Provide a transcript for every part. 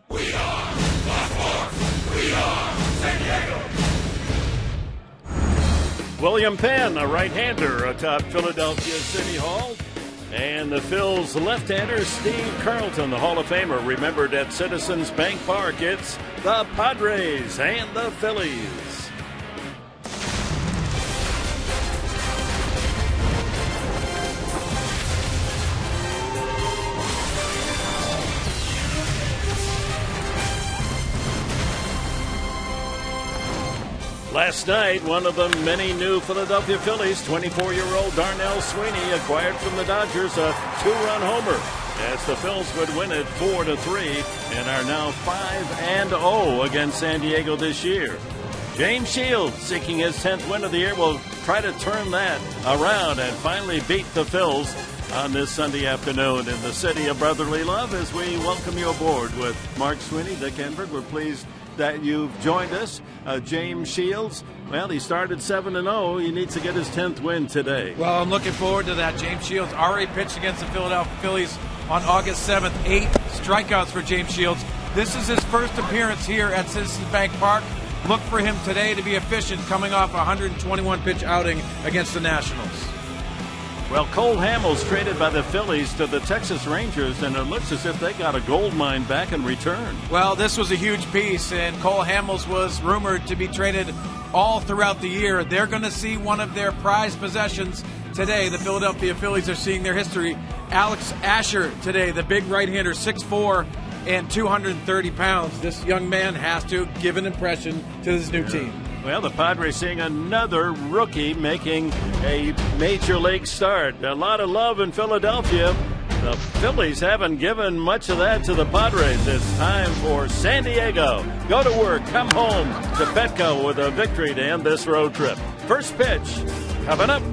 We are Baltimore. We are San Diego. William Penn, a right-hander atop Philadelphia City Hall. And the Phil's left-hander, Steve Carlton, the Hall of Famer, remembered at Citizens Bank Park. It's the Padres and the Phillies. Last night, one of the many new Philadelphia Phillies, 24-year-old Darnell Sweeney, acquired from the Dodgers a two-run homer as the Phils would win it 4-3 and are now 5-0 against San Diego this year. James Shields, seeking his 10th win of the year, will try to turn that around and finally beat the Phils on this Sunday afternoon in the city of brotherly love as we welcome you aboard with Mark Sweeney, Dick Enberg. We're pleased that you've joined us. James Shields, well, he started 7-0. He needs to get his 10th win today. Well, I'm looking forward to that. James Shields already pitched against the Philadelphia Phillies on August 7th. 8 strikeouts for James Shields. This is his first appearance here at Citizens Bank Park. Look for him today to be efficient, coming off a 121-pitch outing against the Nationals. Well, Cole Hamels traded by the Phillies to the Texas Rangers, and it looks as if they got a gold mine back in return. Well, this was a huge piece, and Cole Hamels was rumored to be traded all throughout the year. They're going to see one of their prized possessions today. The Philadelphia Phillies are seeing their history. Alex Asher today, the big right-hander, 6'4", and 230 pounds. This young man has to give an impression to this new team. Well, the Padres seeing another rookie making a major league start. A lot of love in Philadelphia. The Phillies haven't given much of that to the Padres. It's time for San Diego. Go to work, come home to Petco with a victory to end this road trip. First pitch coming up.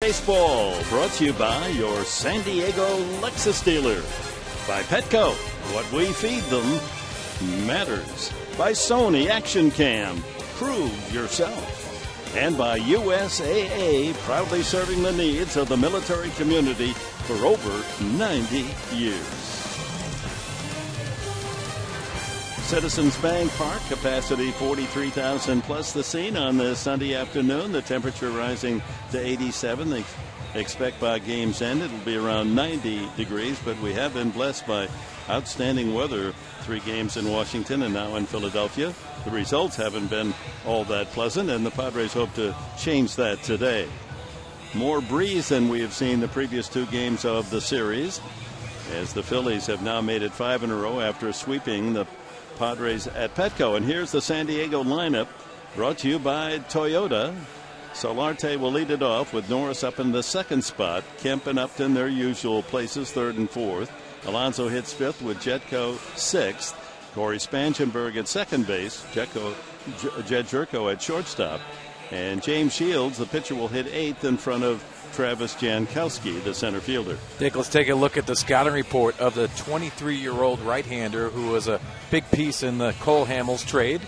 Baseball brought to you by your San Diego Lexus dealer. By Petco, what we feed them matters. By Sony Action Cam, prove yourself. And by USAA, proudly serving the needs of the military community for over 90 years. Citizens Bank Park, capacity 43,000 plus the scene on this Sunday afternoon. The temperature rising to 87. They expect by game's end it'll be around 90 degrees, but we have been blessed by outstanding weather. 3 games in Washington and now in Philadelphia. The results haven't been all that pleasant, and the Padres hope to change that today. More breeze than we have seen the previous 2 games of the series, as the Phillies have now made it 5 in a row after sweeping the Padres at Petco. And here's the San Diego lineup, brought to you by Toyota. Solarte will lead it off with Norris up in the 2nd spot. Kemp and Upton their usual places, 3rd and 4th. Alonso hits 5th with Jetko 6th. Corey Spangenberg at second base. Jed Jerko at shortstop. And James Shields, the pitcher, will hit 8th in front of Travis Jankowski, the center fielder. Dick, let's take a look at the scouting report of the 23-year-old right-hander who was a big piece in the Cole Hamels trade.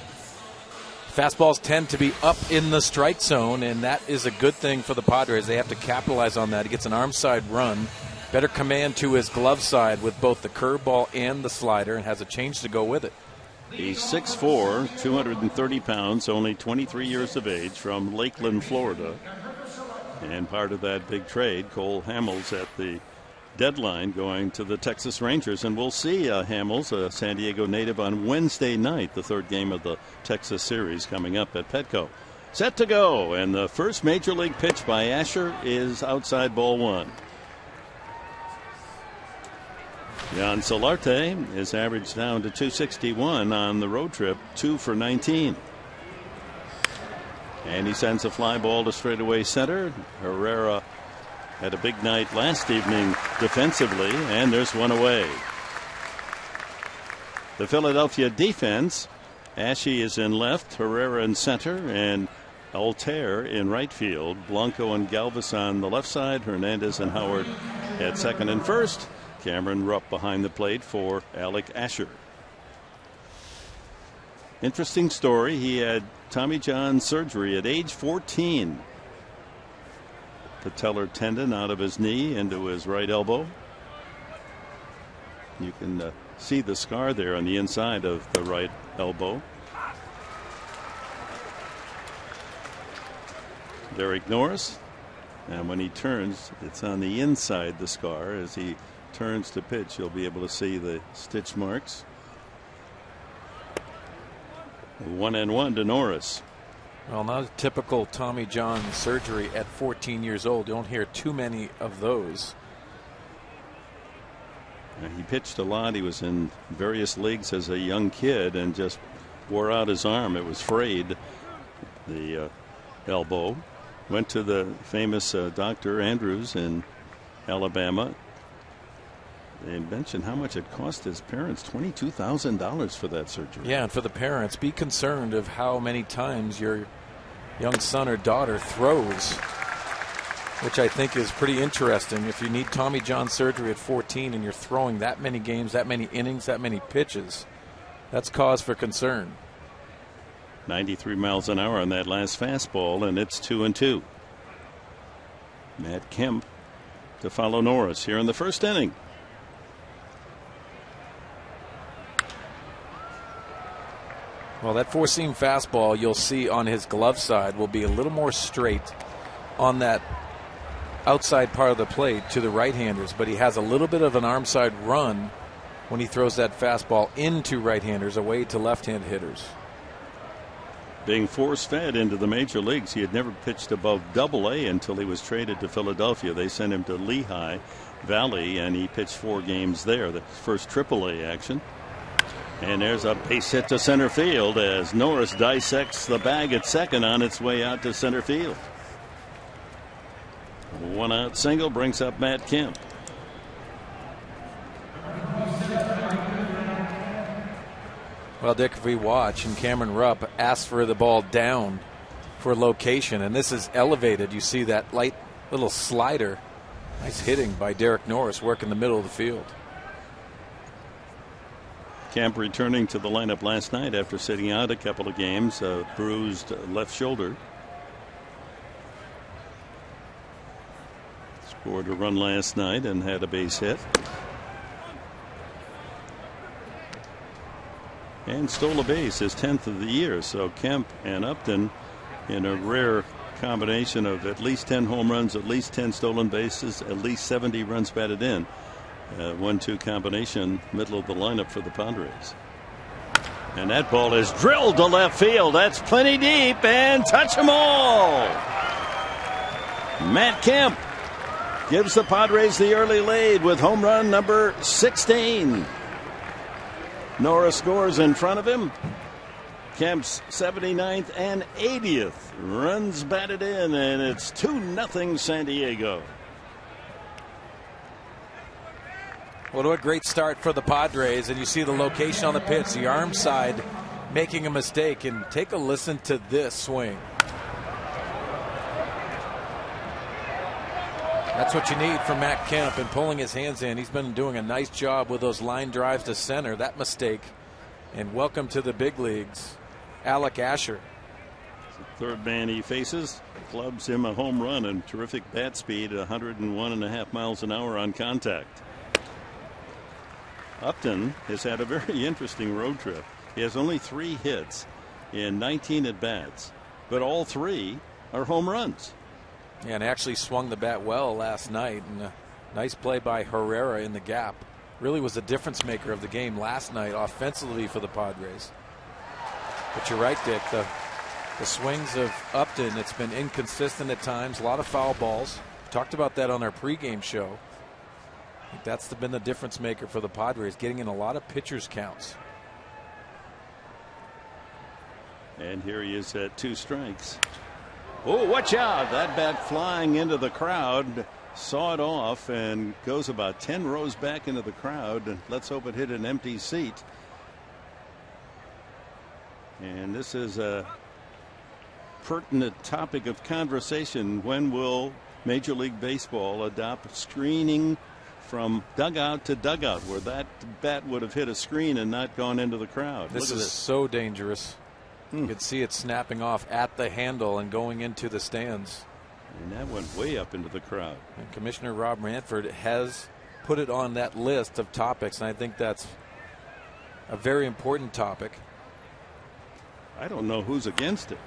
Fastballs tend to be up in the strike zone, and that is a good thing for the Padres. They have to capitalize on that. He gets an arm side run, better command to his glove side with both the curveball and the slider, and has a change to go with it. He's 6'4", 230 pounds, only 23 years of age, from Lakeland, Florida. And part of that big trade, Cole Hamels at the deadline going to the Texas Rangers. And we'll see Hamels, a San Diego native, on Wednesday night, the 3rd game of the Texas series coming up at Petco. Set to go, and the first major league pitch by Asher is outside ball 1. Jan Solarte is averaged down to 261 on the road trip, 2 for 19. And he sends a fly ball to straightaway center. Herrera had a big night last evening defensively, and there's one away. The Philadelphia defense, Ashe is in left, Herrera in center, and Altair in right field. Blanco and Galvis on the left side, Hernandez and Howard at 2nd and 1st. Cameron Rupp behind the plate for Alec Asher. Interesting story. He had Tommy John surgery at age 14. Patellar tendon out of his knee into his right elbow. You can see the scar there on the inside of the right elbow. Derek Norris, and when he turns, it's on the inside, the scar. As he turns to pitch, you'll be able to see the stitch marks. 1-1 to Norris. Well, not a typical Tommy John surgery at 14 years old. You don't hear too many of those. He pitched a lot. He was in various leagues as a young kid and just wore out his arm. It was frayed, the elbow. Went to the famous Dr. Andrews in Alabama. They mentioned how much it cost his parents, $22,000 for that surgery. Yeah, and for the parents, be concerned of how many times your young son or daughter throws, which I think is pretty interesting. If you need Tommy John surgery at 14 and you're throwing that many games, that many innings, that many pitches, that's cause for concern. 93 miles an hour on that last fastball, and it's 2-2. Matt Kemp to follow Norris here in the 1st inning. Well, that 4-seam fastball you'll see on his glove side will be a little more straight on that outside part of the plate to the right-handers, but he has a little bit of an arm side run when he throws that fastball into right-handers away to left-hand hitters. Being force-fed into the major leagues, he had never pitched above Double-A until he was traded to Philadelphia. They sent him to Lehigh Valley, and he pitched 4 games there, the first Triple-A action. And there's a base hit to center field as Norris dissects the bag at second on its way out to center field. 1-out single brings up Matt Kemp. Well, Dick, if we watch, and Cameron Rupp asks for the ball down for location, and this is elevated. You see that light Little slider. Nice hitting by Derek Norris, working the middle of the field. Kemp returning to the lineup last night after sitting out a couple of games, bruised left shoulder. Scored a run last night and had a base hit. And stole a base, his 10th of the year. So Kemp and Upton in a rare combination of at least 10 home runs, at least 10 stolen bases, at least 70 runs batted in. 1-2 combination, middle of the lineup for the Padres. And that ball is drilled to left field. That's plenty deep and touch 'em all. Matt Kemp gives the Padres the early lead with home run number 16. Norris scores in front of him. Kemp's 79th and 80th runs batted in, and it's 2-0 San Diego. Well, what a great start for the Padres, and you see the location on the pitch, the arm side making a mistake, and take a listen to this swing. That's what you need from Matt Kemp, and pulling his hands in. He's been doing a nice job with those line drives to center. That mistake, and welcome to the big leagues, Alec Asher. Third man he faces clubs him a home run and terrific bat speed, 101.5 miles an hour on contact. Upton has had a very interesting road trip. He has only 3 hits in 19 at bats, but all 3 are home runs. Yeah, and actually swung the bat well last night, and a nice play by Herrera in the gap. Really was the difference maker of the game last night offensively for the Padres. But you're right, Dick. The swings of Upton, it's been inconsistent at times. A lot of foul balls. Talked about that on our pregame show. I think that's been the difference maker for the Padres, getting in a lot of pitchers' counts. And here he is at 2 strikes. Oh, watch out. That bat flying into the crowd. Saw it off and goes about 10 rows back into the crowd. And let's hope it hit an empty seat. And this is a pertinent topic of conversation. When will Major League Baseball adopt screening from dugout to dugout, where that bat would have hit a screen and not gone into the crowd? This is so dangerous. You could see it snapping off at the handle and going into the stands. And that went way up into the crowd. And Commissioner Rob Ranford has put it on that list of topics, and I think that's a very important topic. I don't know who's against it.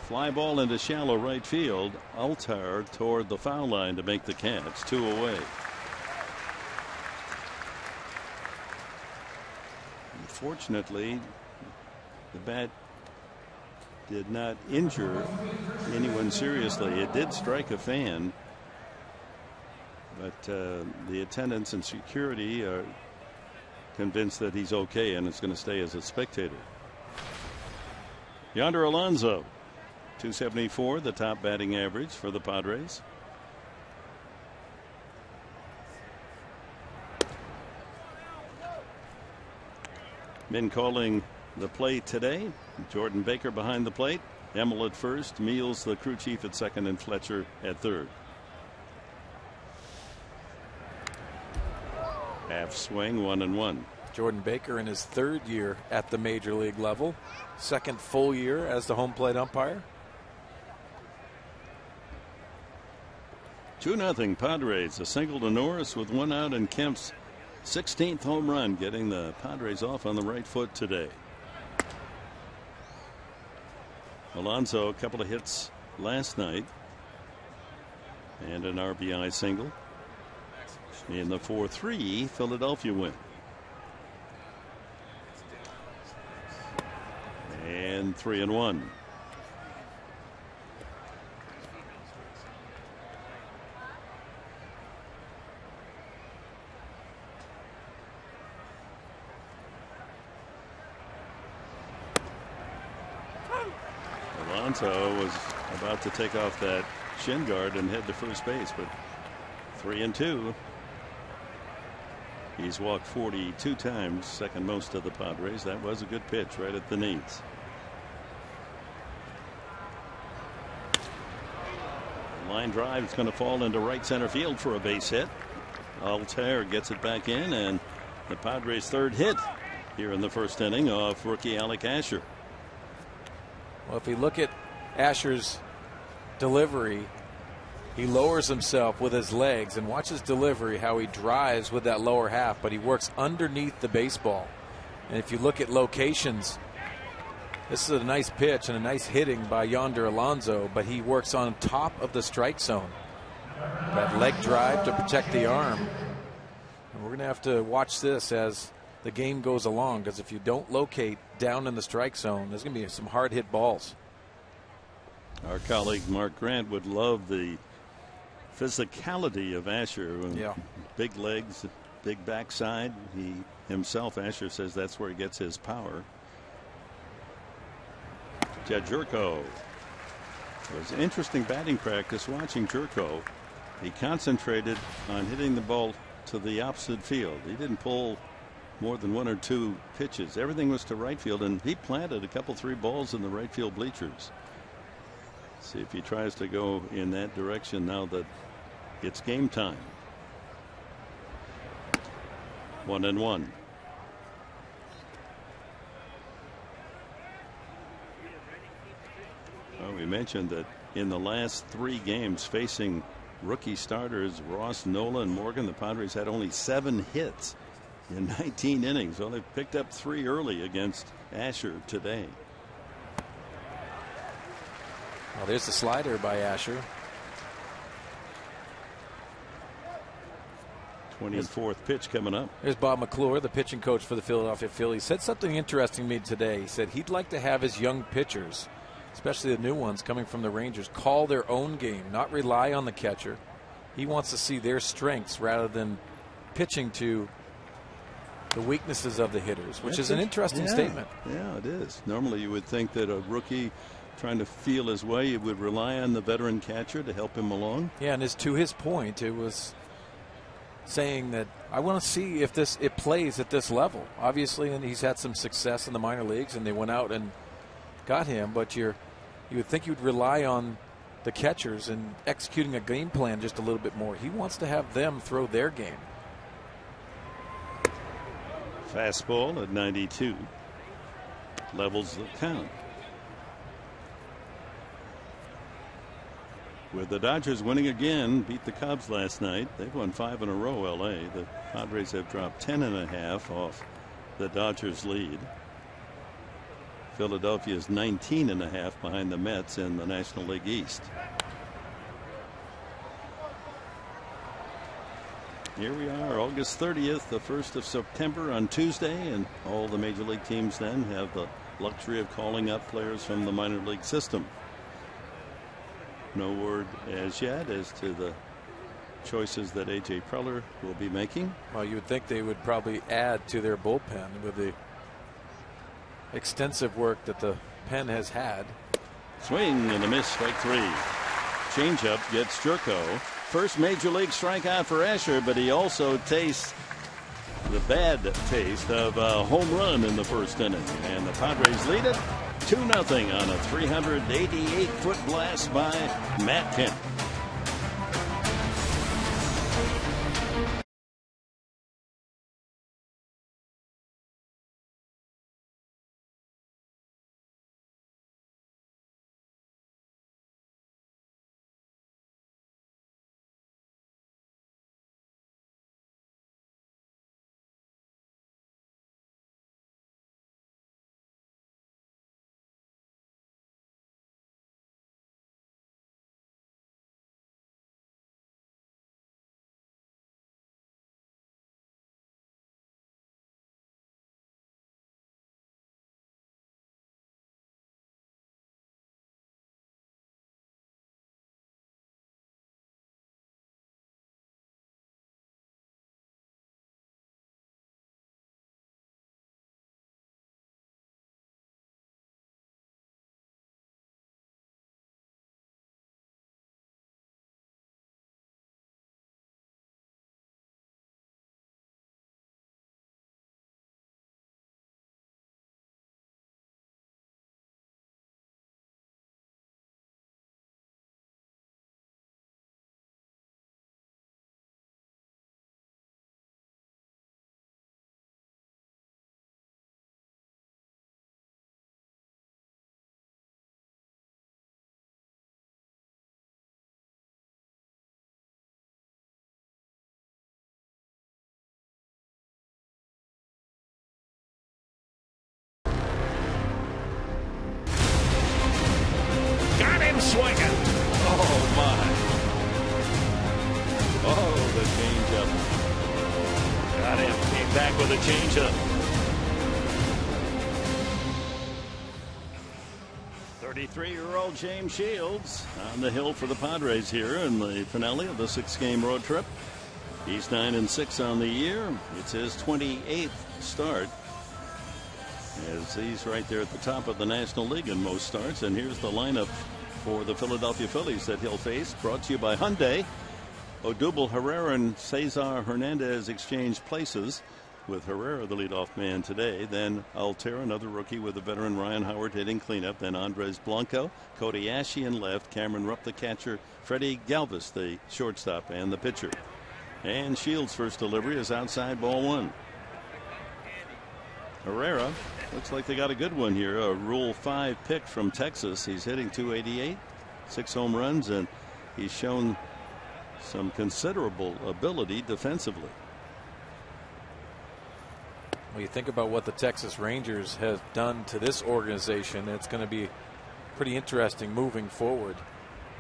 Fly ball into shallow right field. Altar toward the foul line to make the catch. 2 away. Unfortunately, the bat did not injure anyone seriously. It did strike a fan, but the attendants and security are convinced that he's okay and is going to stay as a spectator. Yonder Alonso, 274, the top batting average for the Padres. Been calling the play today. Jordan Baker behind the plate. Emmel at first, Meals the crew chief at second, and Fletcher at third. Half swing, 1-1. Jordan Baker in his 3rd year at the major league level, 2nd full year as the home plate umpire. 2-0 Padres. A single to Norris with 1 out, and Kemp's 16th home run, getting the Padres off on the right foot today. Alonso, a couple of hits last night and an RBI single in the 4-3 Philadelphia win. And 3-1. Alonso was about to take off that shin guard and head to first base, but 3-2. He's walked 42 times, second most of the Padres. That was a good pitch right at the knees. Line drive is going to fall into right center field for a base hit. Altair gets it back in, and the Padres' third hit here in the first inning off rookie Alec Asher. Well, if we look at Asher's delivery, he lowers himself with his legs, and watch his delivery, how he drives with that lower half, but he works underneath the baseball. And if you look at locations, this is a nice pitch and a nice hitting by Yonder Alonso, but he works on top of the strike zone. That leg drive to protect the arm. And we're going to have to watch this as the game goes along, because if you don't locate down in the strike zone, there's going to be some hard hit balls. Our colleague Mark Grant would love the physicality of Asher. Yeah. Big legs, big backside. He himself, Asher, says that's where he gets his power. Jed Jerko. It was interesting batting practice watching Jerko. He concentrated on hitting the ball to the opposite field. He didn't pull more than one or two pitches. Everything was to right field, and he planted a couple, 3 balls in the right field bleachers. See if he tries to go in that direction now that it's game time. 1-1. Well, we mentioned that in the last 3 games facing rookie starters Ross, Nola, and Morgan, the Padres had only 7 hits in 19 innings. Well, they picked up 3 early against Asher today. Well, there's the slider by Asher. 24th pitch coming up. There's Bob McClure, the pitching coach for the Philadelphia Phillies. Said something interesting to me today. He said he'd like to have his young pitchers, especially the new ones coming from the Rangers, call their own game, not rely on the catcher. He wants to see their strengths rather than pitching to the weaknesses of the hitters, which is an interesting statement. Yeah, it is. Normally you would think that a rookie trying to feel his way would rely on the veteran catcher to help him along. Yeah, and to his point, it was saying that I want to see if it plays at this level. Obviously, and he's had some success in the minor leagues, and they went out and got him, but you would think you'd rely on the catchers and executing a game plan just a little bit more. He wants to have them throw their game. Fastball at 92 levels the count. With the Dodgers winning again, beat the Cubs last night. They've won 5 in a row. LA, the Padres have dropped 10.5 off the Dodgers lead. Philadelphia is 19.5 behind the Mets in the National League East. Here we are, August 30th, the 1st of September on Tuesday, and all the major league teams then have the luxury of calling up players from the minor league system. No word as yet as to the choices that A.J. Preller will be making. Well, you would think they would probably add to their bullpen with the extensive work that the pen has had. Swing and a miss, strike 3. Changeup gets Jerko. First major league strikeout for Asher, but he also tastes the bad taste of a home run in the first inning. And the Padres lead it 2-0 on a 388-foot blast by Matt Kemp. with a changeup. 33-year-old James Shields on the hill for the Padres here in the finale of the 6-game road trip. He's 9-6 on the year. It's his 28th start, as he's right there at the top of the National League in most starts. And here's the lineup for the Philadelphia Phillies that he'll face. Brought to you by Hyundai. Odubel Herrera and Cesar Hernandez exchange places, with Herrera the leadoff man today. Then Altera, another rookie, with the veteran Ryan Howard hitting cleanup. Then Andres Blanco, Cody Ashe in left, Cameron Rupp the catcher, Freddie Galvis the shortstop and the pitcher. And Shields' first delivery is outside, ball 1. Herrera looks like they got a good one here. A Rule 5 pick from Texas. He's hitting .288, 6 home runs, and he's shown some considerable ability defensively. Well, you think about what the Texas Rangers have done to this organization, it's going to be pretty interesting moving forward.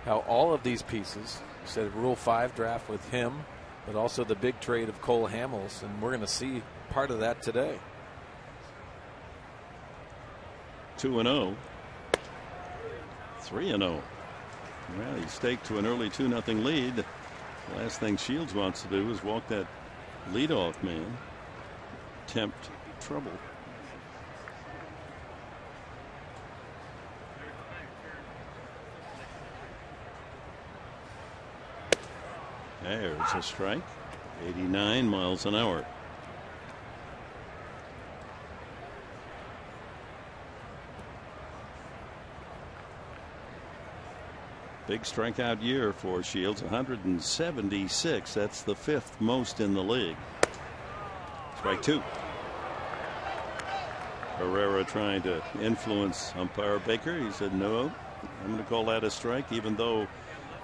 How all of these pieces, you said Rule 5 draft with him, but also the big trade of Cole Hamels, and we're going to see part of that today. 2-0. 3-0. Well, he staked to an early 2-0 lead. The last thing Shields wants to do is walk that leadoff man. Tempt trouble. There's a strike. 89 miles an hour. Big strikeout year for Shields, 176. That's the 5th most in the league. Strike 2. Herrera trying to influence umpire Baker. He said, no, I'm going to call that a strike, even though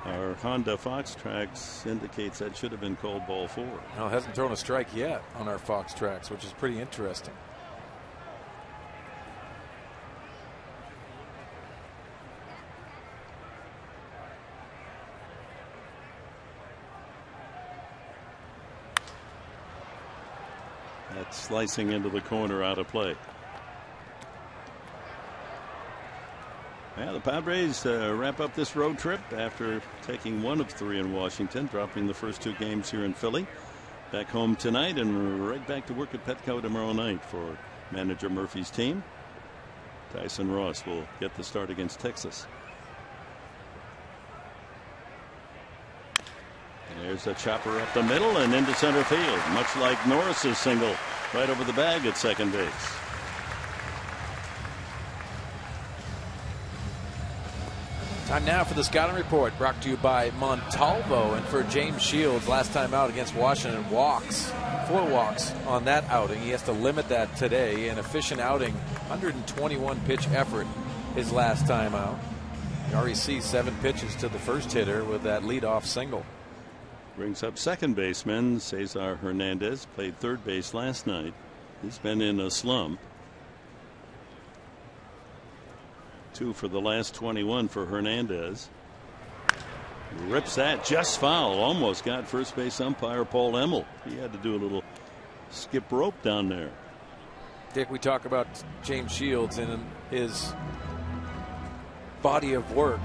our Honda Fox Tracks indicates that should have been called ball 4. No, hasn't thrown a strike yet on our Fox Tracks, which is pretty interesting. That's slicing into the corner, out of play. Yeah, the Padres wrap up this road trip after taking 1 of 3 in Washington, dropping the first 2 games here in Philly. Back home tonight and right back to work at Petco tomorrow night for manager Murphy's team. Tyson Ross will get the start against Texas. There's a chopper up the middle and into center field, much like Norris's single right over the bag at second base. Time now for the scouting report, brought to you by Montalvo. And for James Shields, last time out against Washington, walks, 4 walks on that outing. He has to limit that today. An efficient outing, 121 pitch effort his last time out. You already see 7 pitches to the first hitter with that leadoff single. Brings up second baseman Cesar Hernandez, played third base last night. He's been in a slump. 2 for the last 21 for Hernandez. Rips that just foul. Almost got first base umpire Paul Emmel. He had to do a little skip rope down there. Dick, we talk about James Shields and his body of work.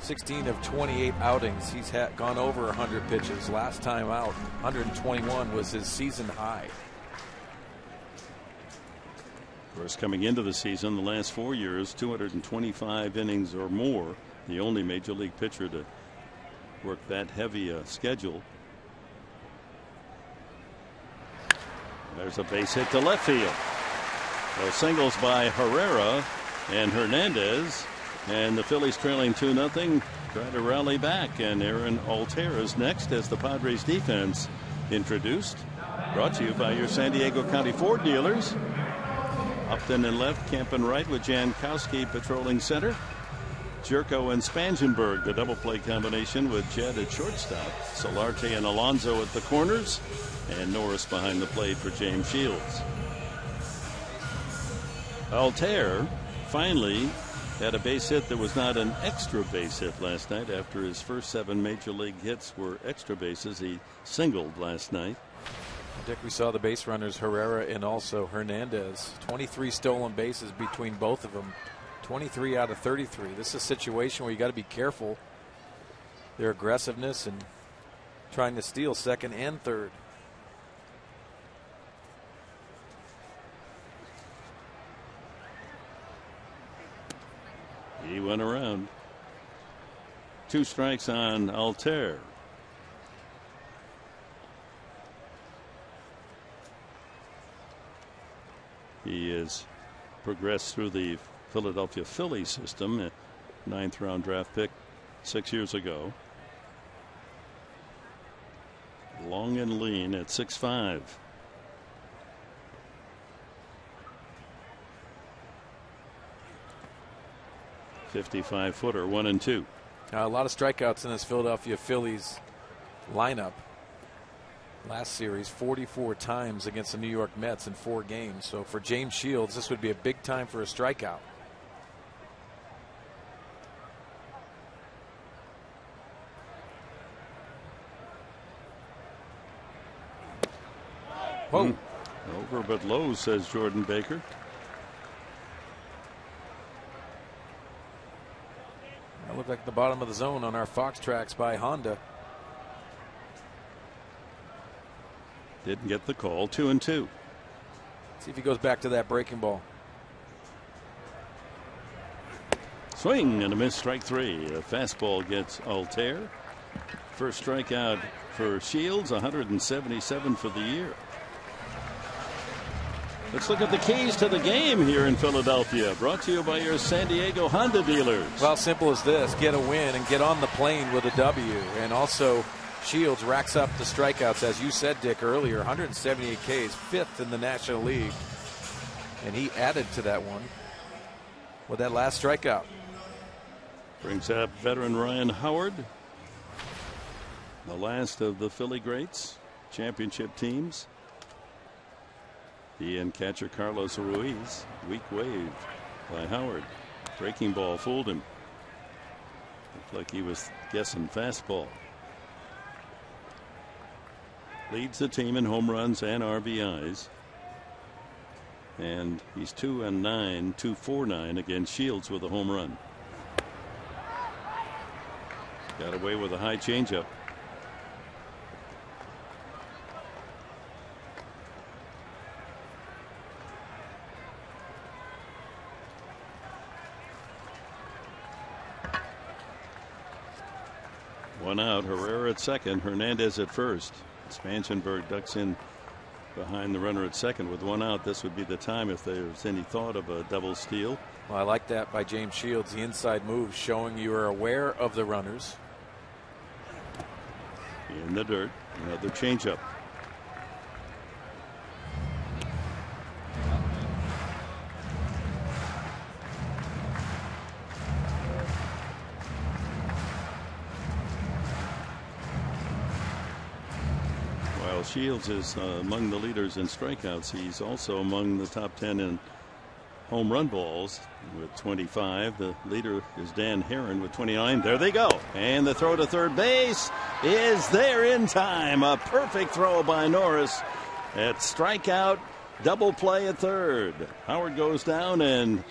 16 of 28 outings. He's gone over 100 pitches. Last time out, 121 was his season high. Of course, coming into the season, the last 4 years, 225 innings or more. The only major league pitcher to work that heavy a schedule. There's a base hit to left field. Those singles by Herrera and Hernandez. And the Phillies trailing 2-0, try to rally back. And Aaron Altera is next as the Padres defense introduced. Brought to you by your San Diego County Ford dealers. Upton in left, Kemp in right with Jankowski patrolling center. Jerko and Spangenberg, the double play combination with Jed at shortstop. Solarte and Alonso at the corners. And Norris behind the plate for James Shields. Altera finally had a base hit that was not an extra base hit last night. After his first 7 major league hits were extra bases, he singled last night. Dick, we saw the base runners Herrera and also Hernandez. 23 stolen bases between both of them. 23 out of 33. This is a situation where you got to be careful. Their aggressiveness and trying to steal second and third. He went around. 2 strikes on Altair. He has progressed through the Philadelphia Phillies system, a 9th round draft pick 6 years ago. Long and lean at 6'5". .55-footer, 1-2. A lot of strikeouts in this Philadelphia Phillies lineup. Last series, 44 times against the New York Mets in 4 games. So for James Shields, this would be a big time for a strikeout. Whoa. Over but low, says Jordan Baker. That looked like the bottom of the zone on our Fox tracks by Honda. Didn't get the call. 2-2. See if he goes back to that breaking ball. Swing and a miss, strike 3. A fastball gets Altair. First strikeout for Shields, 177 for the year. Let's look at the keys to the game here in Philadelphia. Brought to you by your San Diego Honda dealers. Well, simple as this. Get a win and get on the plane with a W. And also, Shields racks up the strikeouts, as you said, Dick, earlier. 178 Ks, 5th in the National League. And he added to that one with that last strikeout. Brings up veteran Ryan Howard. The last of the Philly greats, championship teams. He and catcher Carlos Ruiz. Weak wave by Howard. Breaking ball fooled him. Looked like he was guessing fastball. Leads the team in home runs and RBIs. And he's 2-9, 2-4-9 against Shields with a home run. Got away with a high changeup. One out. Herrera at second. Hernandez at first. Spangenberg ducks in behind the runner at second with 1 out. This would be the time if there's any thought of a double steal. Well, I like that by James Shields. The inside move showing you are aware of the runners. In the dirt. Another changeup. While Shields is among the leaders in strikeouts, he's also among the top 10 in home run balls with 25. The leader is Dan Herron with 29. There they go. And the throw to third base is there in time. A perfect throw by Norris at strikeout. Double play at third. Howard goes down and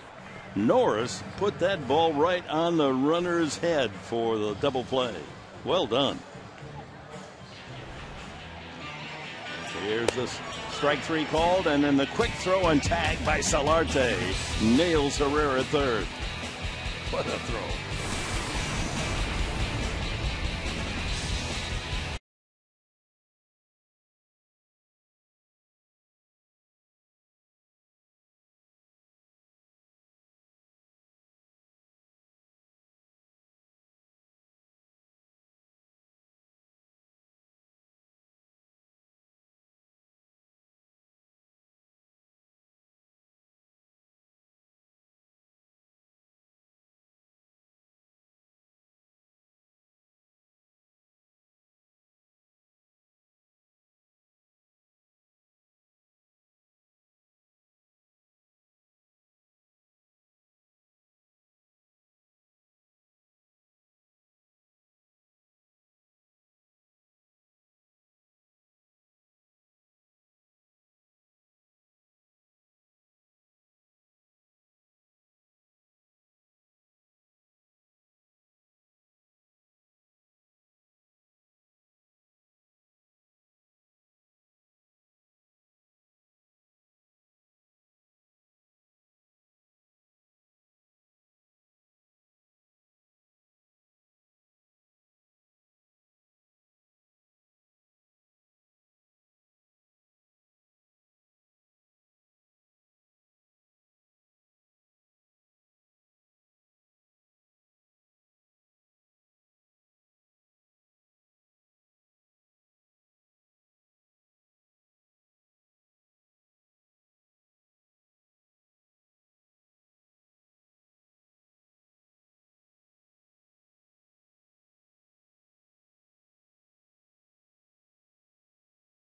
Norris put that ball right on the runner's head for the double play. Well done. Here's the strike 3 called, and then the quick throw and tag by Solarte nails Herrera at third. What a throw.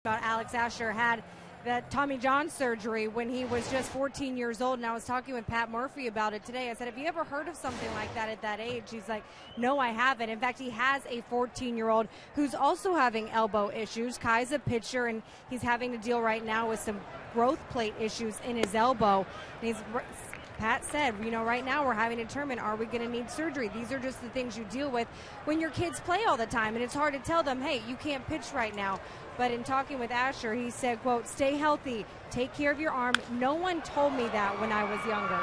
Alex Asher had that Tommy John surgery when he was just 14 years old, and I was talking with Pat Murphy about it today. I said, have you ever heard of something like that at that age? He's like, no, I haven't. In fact, he has a 14-year-old who's also having elbow issues. Kai's a pitcher, and he's having to deal right now with some growth plate issues in his elbow. And Pat said, right now we're having to determine, are we going to need surgery? These are just the things you deal with when your kids play all the time, and it's hard to tell them, hey, you can't pitch right now. But in talking with Asher, he said, quote, stay healthy, take care of your arm. No one told me that when I was younger.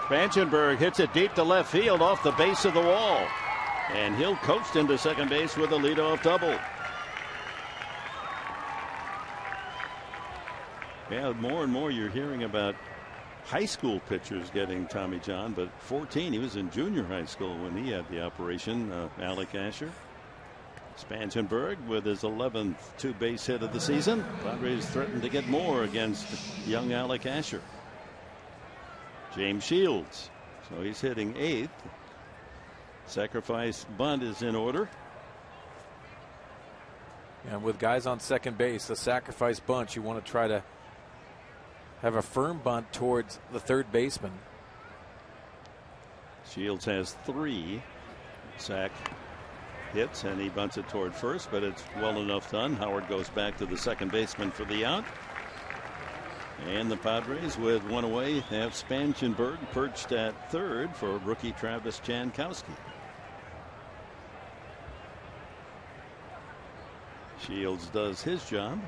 Spangenberg hits it deep to left field off the base of the wall. And he'll coast into second base with a leadoff double. Yeah, more and more you're hearing about high school pitchers getting Tommy John, but 14, he was in junior high school when he had the operation, Alec Asher. Spangenberg with his 11th two-base hit of the season. Padres threatened to get more against young Alec Asher. James Shields, so he's hitting 8th. Sacrifice bunt is in order. And with guys on second base, the sacrifice bunt, you want to try to have a firm bunt towards the third baseman. Shields has 3 sac hits, and he bunts it toward first, but it's well enough done. Howard goes back to the second baseman for the out. And the Padres, with one away, have Spangenberg perched at third for rookie Travis Jankowski. Shields does his job.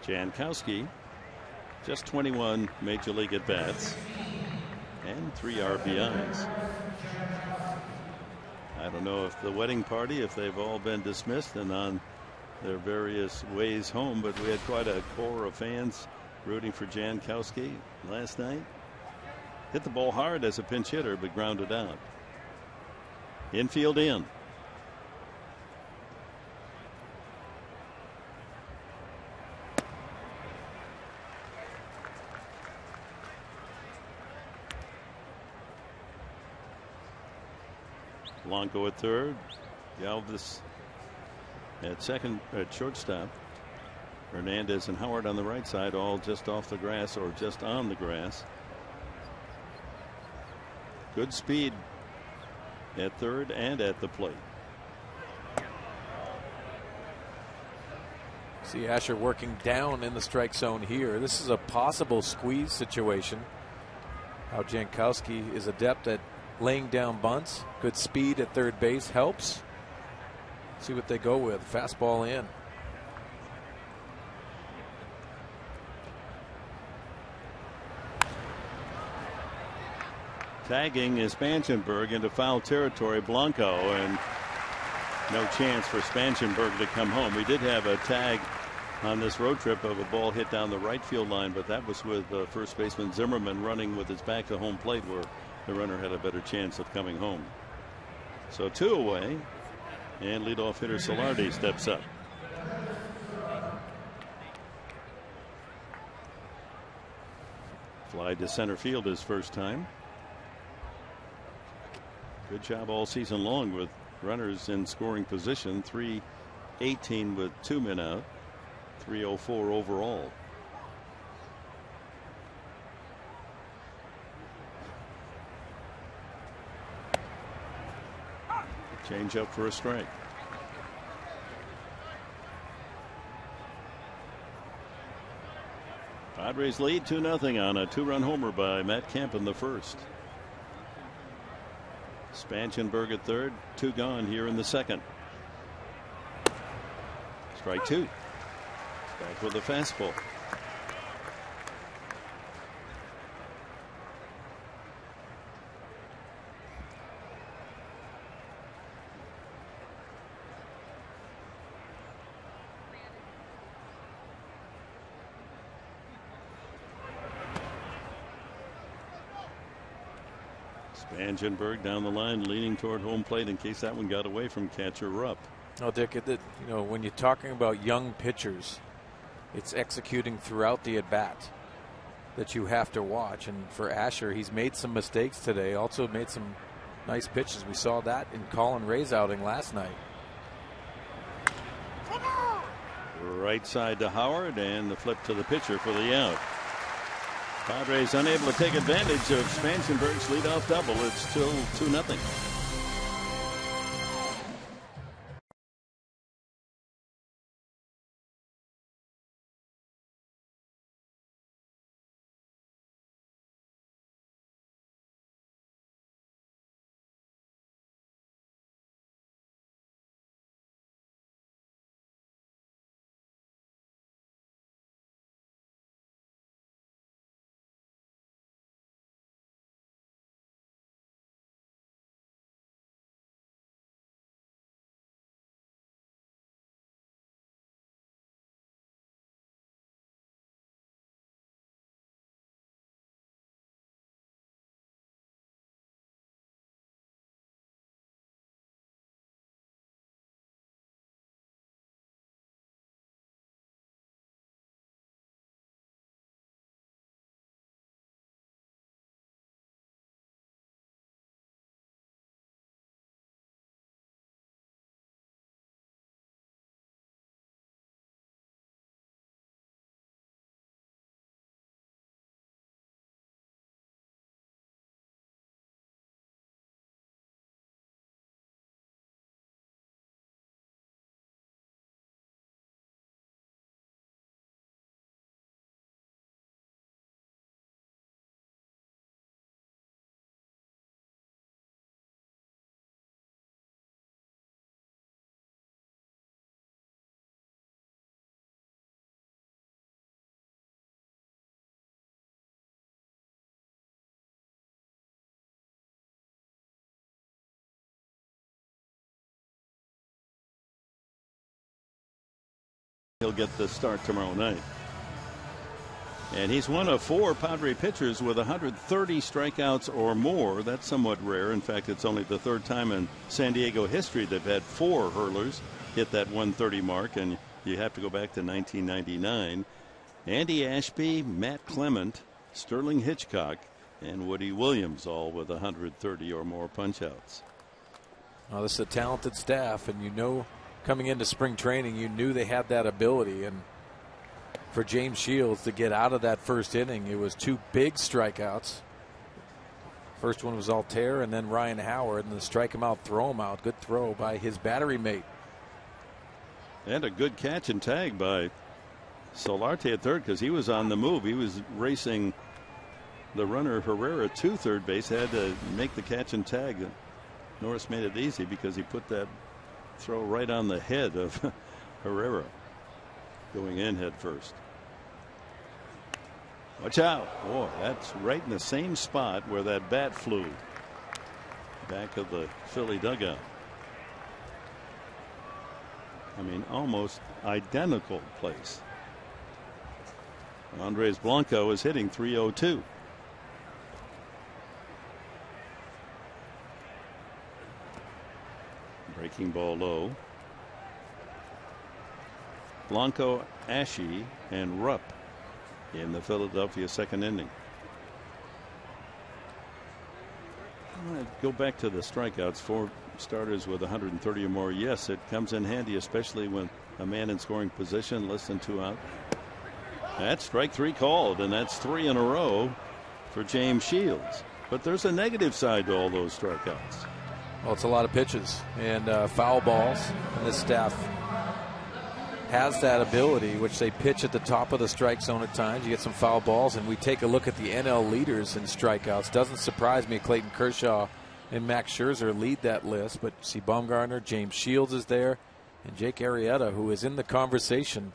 Jankowski, just 21 major league at bats and 3 RBIs. I don't know if the wedding party, if they've all been dismissed and on their various ways home, but we had quite a core of fans rooting for Jankowski last night. Hit the ball hard as a pinch hitter, but grounded out. Infield in. Blanco at third, Galvis at second, at shortstop. Hernandez and Howard on the right side, all just off the grass or just on the grass. Good speed at third and at the plate. See Asher working down in the strike zone here. This is a possible squeeze situation. How Jankowski is adept at laying down bunts. Good speed at third base helps. See what they go with. Fastball in. Tagging is Spangenberg into foul territory. Blanco, and no chance for Spangenberg to come home. We did have a tag on this road trip of a ball hit down the right field line, but that was with first baseman Zimmerman running with his back to home plate, where the runner had a better chance of coming home. So 2 away, and leadoff hitter Solardi steps up. Fly to center field his first time. Good job all season long with runners in scoring position. 318 with 2 men out. 304 overall. Change up for a strike. Padres lead 2-0 on a 2-run homer by Matt Kemp in the first. Spangenberg at third, 2 gone here in the second. Strike 2. Back with a fastball. Spangenberg down the line, leaning toward home plate in case that one got away from catcher Rupp. Oh, Dick, when you're talking about young pitchers, it's executing throughout the at-bat that you have to watch. And for Asher, he's made some mistakes today, also made some nice pitches. We saw that in Colin Ray's outing last night. Right side to Howard, and the flip to the pitcher for the out. Padres unable to take advantage of Spangenberg's leadoff double. It's still 2-0. He'll get the start tomorrow night. And he's one of 4 Padre pitchers with 130 strikeouts or more. That's somewhat rare. In fact, it's only the 3rd time in San Diego history they've had 4 hurlers hit that 130 mark, and you have to go back to 1999. Andy Ashby, Matt Clement, Sterling Hitchcock, and Woody Williams, all with 130 or more punch-outs. Well, this is a talented staff, and you know, coming into spring training, you knew they had that ability. And for James Shields to get out of that first inning, it was 2 big strikeouts. First one was Altair, and then Ryan Howard, and the strike him out, throw him out. Good throw by his battery mate. And a good catch and tag by Solarte at third, because he was on the move. He was racing the runner Herrera to third base, had to make the catch and tag. Norris made it easy because he put that throw right on the head of Herrera, going in head first. Watch out. Boy, that's right in the same spot where that bat flew. Back of the Philly dugout. I mean, almost identical place. Andres Blanco is hitting .302. Breaking ball low. Blanco, Ashe, and Rupp in the Philadelphia second inning. I'm going to go back to the strikeouts. 4 starters with 130 or more. Yes, it comes in handy, especially when a man in scoring position, less than 2 out. That's strike 3 called, and that's 3 in a row for James Shields. But there's a negative side to all those strikeouts. Well, it's a lot of pitches and foul balls, and this staff has that ability, which they pitch at the top of the strike zone at times. You get some foul balls, and we take a look at the NL leaders in strikeouts. Doesn't surprise me. Clayton Kershaw and Max Scherzer lead that list, but you see Bumgarner, James Shields is there, and Jake Arrieta, who is in the conversation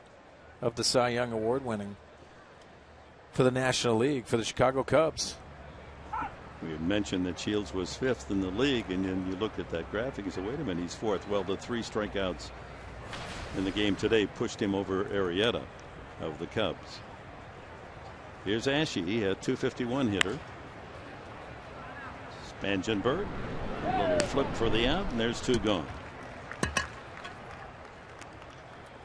of the Cy Young Award winning for the National League for the Chicago Cubs. We had mentioned that Shields was 5th in the league, and then you looked at that graphic and said, wait a minute, he's 4th. Well, the 3 strikeouts in the game today pushed him over Arrieta of the Cubs. Here's Ashe, a 251 hitter. Spangenberg, a little flip for the out, and there's 2 gone.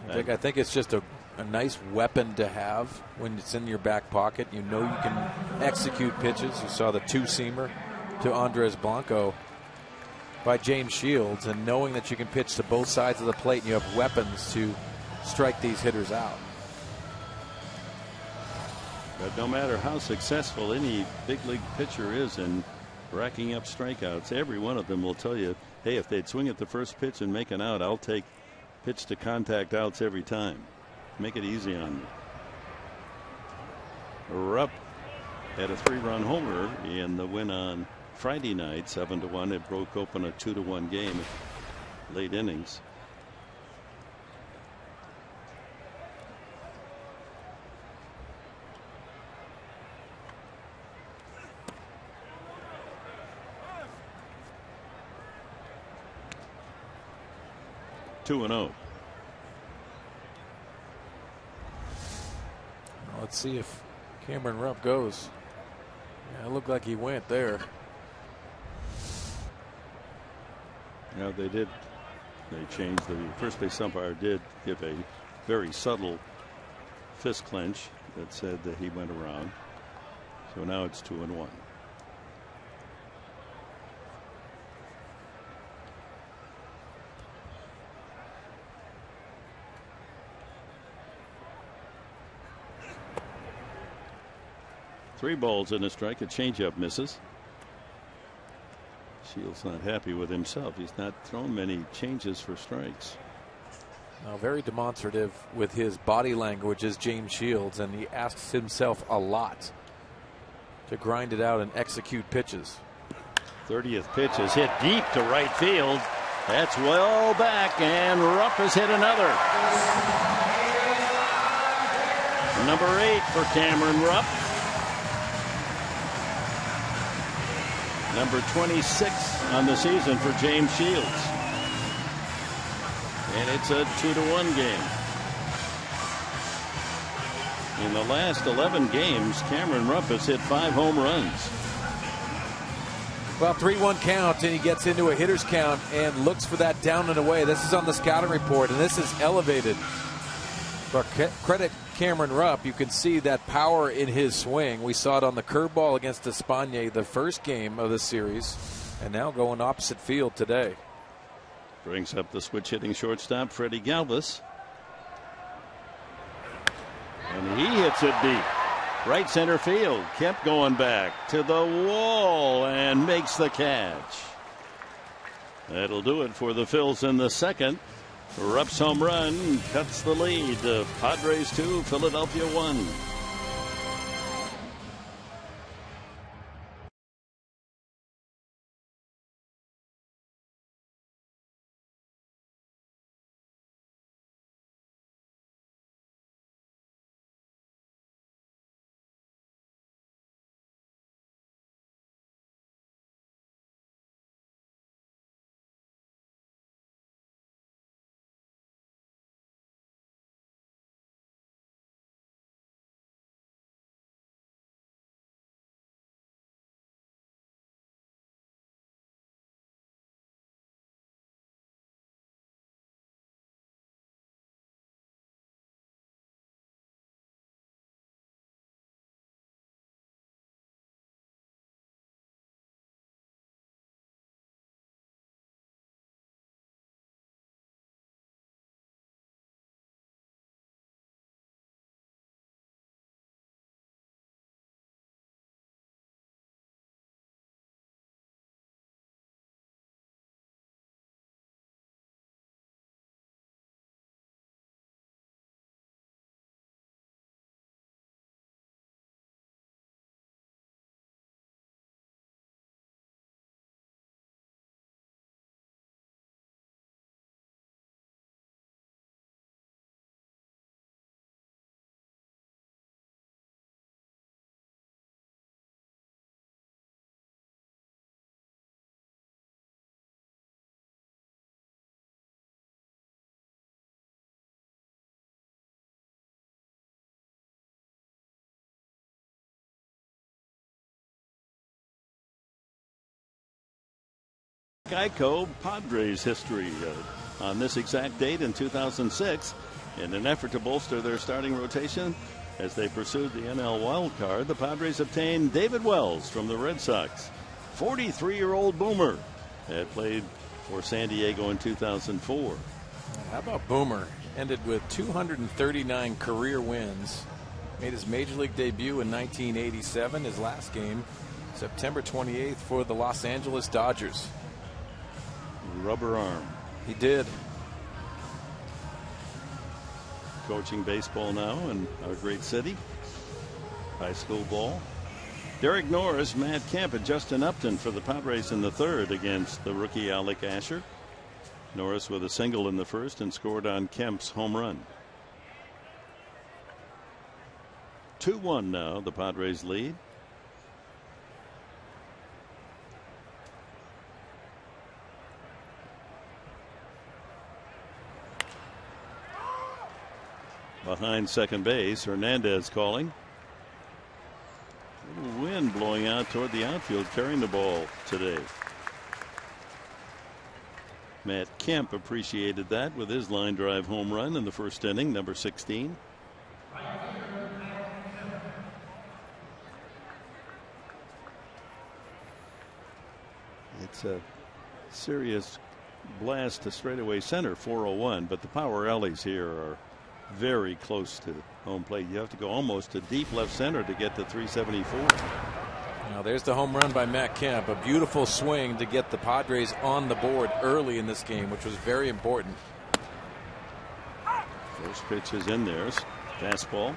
I think it's just a nice weapon to have when it's in your back pocket. You know you can execute pitches. You saw the 2-seamer to Andres Blanco by James Shields, and knowing that you can pitch to both sides of the plate and you have weapons to strike these hitters out. But no matter how successful any big league pitcher is in racking up strikeouts, every one of them will tell you, hey, if they'd swing at the first pitch and make an out, I'll take pitch to contact outs every time. Make it easy on me. Rupp had a 3-run homer in the win on Friday night, 7-1. It broke open a 2-1 game at late innings. Two and 0. Let's see if Cameron Rupp goes. Yeah, it looked like he went there. Yeah, they did. They changed. The first base umpire did give a very subtle fist clench that said that he went around. So now it's 2 and 1. Three balls and a strike. A changeup misses. Shields not happy with himself. He's not thrown many changes for strikes. Now, very demonstrative with his body language is James Shields, and he asks himself a lot to grind it out and execute pitches. 30th pitch is hit deep to right field. That's well back, and Rupp has hit another. Number 8 for Cameron Rupp. Number 26 on the season for James Shields. And it's a 2-1 game. In the last 11 games, Cameron Rupp has hit 5 home runs. Well, 3-1 count, and he gets into a hitter's count and looks for that down and away. This is on the scouting report, and this is elevated. But credit Cameron Rupp. You can see that power in his swing. We saw it on the curveball against Espana the first game of the series, and now going opposite field today. Brings up the switch hitting shortstop Freddie Galvis. And he hits it deep. Right center field. Kept going back to the wall and makes the catch. That'll do it for the Phils in the second. Rupp's home run cuts the lead. Padres 2, Philadelphia 1. Geico Padres history on this exact date in 2006. In an effort to bolster their starting rotation as they pursued the NL wild card, the Padres obtained David Wells from the Red Sox. 43-year-old boomer had played for San Diego in 2004. How about Boomer? ended with 239 career wins. Made his major league debut in 1987. His last game, September 28th, for the Los Angeles Dodgers. Rubber arm. He did. Coaching baseball now in our great city. High school ball. Derek Norris, Matt Kemp, and Justin Upton for the Padres in the third against the rookie Alec Asher. Norris with a single in the first and scored on Kemp's home run. 2-1 now, the Padres lead. Behind second base, Hernandez calling. A little wind blowing out toward the outfield, carrying the ball today. Matt Kemp appreciated that with his line drive home run in the first inning, number 16. It's a serious blast to straightaway center, 401, but the power alleys here are very close to home plate. You have to go almost to deep left center to get to 374. Now there's the home run by Matt Kemp. A beautiful swing to get the Padres on the board early in this game, which was very important. First pitch is in there. Fastball.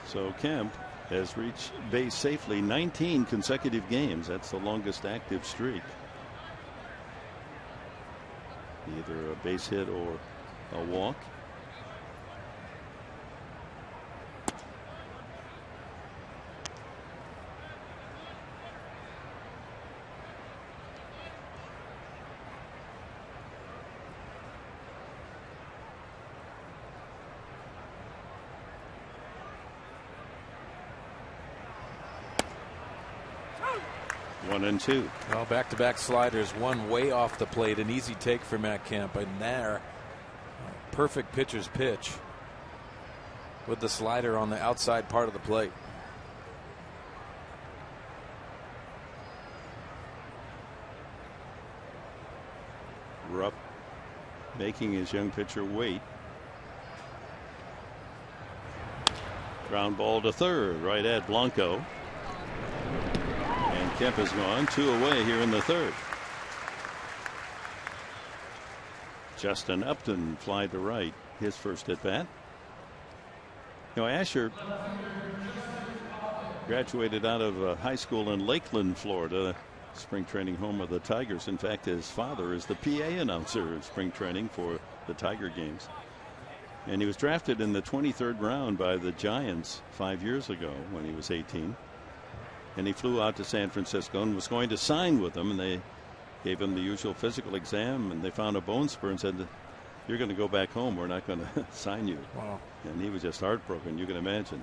So Kemp has reached base safely 19 consecutive games. That's the longest active streak. Either a base hit or a walk. One and two. Well, back-to-back sliders, one way off the plate, an easy take for Matt Kemp, and there, perfect pitcher's pitch with the slider on the outside part of the plate. Rupp making his young pitcher wait. Ground ball to third, right at Blanco. Kemp is gone, 2 away here in the third. Justin Upton fly to right, his first at bat. You know, Asher graduated out of high school in Lakeland, Florida, spring training home of the Tigers. In fact, his father is the PA announcer at spring training for the Tiger games. And he was drafted in the 23rd round by the Giants 5 years ago when he was 18. And he flew out to San Francisco and was going to sign with them, and they gave him the usual physical exam, and they found a bone spur and said, "You're going to go back home. We're not going to sign you." Wow. And he was just heartbroken. You can imagine.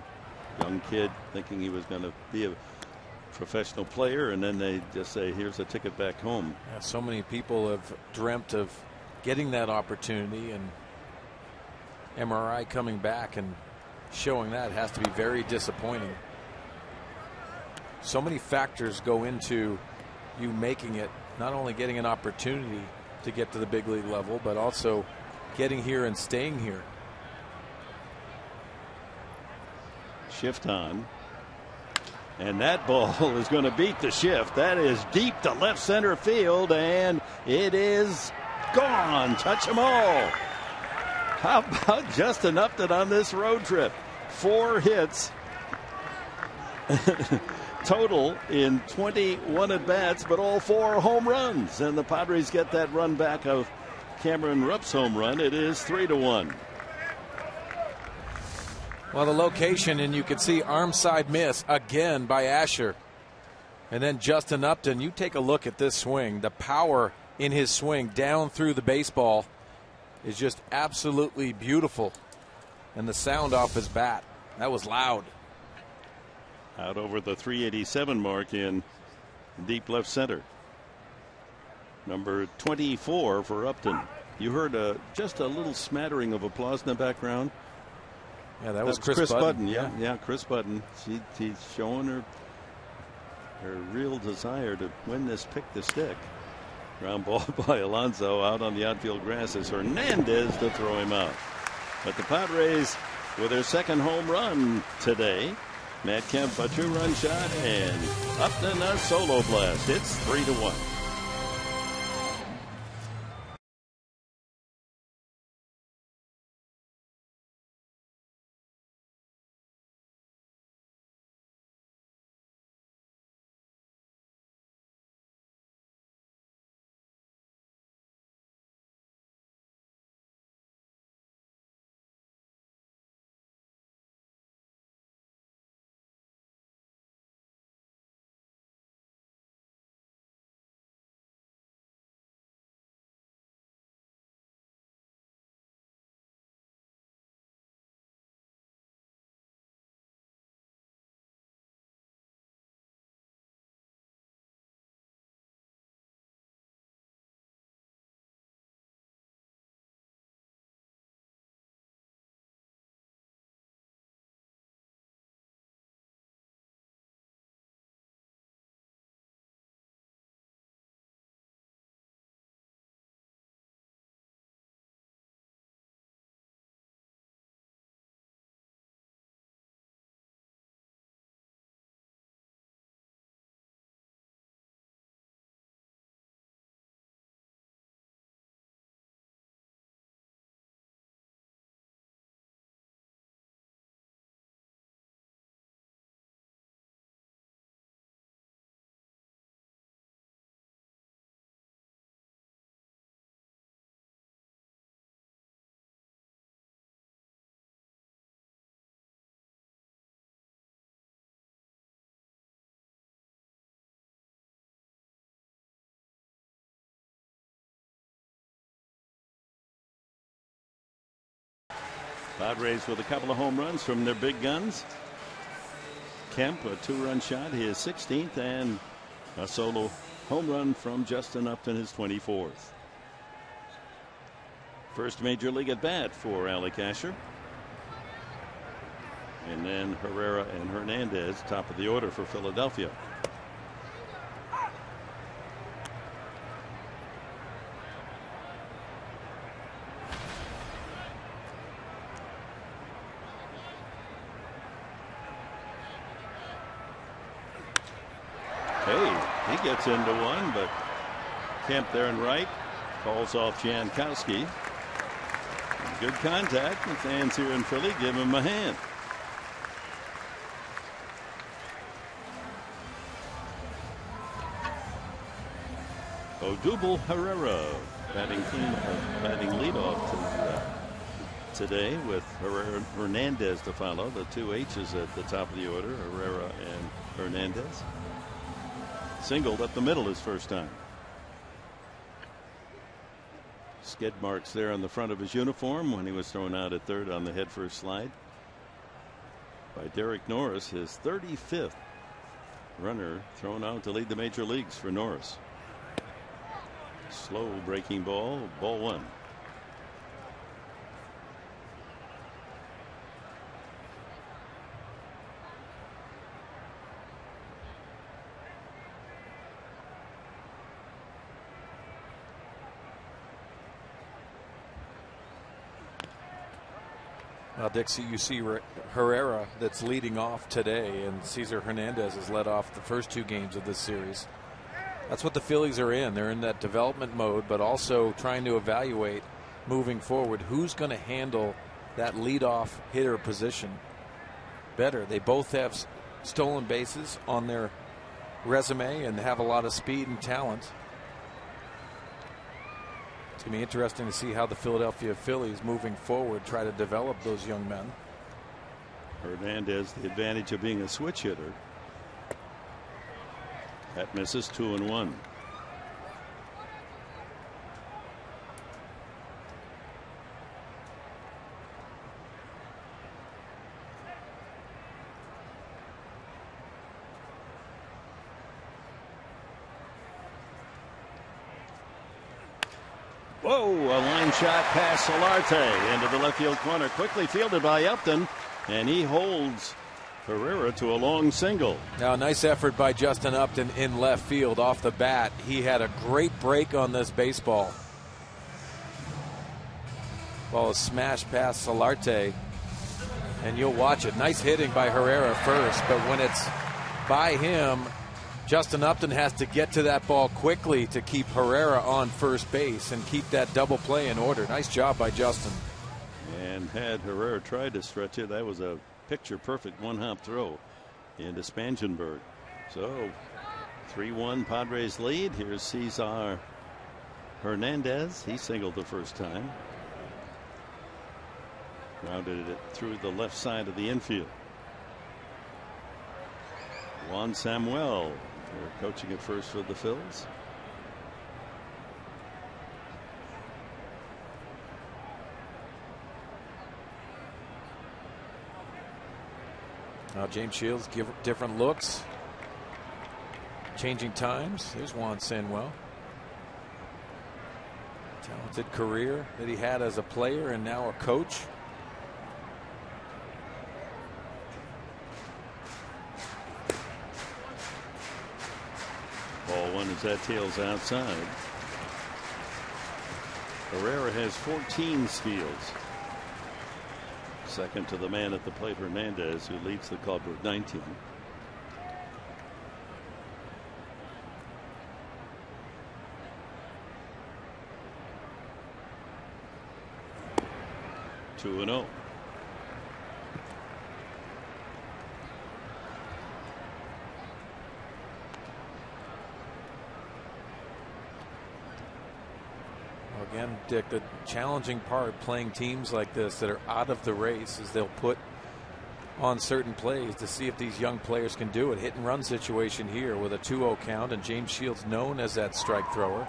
Young kid thinking he was going to be a professional player, and then they just say, "Here's a ticket back home." Yeah, so many people have dreamt of getting that opportunity, and MRI coming back and showing that has to be very disappointing. So many factors go into you making it, not only getting an opportunity to get to the big league level, but also getting here and staying here. Shift on. And that ball is going to beat the shift. That is deep to left center field, and it is gone. Touch them all. How about Justin Upton on this road trip? 4 hits. Total in 21 at bats, but all 4 home runs, and the Padres get that run back of Cameron Rupp's home run. It is 3-1. Well, the location, and you can see arm side miss again by Asher, and then Justin Upton. You take a look at this swing. The power in his swing down through the baseball is just absolutely beautiful, and the sound off his bat, that was loud. Out over the 387 mark in deep left center. Number 24 for Upton. You heard just a little smattering of applause in the background. Yeah, that was Chris Budden. Yeah, Chris Budden. She's showing her real desire to win this pick the stick. Ground ball by Alonso out on the outfield grass as Hernandez to throw him out. But the Padres with their second home run today. Matt Kemp a 2-run shot and Upton a solo blast. It's 3-1. Padres with a couple of home runs from their big guns. Kemp, a 2-run shot, his 16th, and a solo home run from Justin Upton, his 24th. First major league at bat for Alec Asher. And then Herrera and Hernandez, top of the order for Philadelphia. He gets into one, but Kemp there in right calls off Jankowski. Good contact. The fans here in Philly give him a hand. Odubel Herrera batting leadoff today with Herrera and Hernandez to follow. The two H's at the top of the order, Herrera and Hernandez. Singled up the middle his first time. Skid marks there on the front of his uniform when he was thrown out at third on the headfirst slide by Derek Norris, his 35th runner thrown out to lead the major leagues for Norris. Slow breaking ball, ball one. Well, Dixie, you see Herrera that's leading off today, and Cesar Hernandez has led off the first two games of this series. That's what the Phillies are in. They're in that development mode, but also trying to evaluate moving forward who's going to handle that leadoff hitter position better. They both have stolen bases on their resume and have a lot of speed and talent. It's going to be interesting to see how the Philadelphia Phillies moving forward try to develop those young men. Hernandez, the advantage of being a switch hitter. That misses 2-1. Whoa, a line shot past Solarte into the left field corner, quickly fielded by Upton, and he holds Herrera to a long single. Now, nice effort by Justin Upton in left field off the bat. He had a great break on this baseball. Ball is smashed past Solarte, and you'll watch it. Nice hitting by Herrera first, but when it's by him, Justin Upton has to get to that ball quickly to keep Herrera on first base and keep that double play in order. Nice job by Justin. And had Herrera tried to stretch it, that was a picture-perfect one-hop throw into Spangenberg. So 3-1 Padres lead. Here's Cesar Hernandez. He singled the first time. Grounded it through the left side of the infield. Juan Samuel, they're coaching at first for the Phillies. Now James Shields give different looks, changing times. There's Juan Samuel. Talented career that he had as a player and now a coach. Ball one as that tails outside. Herrera has 14 steals. Second to the man at the plate, Hernandez, who leads the club with 19. Two and 0. Again, Dick, the challenging part playing teams like this that are out of the race is they'll put on certain plays to see if these young players can do it. Hit and run situation here with a 2-0 count, and James Shields known as that strike thrower.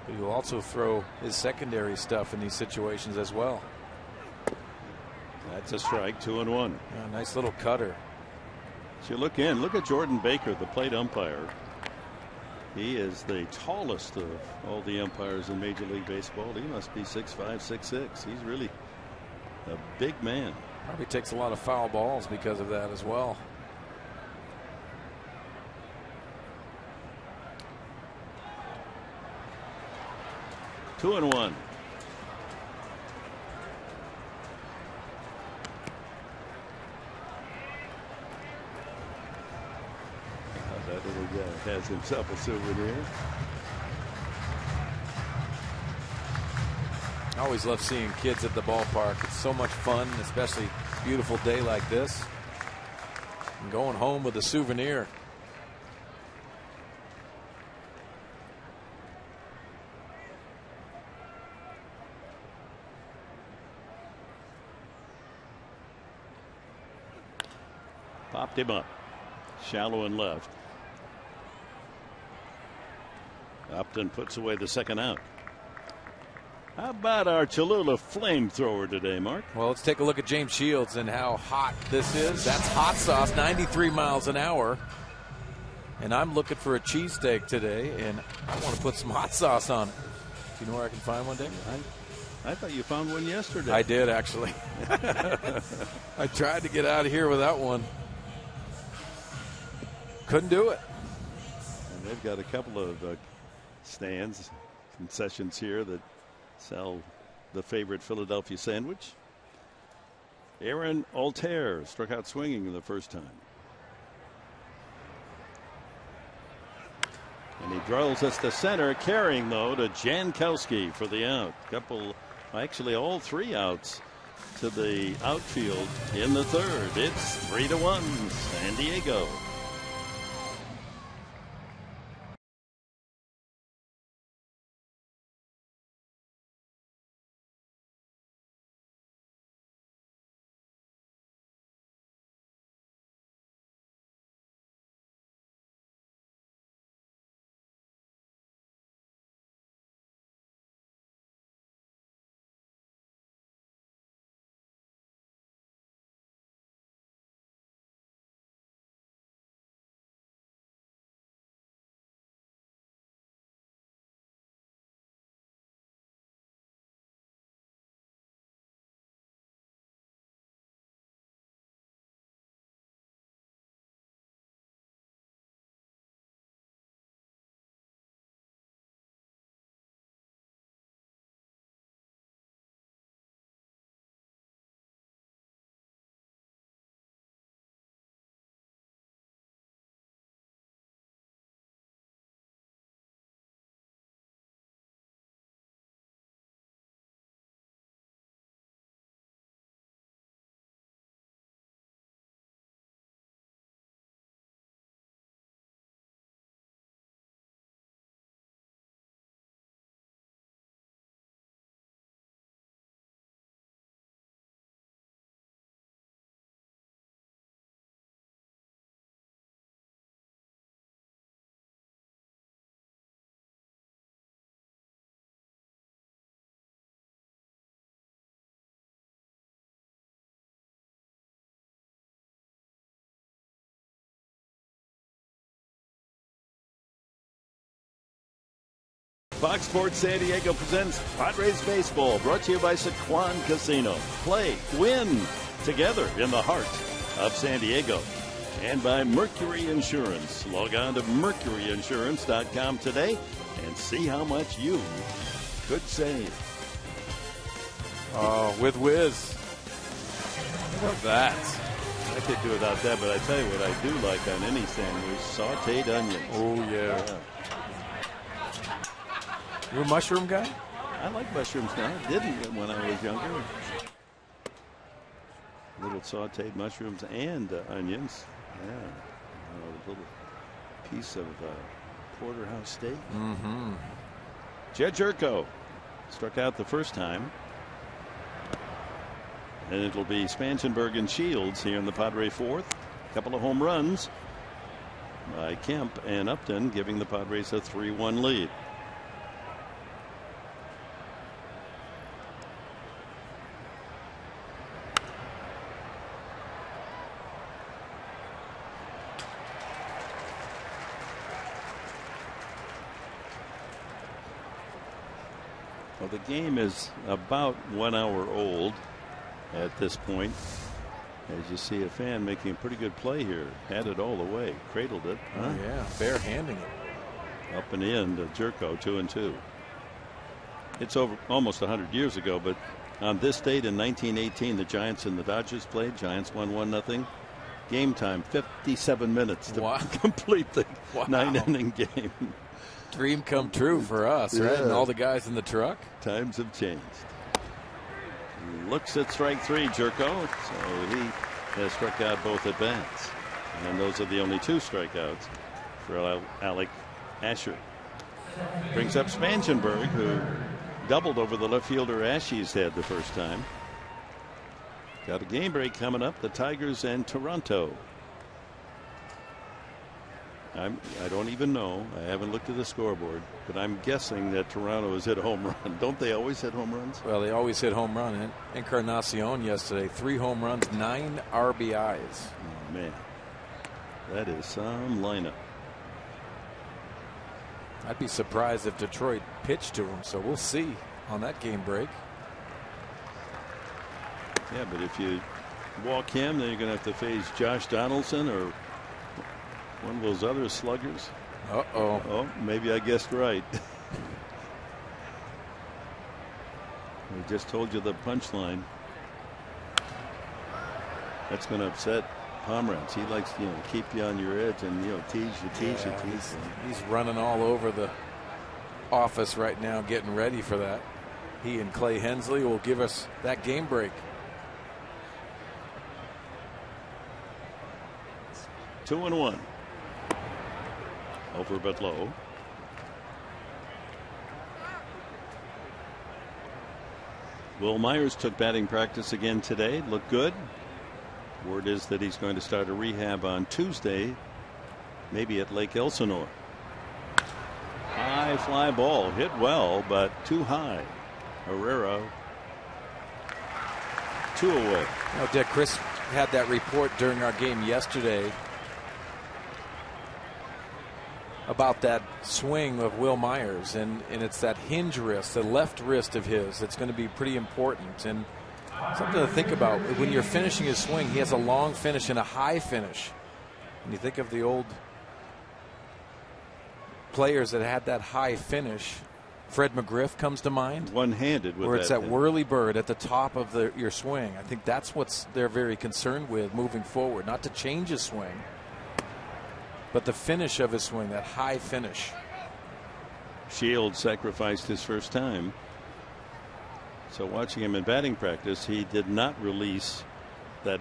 But he'll also throw his secondary stuff in these situations as well. That's a strike, 2-1. Yeah, nice little cutter. So you look in, look at Jordan Baker, the plate umpire. He is the tallest of all the umpires in Major League Baseball. He must be 6'5", 6'6". He's really a big man. Probably takes a lot of foul balls because of that as well. Two and 1. That little guy has himself a souvenir. I always love seeing kids at the ballpark. It's so much fun, especially a beautiful day like this. And going home with a souvenir. Popped him up. Shallow and left. Upton puts away the second out. How about our Cholula flamethrower today, Mark? Well, let's take a look at James Shields and how hot this is. That's hot sauce, 93 miles an hour. And I'm looking for a cheesesteak today, and I want to put some hot sauce on it. Do you know where I can find one, Dick? I thought you found one yesterday. I did, actually. I tried to get out of here without one. Couldn't do it. And they've got a couple of stands, concessions here that sell the favorite Philadelphia sandwich. Aaron Altair struck out swinging in the first time. And he drills us to center, carrying though to Jankowski for the out. Actually all three outs to the outfield in the third. It's 3-1 San Diego. Fox Sports San Diego presents Padres Baseball, brought to you by Sequan Casino. Play, win together in the heart of San Diego. And by Mercury Insurance. Log on to mercuryinsurance.com today and see how much you could save. Oh, with whiz. Love that. I could do without that, but I tell you what I do like on any sandwich, sauteed onions. Oh, yeah. You a mushroom guy? I like mushrooms now. I didn't when I was younger. Little sauteed mushrooms and onions. Yeah. A little piece of porterhouse steak. Mm-hmm. Jed Jerko struck out the first time. And it'll be Spangenberg and Shields here in the Padre fourth. A couple of home runs by Kemp and Upton, giving the Padres a 3-1 lead. Well, the game is about 1 hour old at this point. As you see a fan making a pretty good play here. Had it all the way. Cradled it. Huh? Oh, yeah. Bare-handing it. Up and in to Jerko, 2-2. It's over almost 100 years ago, but on this date in 1918, the Giants and the Dodgers played. Giants won 1-0. Game time, 57 minutes to complete the 9-inning game. Dream come true for us, right? And all the guys in the truck. Times have changed. Looks at strike three, Jerko. So he has struck out both at bats. And those are the only two strikeouts for Alec Asher. Brings up Spangenberg, who doubled over the left fielder Ashe's head the first time. Got a game break coming up. The Tigers and Toronto. I don't even know. I haven't looked at the scoreboard, but I'm guessing that Toronto has hit a home run. Don't they always hit home runs? Well, they always hit home run. Encarnacion yesterday, 3 home runs, 9 RBIs. Oh, man. That is some lineup. I'd be surprised if Detroit pitched to him, so we'll see on that game break. Yeah, but if you walk him, then you're going to have to face Josh Donaldson or one of those other sluggers. Oh, maybe I guessed right. We just told you the punchline. That's going to upset Pomeranz. He likes to keep you on your edge and tease you. He's running all over the office right now, getting ready for that. He and Clay Hensley will give us that game break. 2-1. Over but low. Will Myers took batting practice again today. Looked good. Word is that he's going to start a rehab on Tuesday, maybe at Lake Elsinore. High fly ball, hit well, but too high. Herrera, 2 away. Dick, Chris had that report during our game yesterday about that swing of Will Myers, and it's that hinge wrist, the left wrist of his. It's going to be pretty important and something to think about when you're finishing his swing. He has a long finish and a high finish. When you think of the old players that had that high finish, Fred McGriff comes to mind. One-handed with where it's that whirly bird at the top of your swing. I think that's what they're very concerned with moving forward. Not to change his swing, but the finish of his swing, that high finish. Shields sacrificed his first time. So watching him in batting practice, he did not release that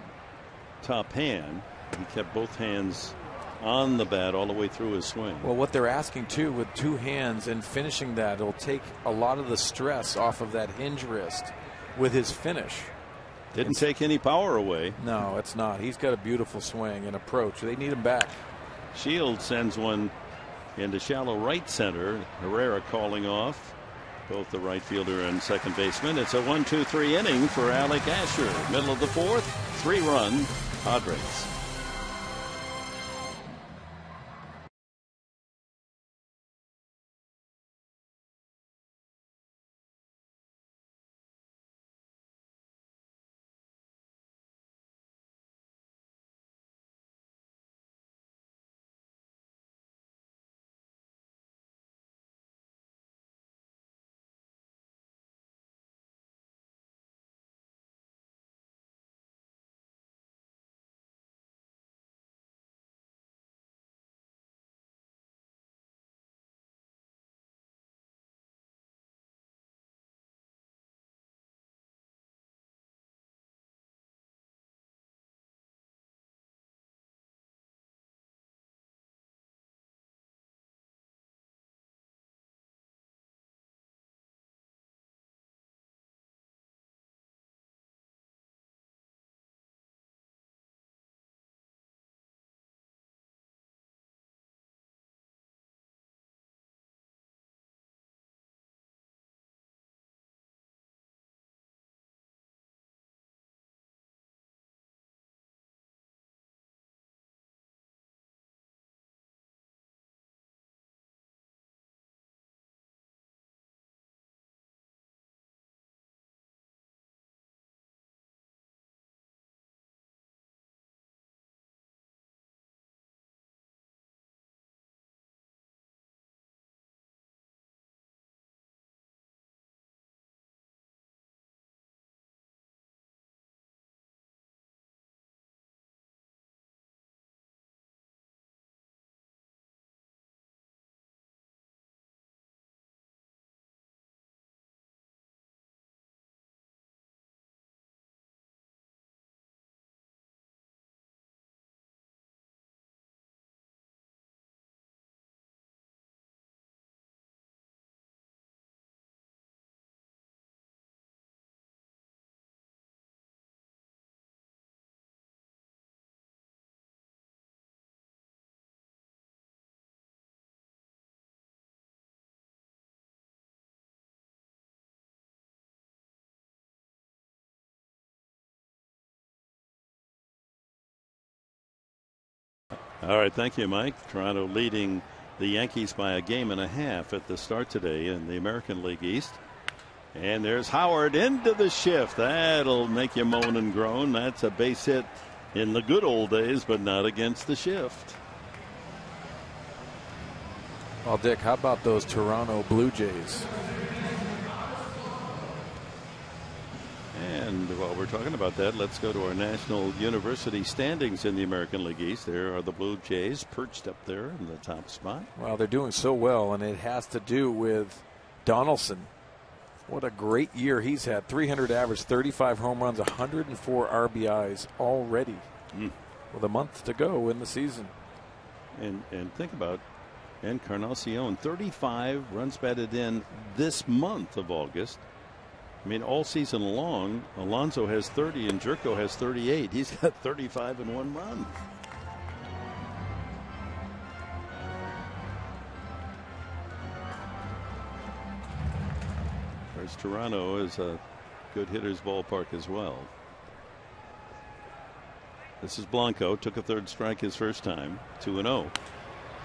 top hand. He kept both hands on the bat all the way through his swing. Well, what they're asking too, with 2 hands and finishing that, it'll take a lot of the stress off of that hinge wrist with his finish. Didn't take any power away. No, it's not. He's got a beautiful swing and approach. They need him back. Shields sends one into shallow right center. Herrera calling off both the right fielder and second baseman. It's a 1-2-3 inning for Alec Asher. Middle of the 4th, 3-run Padres. All right, thank you, Mike. Toronto leading the Yankees by 1.5 games at the start today in the American League East. And there's Howard into the shift. That'll make you moan and groan. That's a base hit in the good old days, but not against the shift. Well, Dick, how about those Toronto Blue Jays? And while we're talking about that, let's go to our National University standings in the American League East. There are the Blue Jays perched up there in the top spot. Well, they're doing so well, and it has to do with Donaldson. What a great year he's had. 300 average, 35 home runs, 104 RBIs already with a month to go in the season. And think about Encarnacion, 35 runs batted in this month of August. I mean, all season long, Alonso has 30 and Jerko has 38. He's got 35 in 1 month. Whereas Toronto is a good hitter's ballpark as well. This is Blanco, took a third strike his first time, 2-0.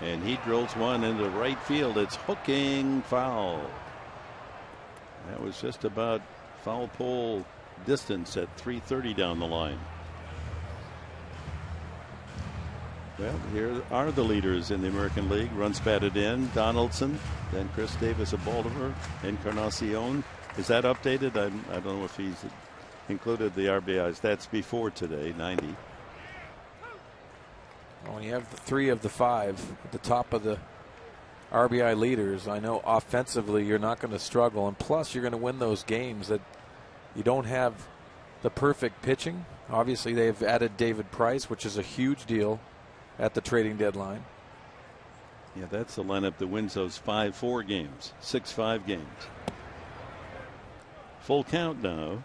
And he drills one into right field. It's hooking foul. That was just about foul pole distance at 330 down the line. Well, here are the leaders in the American League. Runs batted in, Donaldson, then Chris Davis of Baltimore, Encarnacion. Is that updated? I don't know if he's included the RBIs. That's before today, 90. Well, when you have the 3 of the 5 at the top of the RBI leaders, I know offensively you're not going to struggle, and plus you're going to win those games that you don't have the perfect pitching. Obviously they've added David Price, which is a huge deal at the trading deadline. Yeah, that's the lineup that wins those 5-4 games, 6-5 games. Full count now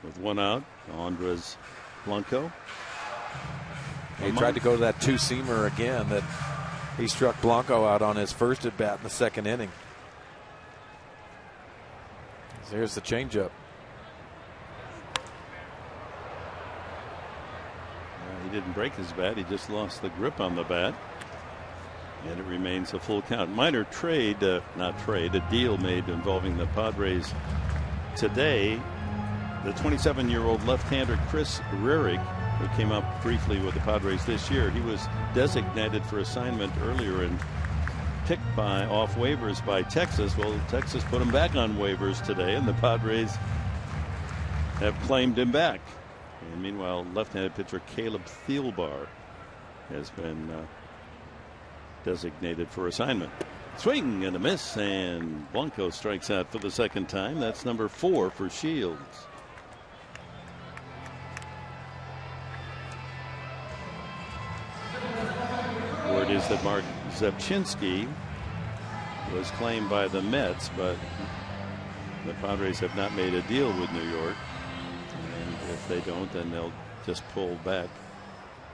with 1 out. Andres Blanco. He tried to go to that 2-seamer again that he struck Blanco out on his first at bat in the second inning. There's the changeup. He didn't break his bat. He just lost the grip on the bat. And it remains a full count. Minor trade, a deal made involving the Padres today. The 27-year-old left-hander Chris Rehrig, who came up briefly with the Padres this year, he was designated for assignment earlier and picked off waivers by Texas. Well, Texas put him back on waivers today, and the Padres have claimed him back. And meanwhile, left-handed pitcher Caleb Thielbar has been designated for assignment. Swing and a miss, and Blanco strikes out for the second time. That's number 4 for Shields. Word is that Mark Zepchinski was claimed by the Mets, but the Padres have not made a deal with New York. And if they don't, then they'll just pull back.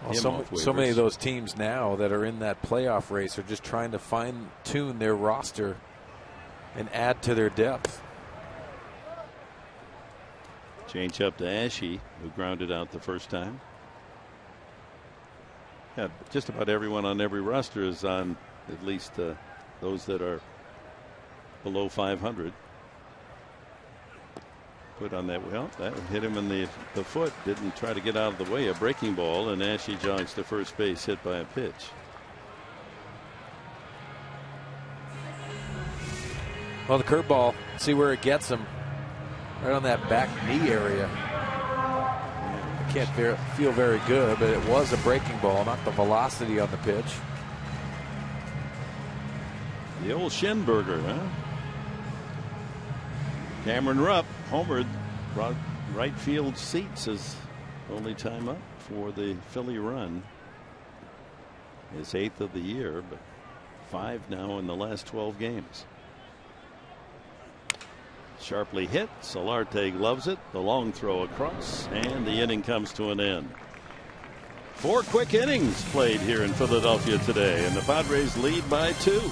Well, so many of those teams now that are in that playoff race are just trying to fine-tune their roster and add to their depth. Change up to Ashe, who grounded out the first time. Yeah, just about everyone on every roster is on at least those that are below 500. Put on that. Well, that hit him in the foot. Didn't try to get out of the way. A breaking ball, and Ashe jogs to first base, hit by a pitch. Well, the curveball, see where it gets him. Right on that back knee area. I can't feel very good, but it was a breaking ball, not the velocity on the pitch. The old Schenberger, huh? Cameron Rupp homered, right field seats his only time up for the Philly run. His 8th of the year, but 5 now in the last 12 games. Sharply hit. Solarte gloves it. The long throw across, and the inning comes to an end. 4 quick innings played here in Philadelphia today, and the Padres lead by 2.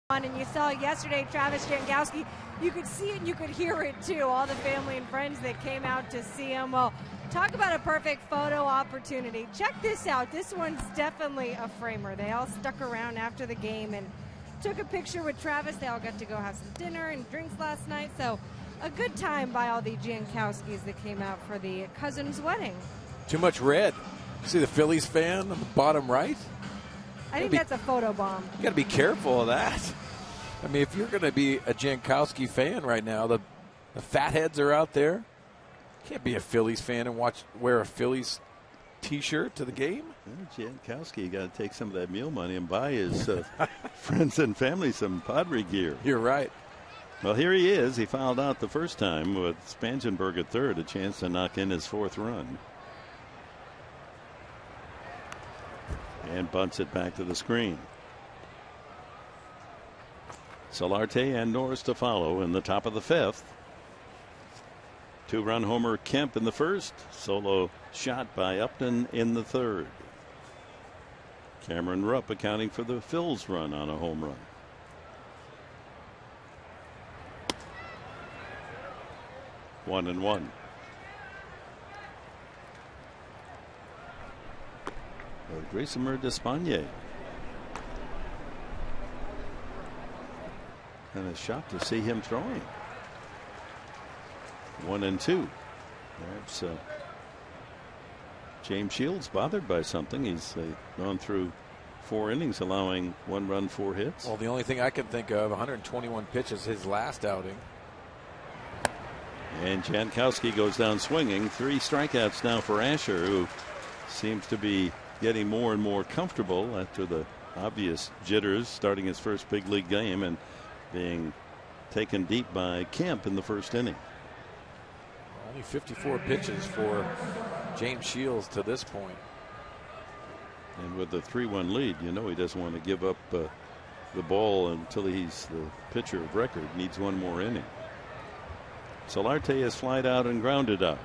And you saw yesterday Travis Jankowski, you could see it and you could hear it too, all the family and friends that came out to see him. Well, talk about a perfect photo opportunity. Check this out. This one's definitely a framer. They all stuck around after the game and took a picture with Travis. They all got to go have some dinner and drinks last night. So a good time by all the Jankowskis that came out for the cousin's wedding. Too much red. See the Phillies fan on the bottom right? I think that's a photo bomb. You got to be careful of that. I mean, if you're going to be a Jankowski fan right now, the fatheads are out there. You can't be a Phillies fan and wear a Phillies T-shirt to the game. Well, Jankowski got to take some of that meal money and buy his friends and family some Padre gear. You're right. Well, here he is. He fouled out the first time with Spangenberg at third, a chance to knock in his fourth run. And bunts it back to the screen. Solarte and Norris to follow in the top of the fifth. Two-run homer Kemp in the first. Solo shot by Upton in the third. Cameron Rupp accounting for the Phils run on a home run. One and one. Graysomer Despagne. Kind of shocked to see him throwing. 1 and 2. Perhaps James Shields bothered by something. He's gone through 4 innings, allowing 1 run, 4 hits. Well, the only thing I can think of, 121 pitches his last outing. And Jankowski goes down swinging. 3 strikeouts now for Asher, who seems to be getting more and more comfortable after the obvious jitters, starting his first big league game and being taken deep by Kemp in the first inning. Only 54 pitches for James Shields to this point. And with the 3-1 lead, you know he doesn't want to give up the ball until he's the pitcher of record. Needs 1 more inning. Solarte is flied out and grounded out.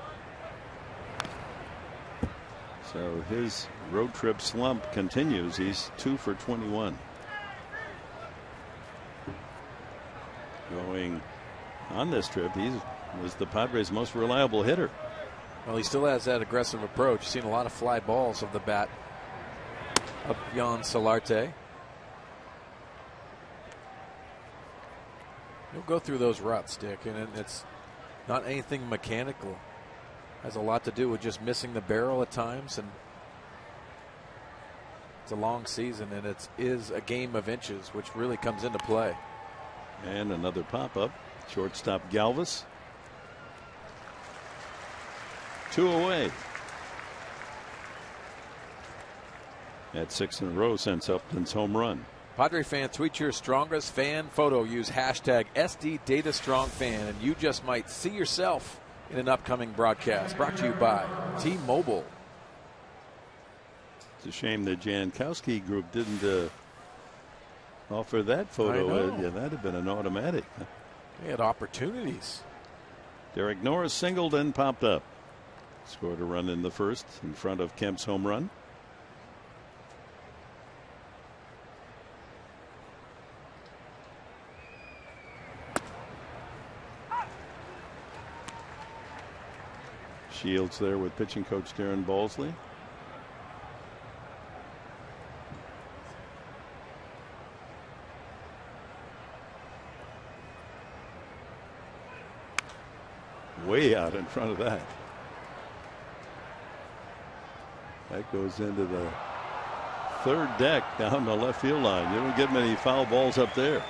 So his road trip slump continues. He's 2 for 21. Going on this trip, he was the Padres' most reliable hitter. Well, he still has that aggressive approach. Seen a lot of fly balls of the bat of Jan Solarte. He'll go through those ruts, Dick, and it's not anything mechanical. Has a lot to do with just missing the barrel at times, and it's a long season, and it is a game of inches, which really comes into play. And another pop-up. Shortstop Galvis. 2 away. At 6 in a row since Upton's home run. Padre fan, tweet your strongest fan photo. Use hashtag SDDataStrongFan, and you just might see yourself in an upcoming broadcast. Brought to you by T-Mobile. It's a shame the Jankowski group didn't offer that photo. Yeah, that'd have been an automatic. They had opportunities. Derek Norris singled and popped up. Scored a run in the first in front of Kemp's home run. Shields there with pitching coach Darren Balsley. Way out in front of that. That goes into the third deck down the left field line. You don't get many foul balls up there.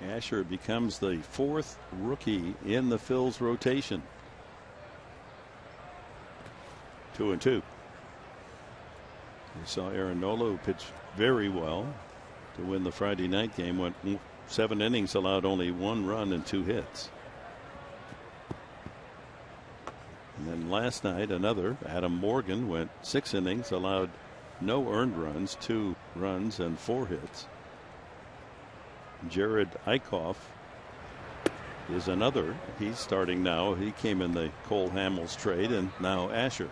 Asher becomes the 4th rookie in the Phils rotation. 2-2. You saw Aaron Nola, who pitched very well to win the Friday night game, went 7 innings, allowed only 1 run and 2 hits. And then last night, another Adam Morgan went 6 innings, allowed no earned runs, 2 runs and 4 hits. Jared Eichhoff is another. He's starting now. He came in the Cole Hamels trade, and now Asher.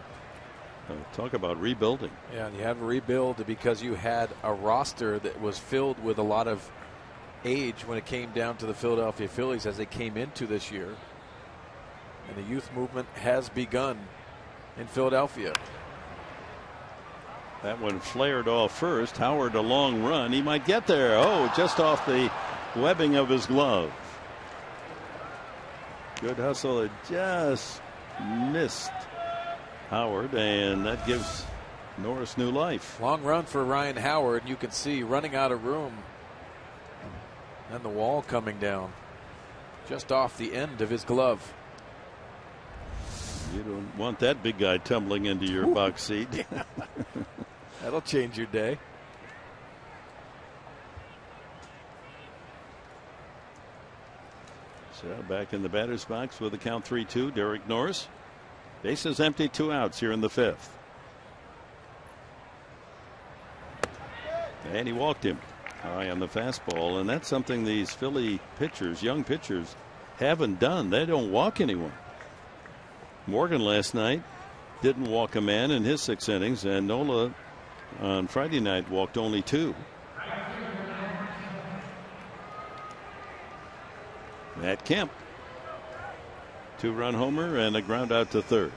Talk about rebuilding. Yeah, and you have a rebuild because you had a roster that was filled with a lot of age when it came down to the Philadelphia Phillies as they came into this year. And the youth movement has begun in Philadelphia. That one flared off first. Howard, a long run. He might get there. Oh, just off the webbing of his glove. Good hustle. It just missed Howard, and that gives Norris new life. Long run for Ryan Howard. You can see running out of room. And the wall coming down just off the end of his glove. You don't want that big guy tumbling into your box seat. That'll change your day. So back in the batter's box with the count 3-2. Derek Norris. Bases empty, 2 outs here in the 5th. And he walked him high on the fastball, and that's something these Philly pitchers, young pitchers, haven't done. They don't walk anyone. Morgan last night didn't walk a man in his 6 innings, and Nola on Friday night walked only 2. Matt Kemp, 2-run homer and a ground out to third.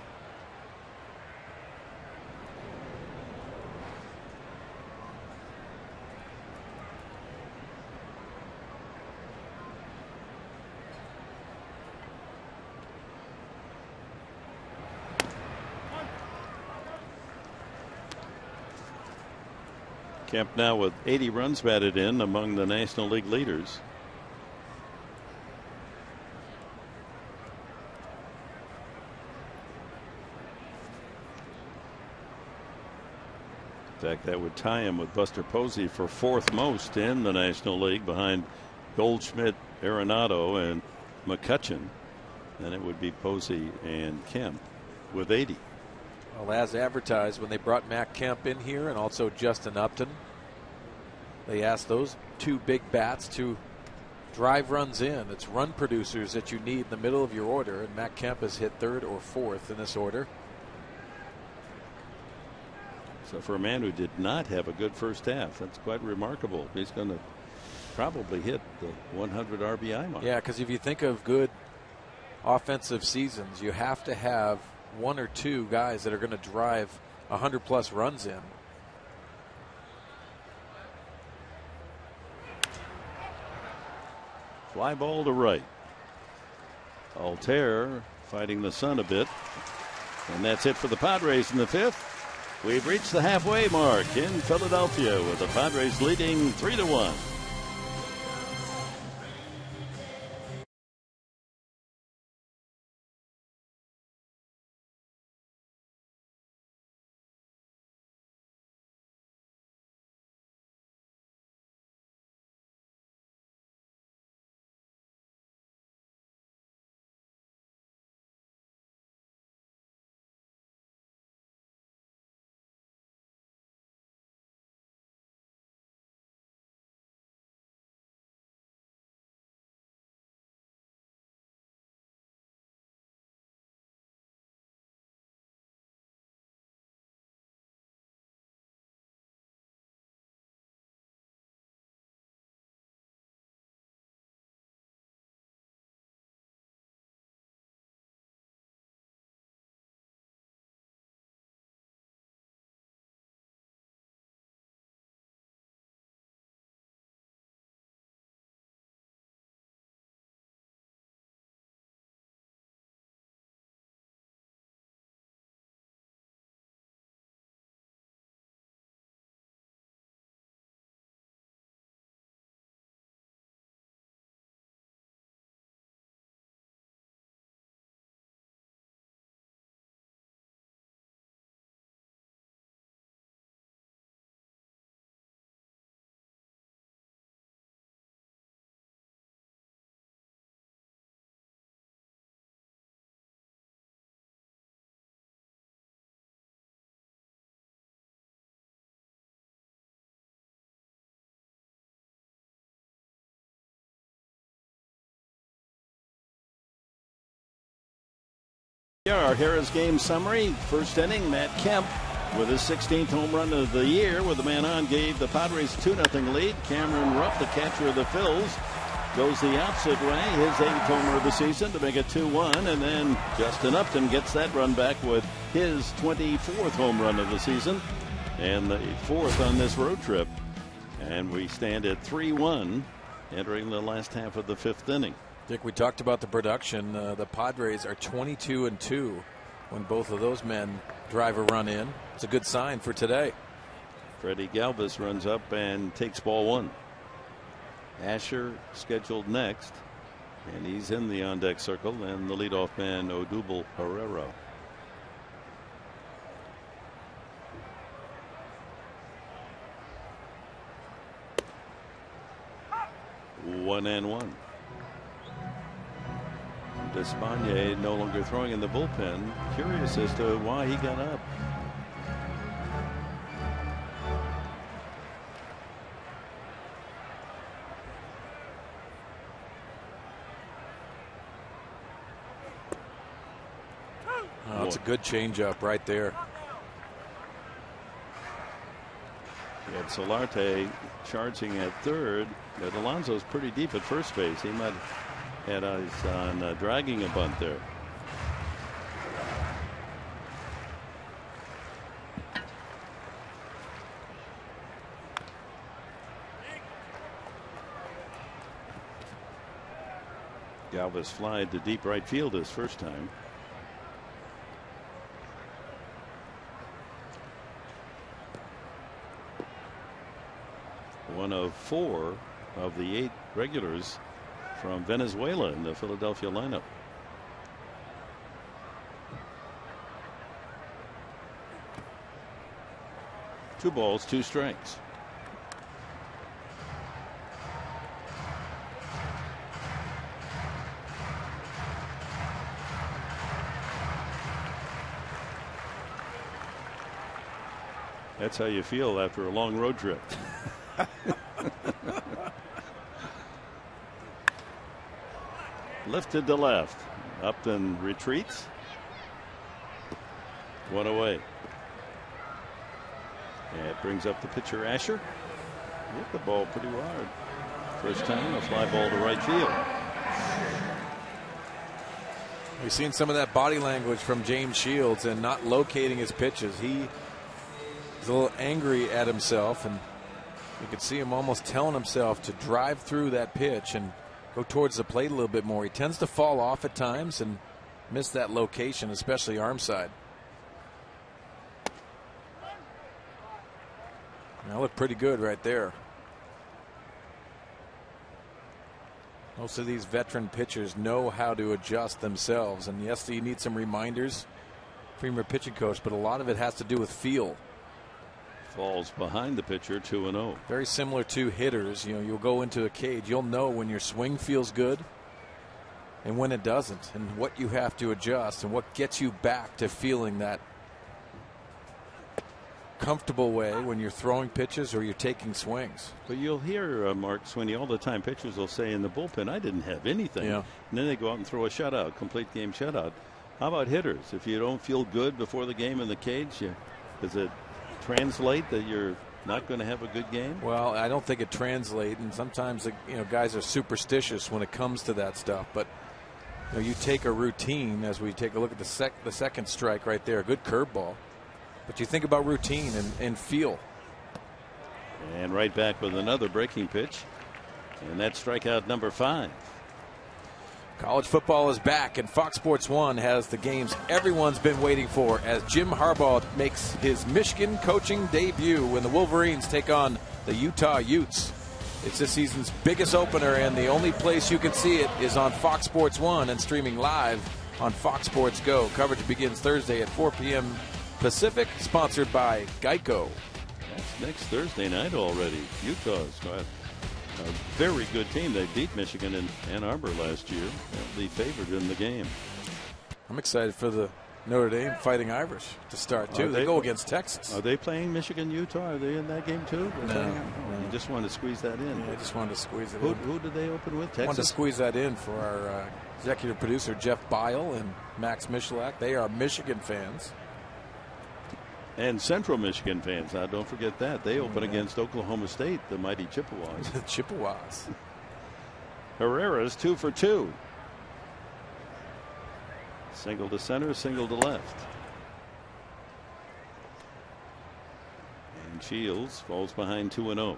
Kemp now with 80 runs batted in, among the National League leaders. In fact, that would tie him with Buster Posey for 4th most in the National League, behind Goldschmidt, Arenado, and McCutchen. Then it would be Posey and Kemp with 80. Well, as advertised, when they brought Matt Kemp in here and also Justin Upton, they asked those 2 big bats to drive runs in. It's run producers that you need in the middle of your order, and Matt Kemp has hit 3rd or 4th in this order. So for a man who did not have a good first half, that's quite remarkable. He's going to probably hit the 100 RBI mark. Yeah, because if you think of good offensive seasons, you have to have 1 or 2 guys that are going to drive 100+ runs in. Fly ball to right. Altair fighting the sun a bit. And that's it for the Padres in the 5th. We've reached the halfway mark in Philadelphia, with the Padres leading 3-1. Our Harris game summary. First inning, Matt Kemp with his 16th home run of the year with the man on gave the Padres 2-0 lead. Cameron Rupp, the catcher of the Phillies, goes the opposite way. His 8th homer of the season to make it 2-1. And then Justin Upton gets that run back with his 24th home run of the season and the 4th on this road trip. And we stand at 3-1 entering the last half of the 5th inning. Dick, we talked about the production. The Padres are 22-2 when both of those men drive a run in. It's a good sign for today. Freddie Galvis runs up and takes ball 1. Asher scheduled next, and he's in the on-deck circle, and the leadoff man Odubel Herrera. One and one. Despaigne no longer throwing in the bullpen. Curious as to why he got up. Oh, it's a good changeup right there. He had Solarte charging at third, but Alonso's pretty deep at first base. He might had eyes on dragging a bunt there. Galvis flied to deep right field his first time. One of 4 of the 8 regulars from Venezuela in the Philadelphia lineup. Two balls, 2 strikes. That's how you feel after a long road trip. Lifted to left. Upton retreats. 1 away. And it brings up the pitcher Asher. Hit the ball pretty hard. First time a fly ball to right field. We've seen some of that body language from James Shields and not locating his pitches. He is a little angry at himself, and you could see him almost telling himself to drive through that pitch and go towards the plate a little bit more. He tends to fall off at times and miss that location, especially arm side. That looked pretty good right there. Most of these veteran pitchers know how to adjust themselves, and yes, you need some reminders from your pitching coach, but a lot of it has to do with feel. Falls behind the pitcher, 2-0. Very similar to hitters. You know, you'll go into a cage, you'll know when your swing feels good and when it doesn't, and what you have to adjust and what gets you back to feeling that comfortable way when you're throwing pitches or you're taking swings. But you'll hear Mark Sweeney all the time. Pitchers will say in the bullpen, I didn't have anything. Yeah. And then they go out and throw a shutout, complete game shutout. How about hitters? If you don't feel good before the game in the cage, does it translate that you're not going to have a good game? Well, I don't think it translates, and sometimes guys are superstitious when it comes to that stuff. But you take a routine, as we take a look at the second strike right there, a good curveball. But you think about routine and feel. And right back with another breaking pitch, and that's strikeout number 5. College football is back, and Fox Sports 1 has the games everyone's been waiting for as Jim Harbaugh makes his Michigan coaching debut when the Wolverines take on the Utah Utes. It's this season's biggest opener, and the only place you can see it is on Fox Sports 1 and streaming live on Fox Sports Go. Coverage begins Thursday at 4 p.m. Pacific, sponsored by Geico. That's next Thursday night already. Utah's got a very good team. They beat Michigan in Ann Arbor last year. They'll be favored in the game. I'm excited for the Notre Dame Fighting Irish to start too. They go against Texas. Are they playing Michigan, Utah? Are they in that game too? No. just wanted to squeeze that in. Yeah, I just wanted to squeeze it in. in. Who did they open with? Texas? Wanted to squeeze that in for our executive producer, Jeff Bile and Max Michalak. They are Michigan fans. And Central Michigan fans. Now, don't forget that. They open against Oklahoma State, the mighty Chippewas. The Chippewas. Herrera's 2 for 2. Single to center, single to left. And Shields falls behind 2-0.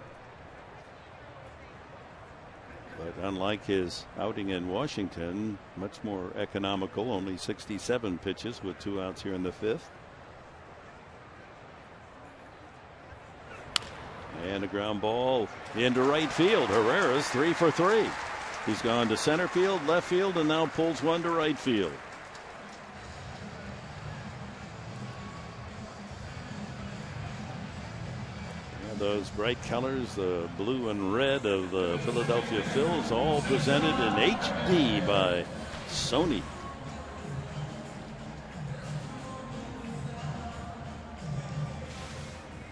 But unlike his outing in Washington, much more economical, only 67 pitches with 2 outs here in the 5th. And a ground ball into right field. Herrera's 3 for 3. He's gone to center field, left field, and now pulls one to right field. And those bright colors, the blue and red of the Philadelphia Phillies, all presented in HD by Sony.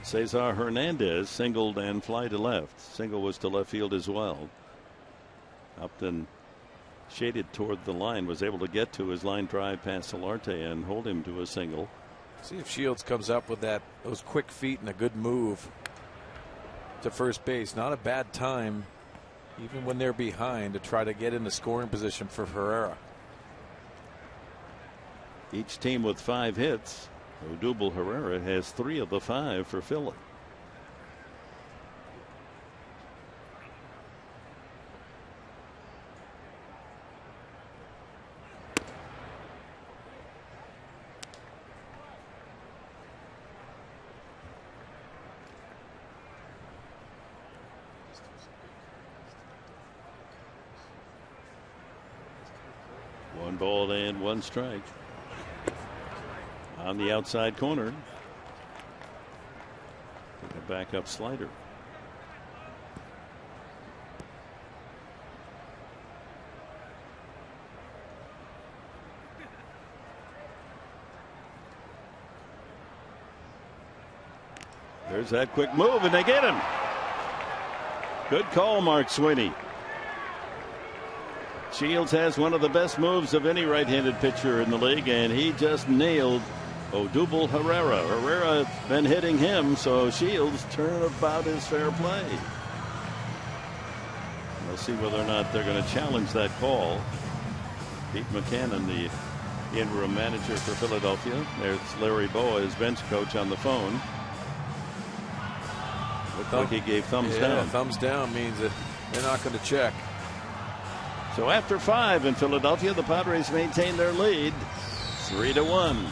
Cesar Hernandez singled and fly to left. Single was to left field as well. Upton shaded toward the line, was able to get to his line drive past Solarte and hold him to a single. See if Shields comes up with those quick feet and a good move to first base. Not a bad time, even when they're behind, to try to get into scoring position for Herrera. Each team with 5 hits. Odubel Herrera has 3 of the 5 for Philly. One ball and 1 strike. On the outside corner. A backup slider. There's that quick move, and they get him. Good call, Mark Sweeney. Shields has one of the best moves of any right-handed pitcher in the league, and he just nailed Odubel Herrera. Herrera been hitting him, so Shields turn about his fair play. We'll see whether or not they're going to challenge that call. Pete McCannon, the interim manager for Philadelphia. There's Larry Boa, his bench coach, on the phone. Looked like he gave thumbs down. Thumbs down means that they're not going to check. So after 5 in Philadelphia, the Padres maintain their lead 3-1.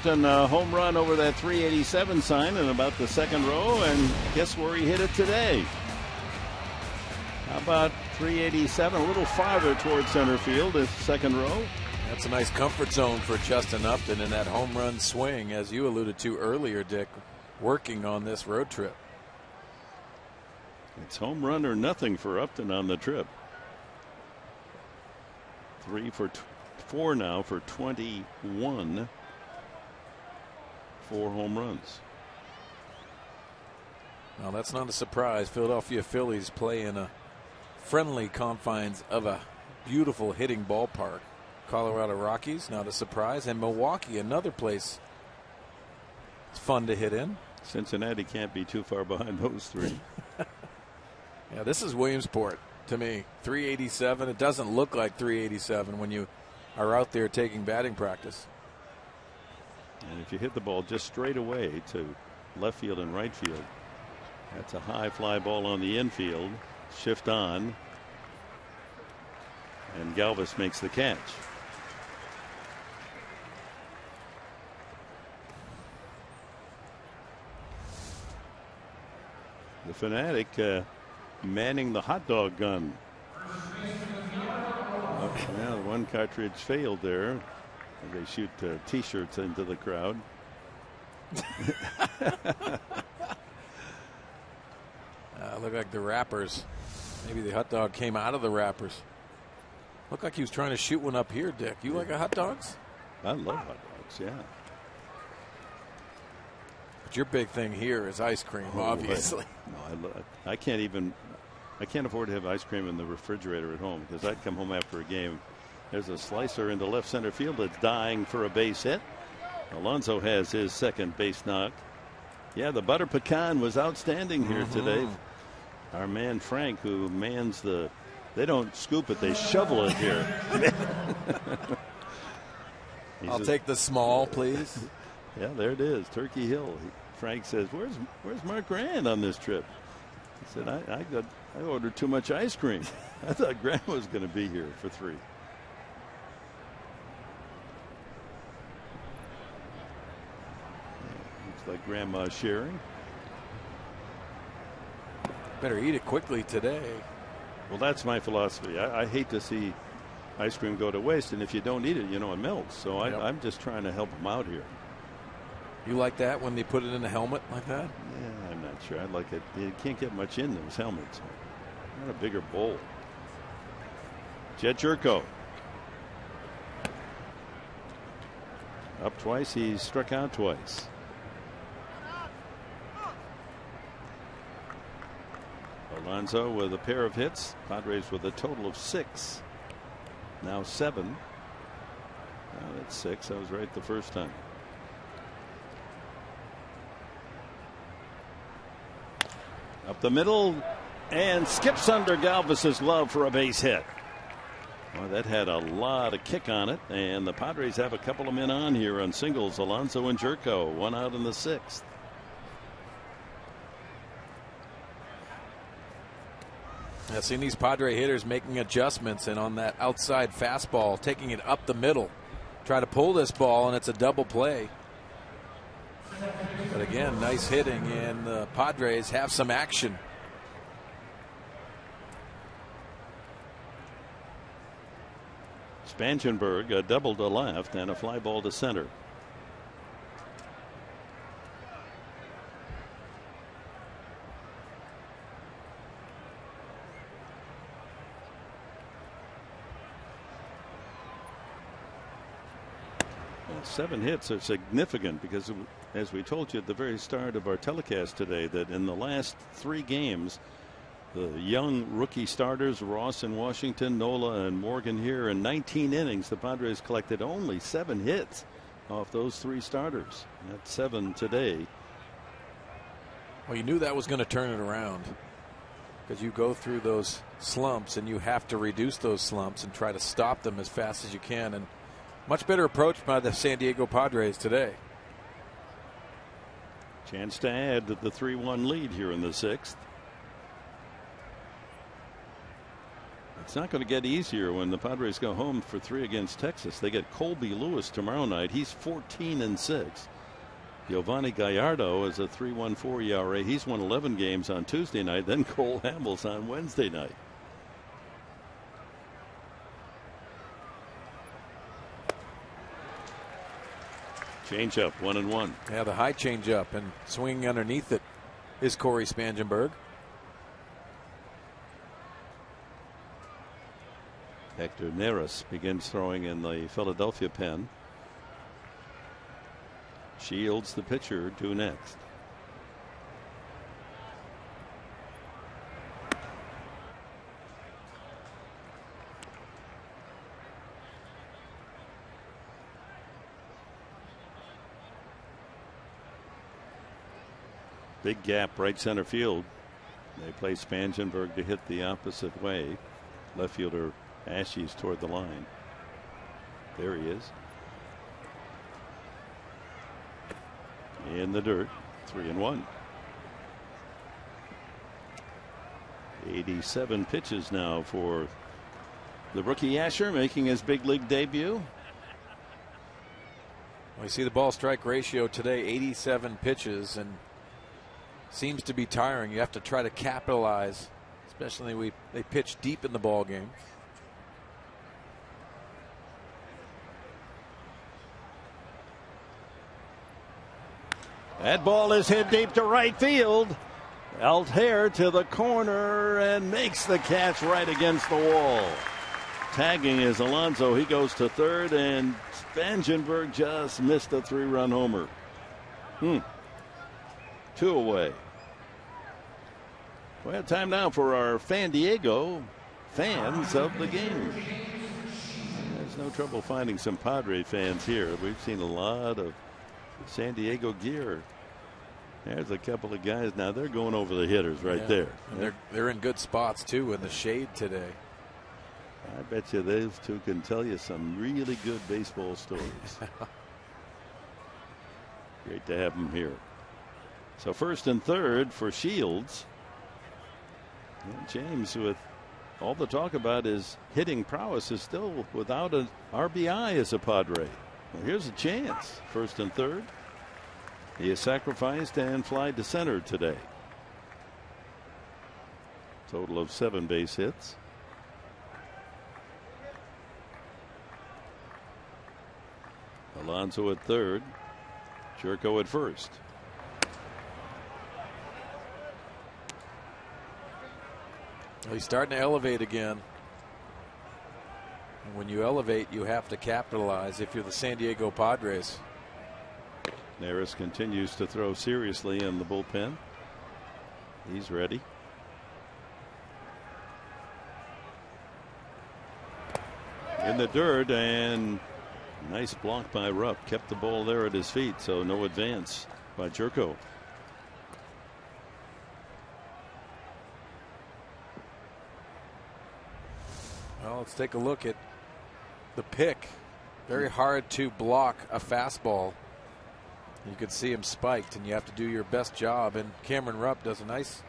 And a home run over that 387 sign in about the second row, and guess where he hit it today? How about 387, a little farther towards center field, the second row. That's a nice comfort zone for Justin Upton in that home run swing, as you alluded to earlier, Dick, working on this road trip. It's home run or nothing for Upton on the trip. 3 for 4 now for 21. 4 home runs. Now that's not a surprise. Philadelphia Phillies play in a friendly confines of a beautiful hitting ballpark. Colorado Rockies, not a surprise, and Milwaukee, another place it's fun to hit in. Cincinnati can't be too far behind those 3. Yeah, this is Williamsport to me. 387. It doesn't look like 387 when you are out there taking batting practice. And if you hit the ball just straight away to left field and right field, that's a high fly ball on the infield. Shift on. And Galvis makes the catch. The Fanatic manning the hot dog gun. Now one cartridge failed there. They shoot T-shirts into the crowd. Look like the wrappers. Maybe the hot dog came out of the wrappers. Looked like he was trying to shoot one up here, Dick. You like hot dogs? I love hot dogs, yeah. But your big thing here is ice cream, obviously. No, I can't afford to have ice cream in the refrigerator at home, because I'd come home after a game. There's a slicer into left center field that's dying for a base hit. Alonso has his second base knock. Yeah, the butter pecan was outstanding here today. Our man Frank, who mans the, they don't scoop it, they shovel it here. I'll take the small, please. Yeah, there it is, Turkey Hill. Frank says, "Where's Mark Rand on this trip?" He said, "I ordered too much ice cream. I thought Grant was going to be here for 3." Looks like Grandma's sharing. Better eat it quickly today. Well, that's my philosophy. I hate to see ice cream go to waste, and if you don't eat it, it melts. So I'm just trying to help them out here. You like that when they put it in a helmet like that? Yeah, I'm not sure. I like it. You can't get much in those helmets. Not a bigger bowl. Jed Jerko. Up twice. He's struck out twice. Alonso with a pair of hits. Padres with a total of 6. Now 7. Now that's 6. I was right the first time. Up the middle and skips under Galvis's glove for a base hit. Well, that had a lot of kick on it, and the Padres have a couple of men on here on singles. Alonso and Jerko, 1 out in the 6th. I've seen these Padre hitters making adjustments, and on that outside fastball, taking it up the middle. Try to pull this ball, and it's a double play. But again, nice hitting, and the Padres have some action. Spangenberg, a double to left and a fly ball to center. Well, 7 hits are significant because, as we told you at the very start of our telecast today, that in the last 3 games, the young rookie starters, Ross in Washington, Nola and Morgan here, in 19 innings, the Padres collected only 7 hits off those 3 starters. That's 7 today. Well, you knew that was going to turn it around, because you go through those slumps and you have to reduce those slumps and try to stop them as fast as you can. And much better approach by the San Diego Padres today. Chance to add to the 3-1 lead here in the 6th. It's not going to get easier when the Padres go home for 3 against Texas. They get Colby Lewis tomorrow night. He's 14-6. Giovanni Gallardo is a 3.14 ERA. He's won 11 games on Tuesday night. Then Cole Hamels on Wednesday night. Change up, 1-1. Yeah, the high change up, and swinging underneath it is Corey Spangenberg. Hector Neris begins throwing in the Philadelphia pen. Shields, the pitcher, due next. Big gap right center field. They play Spangenberg to hit the opposite way. Left fielder Ashes toward the line. There he is. In the dirt, 3-1. 87 pitches now for the rookie Asher, making his big league debut. We see the ball strike ratio today, 87 pitches, and seems to be tiring. You have to try to capitalize, especially when they pitch deep in the ball game. That ball is hit deep to right field. Altair to the corner and makes the catch right against the wall. Tagging is Alonso. He goes to third, and Spangenberg just missed a 3-run homer. 2 away. We have time now for our Fan Diego fans of the game. There's no trouble finding some Padre fans here. We've seen a lot of San Diego gear. There's a couple of guys now. They're going over the hitters right there. And they're in good spots too in the shade today. I bet you those two can tell you some really good baseball stories. Great to have them here. So first and third for Shields. And James, with all the talk about his hitting prowess, is still without an RBI as a Padre. Well, here's a chance. First and third. He is sacrificed and fly to center today. Total of 7 base hits. Alonso at third. Jerko at first. Well, he's starting to elevate again. And when you elevate, you have to capitalize if you're the San Diego Padres. Neris continues to throw seriously in the bullpen. He's ready. In the dirt, and nice block by Rupp. Kept the ball there at his feet, so no advance by Jerko. Well, let's take a look at the pick. Very hard to block a fastball. You could see him spiked, and you have to do your best job. And Cameron Rupp does a nice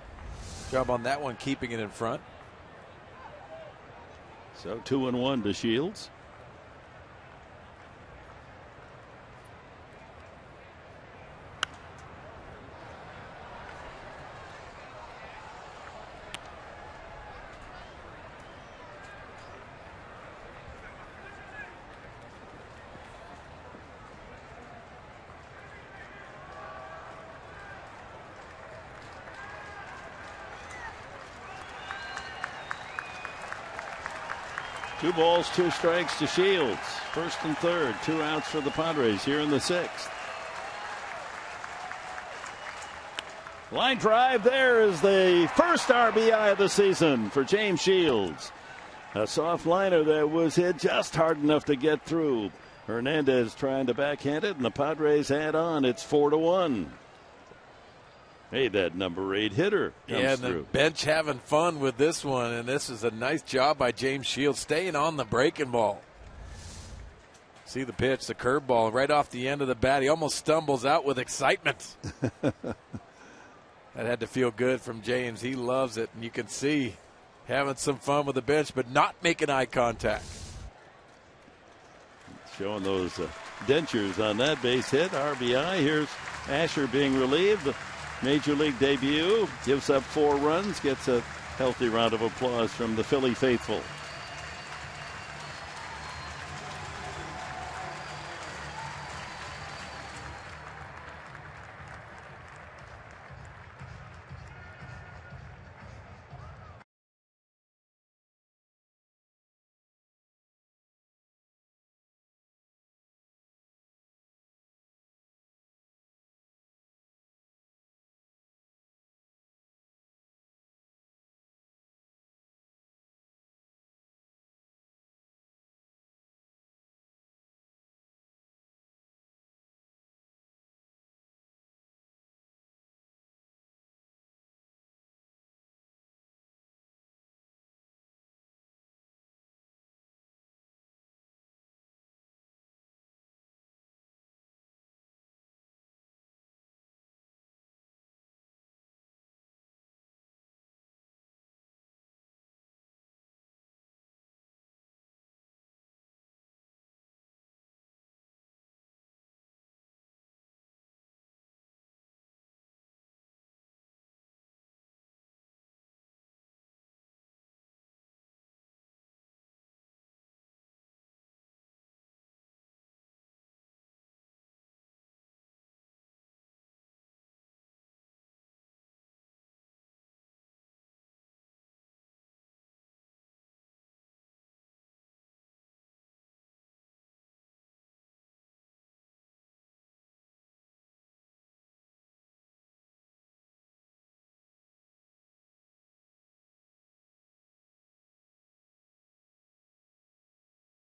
job on that one, keeping it in front. So 2-1 to Shields. Two balls, 2 strikes to Shields. First and third, 2 outs for the Padres here in the 6th. Line drive, there is the first RBI of the season for James Shields. A soft liner that was hit just hard enough to get through. Hernandez trying to backhand it, and the Padres add on. It's 4-1. Hey, that number 8 hitter comes the through. Bench having fun with this one, and this is a nice job by James Shields staying on the breaking ball. See the pitch, the curveball right off the end of the bat. He almost stumbles out with excitement. That had to feel good from James. He loves it, and you can see having some fun with the bench, but not making eye contact. Showing those dentures on that base hit. RBI. Here's Asher being relieved. Major league debut, gives up 4 runs, gets a healthy round of applause from the Philly faithful.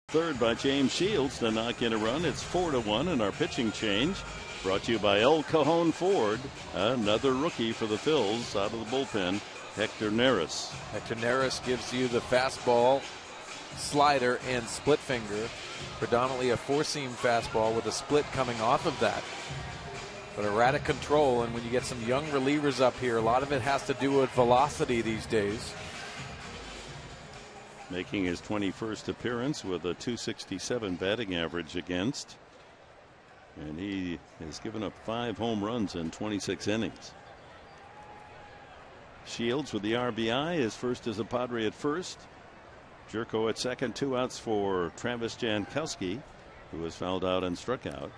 Third by James Shields to knock in a run. It's 4-1 in our pitching change. Brought to you by El Cajon Ford. Another rookie for the Phils out of the bullpen, Hector Neris. Hector Neris gives you the fastball, slider, and split finger. Predominantly a four-seam fastball with a split coming off of that. But erratic control, and when you get some young relievers up here, a lot of it has to do with velocity these days. Making his 21st appearance with a .267 batting average against. And he has given up 5 home runs in 26 innings. Shields with the RBI. His first as a Padre at first. Jerko at second. 2 outs for Travis Jankowski, who was fouled out and struck out.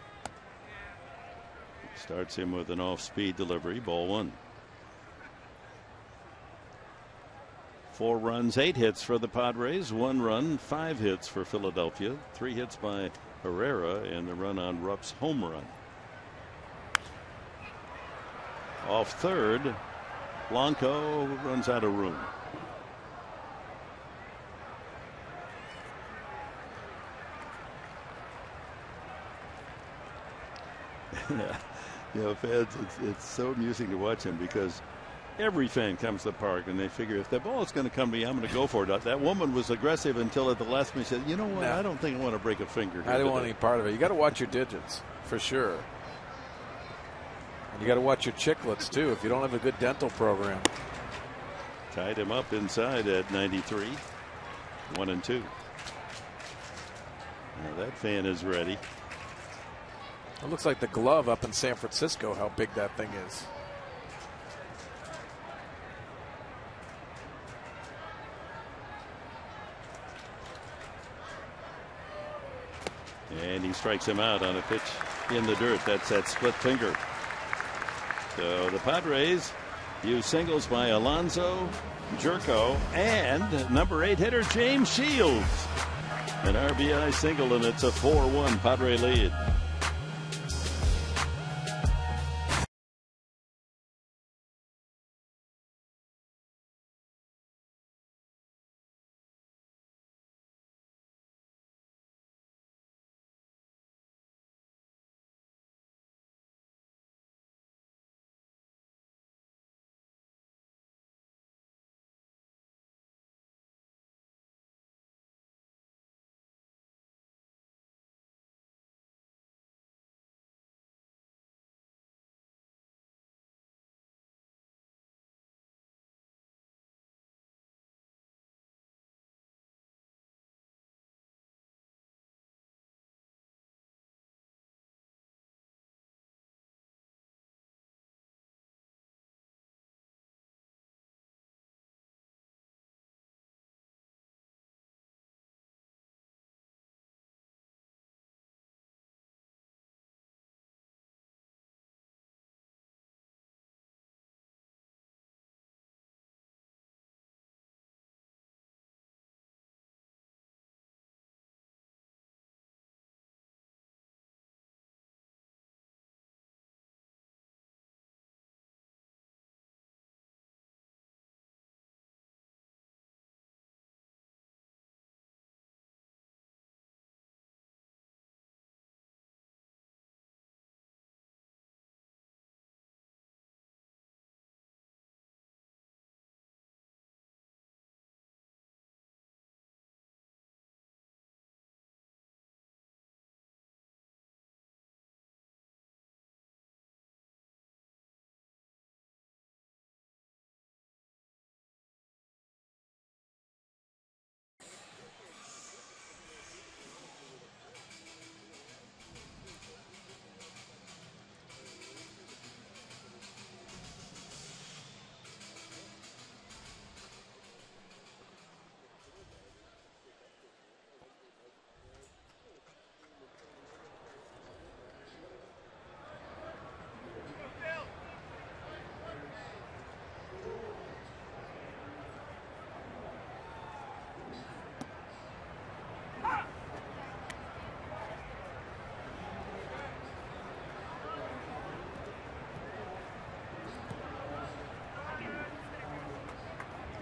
Starts him with an off-speed delivery. Ball 1. 4 runs, 8 hits for the Padres. 1 run, 5 hits for Philadelphia. 3 hits by Herrera and the run on Rupp's home run. Off third, Blanco runs out of room. You know, fans, it's so amusing to watch him because every fan comes to the park and they figure if the ball is going to come to me, I'm going to go for it. That woman was aggressive until at the last minute she said, you know what, I don't think I want to break a finger here I don't today. want any part of it. You got to watch your digits for sure. And you got to watch your chiclets too if you don't have a good dental program. Tied him up inside at 93. 1-2. Now that fan is ready. It looks like the glove up in San Francisco, how big that thing is. And he strikes him out on a pitch in the dirt. That's that split finger. So the Padres use singles by Alonso, Jerko, and number 8 hitter James Shields. An RBI single, and it's a 4-1 Padre lead.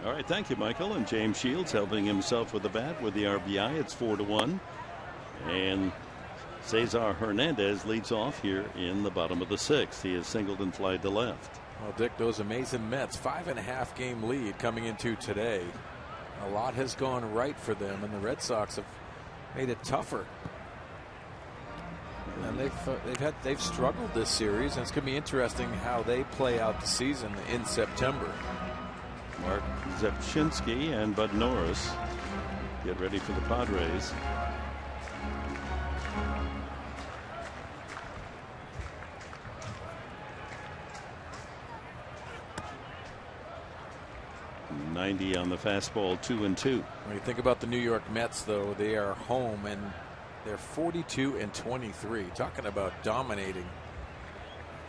All right, thank you, Michael. And James Shields helping himself with the bat with the RBI. It's 4-1. And Cesar Hernandez leads off here in the bottom of the 6th. He has singled and flied to left. Well, Dick, those amazing Mets, 5.5 game lead coming into today. A lot has gone right for them, and the Red Sox have made it tougher. And they've struggled this series, and it's going to be interesting how they play out the season in September. Mark Zepchinski and Bud Norris get ready for the Padres. .90 on the fastball, 2-2. When you think about the New York Mets, though, they are home and they're 42-23. Talking about dominating.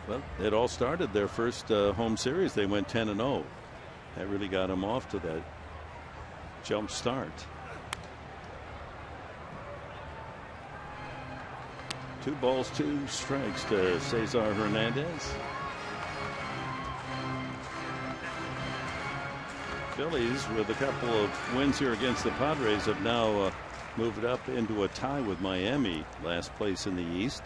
Well, it all started their first home series. They went 10-0. That really got them off to that jump start. 2 balls, 2 strikes to Cesar Hernandez. Phillies, with a couple of wins here against the Padres, have now moved up into a tie with Miami, last place in the East.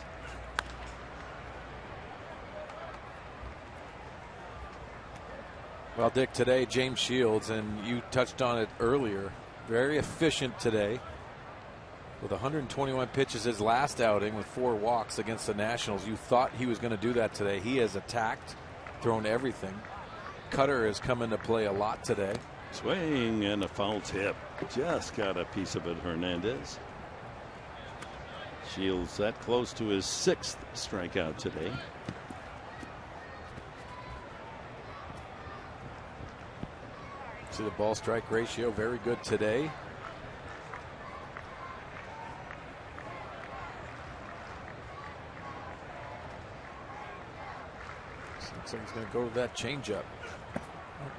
Well, Dick, today James Shields, and you touched on it earlier, very efficient today with 121 pitches his last outing with 4 walks against the Nationals. You thought he was going to do that today. He has attacked, thrown everything. Cutter has come into play a lot today. Swing and a foul tip. Just got a piece of it, Hernandez. Shields that close to his 6th strikeout today. See the ball strike ratio very good today. Looks like he's going to go to that changeup. Oh,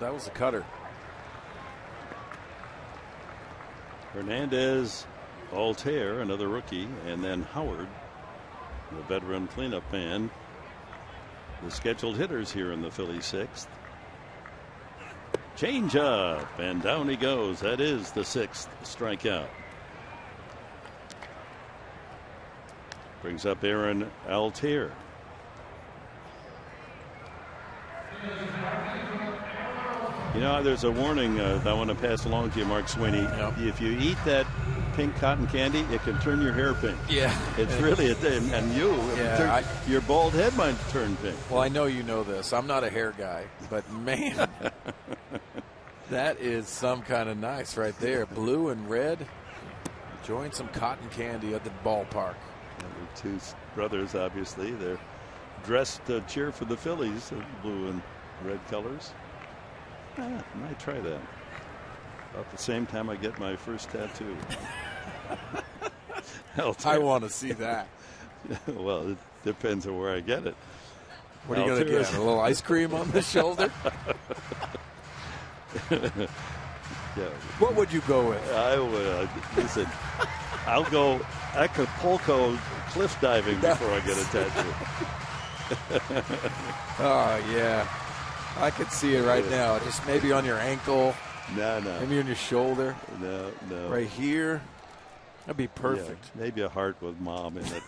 that was a cutter. Hernandez, Altair, another rookie, and then Howard, the veteran cleanup man. The scheduled hitters here in the Phillies 6th. Change up, and down he goes. That is the 6th strikeout. Brings up Aaron Altair. You know, there's a warning that I want to pass along to you, Mark Sweeney. Yep. If you eat that pink cotton candy, it can turn your hair pink. Yeah. It's really a thing. And your bald head might turn pink. Well, I know you know this. I'm not a hair guy, but man, that is some kind of nice right there. Blue and red. Enjoying some cotton candy at the ballpark. The 2 brothers, obviously, they're dressed to cheer for the Phillies, blue and red colors. I might try that. About the same time I get my first tattoo. I want to see that. Well, it depends on where I get it. What are you going to get? A little ice cream on the shoulder? Yeah. What would you go with? I would. Listen, I'll go Acapulco cliff diving before I get a tattoo. Oh, yeah. I could see it right now. Just maybe on your ankle. No. Maybe on your shoulder. No. Right here. That'd be perfect. Yeah, maybe a heart with mom in it.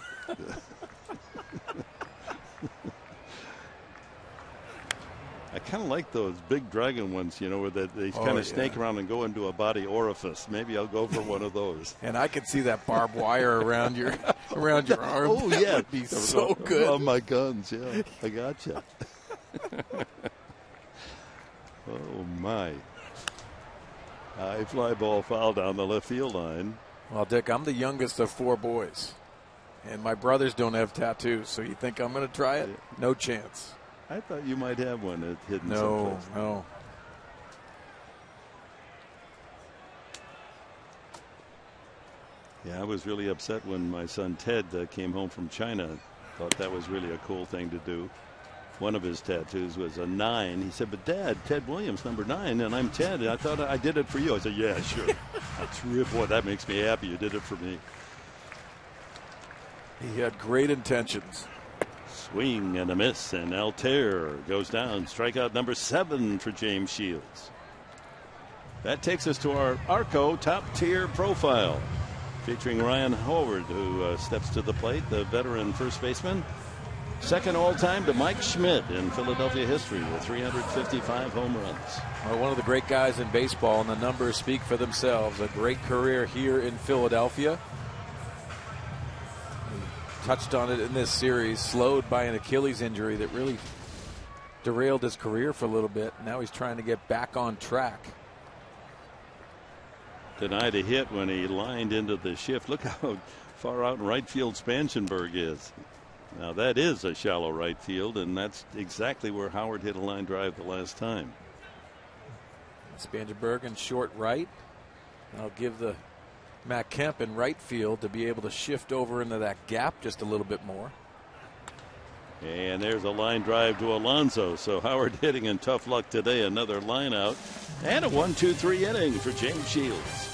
I kind of like those big dragon ones, you know, where they kind of snake around and go into a body orifice. Maybe I'll go for one of those. And I could see that barbed wire around your arm. Oh, yeah. That would be so good. On my guns, yeah. I gotcha. Oh, my. High fly ball foul down the left field line. Well, Dick, I'm the youngest of 4 boys. And my brothers don't have tattoos, so you think I'm going to try it? No chance. I thought you might have one hidden someplace. No. Yeah, I was really upset when my son Ted came home from China. Thought that was really a cool thing to do. One of his tattoos was a 9. He said, but Dad, Ted Williams, number 9, and I'm Ted. And I thought I did it for you. I said, yeah, sure. That's real. Boy, that makes me happy. You did it for me. He had great intentions. Swing and a miss, and Altair goes down. Strikeout number 7 for James Shields. That takes us to our Arco top tier profile, featuring Ryan Howard, who steps to the plate, the veteran first baseman. Second all-time to Mike Schmidt in Philadelphia history with 355 home runs. Well, one of the great guys in baseball, and the numbers speak for themselves. A great career here in Philadelphia. He touched on it in this series, slowed by an Achilles injury that really derailed his career for a little bit. Now he's trying to get back on track. Denied a hit when he lined into the shift. Look how far out in right field Spanshenberg is. Now that is a shallow right field, and that's exactly where Howard hit a line drive the last time. Spanshenberg in short right. I'll give the Matt Kemp in right field to be able to shift over into that gap just a little bit more. And there's a line drive to Alonso. So Howard hitting in tough luck today. Another line out. And a 1-2-3 inning for James Shields.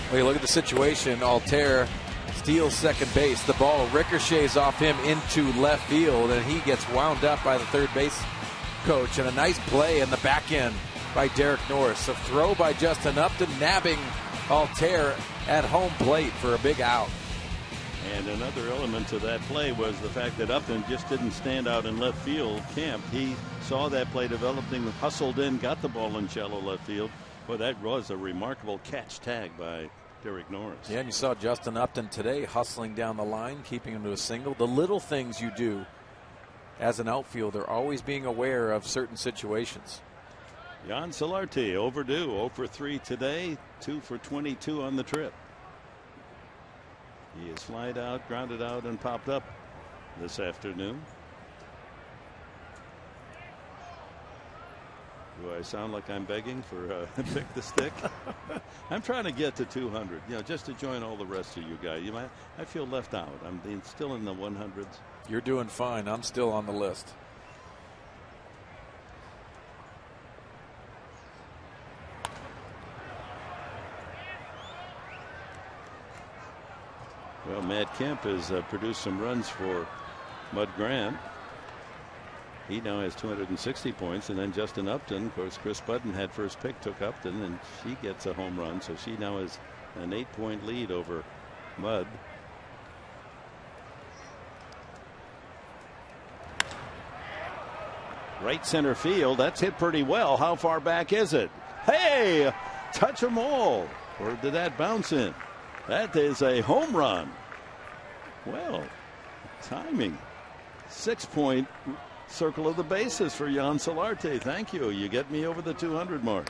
Well, you look at the situation. Altair steals second base. The ball ricochets off him into left field, and he gets wound up by the third base coach. And a nice play in the back end by Derek Norris. A throw by Justin Upton, nabbing Altair at home plate for a big out. And another element to that play was the fact that Upton just didn't stand out in left field. Kemp, he saw that play developing, hustled in, got the ball in shallow left field. Well, that was a remarkable catch tag by Derek Norris. Yeah, and you saw Justin Upton today hustling down the line, keeping him to a single. The little things you do as an outfielder, always being aware of certain situations. Jan Solarte overdue, 0 for 3 today, 2 for 22 on the trip. He is flied out, grounded out, and popped up this afternoon. Do I sound like I'm begging for pick the stick? I'm trying to get to 200, just to join all the rest of you guys. I feel left out. I'm still in the 100s. You're doing fine. I'm still on the list. Well, Matt Kemp has produced some runs for Mud Grant. He now has 260 points, and then Justin Upton, of course, Chris Budden had first pick, took Upton, and she gets a home run, so she now has an 8-point lead over Mud. Right center field, that's hit pretty well. How far back is it? Hey, touch them all. Or did that bounce in? That is a home run. Well, timing. 6-point circle of the bases for Jan Solarte. Thank you. You get me over the 200 mark.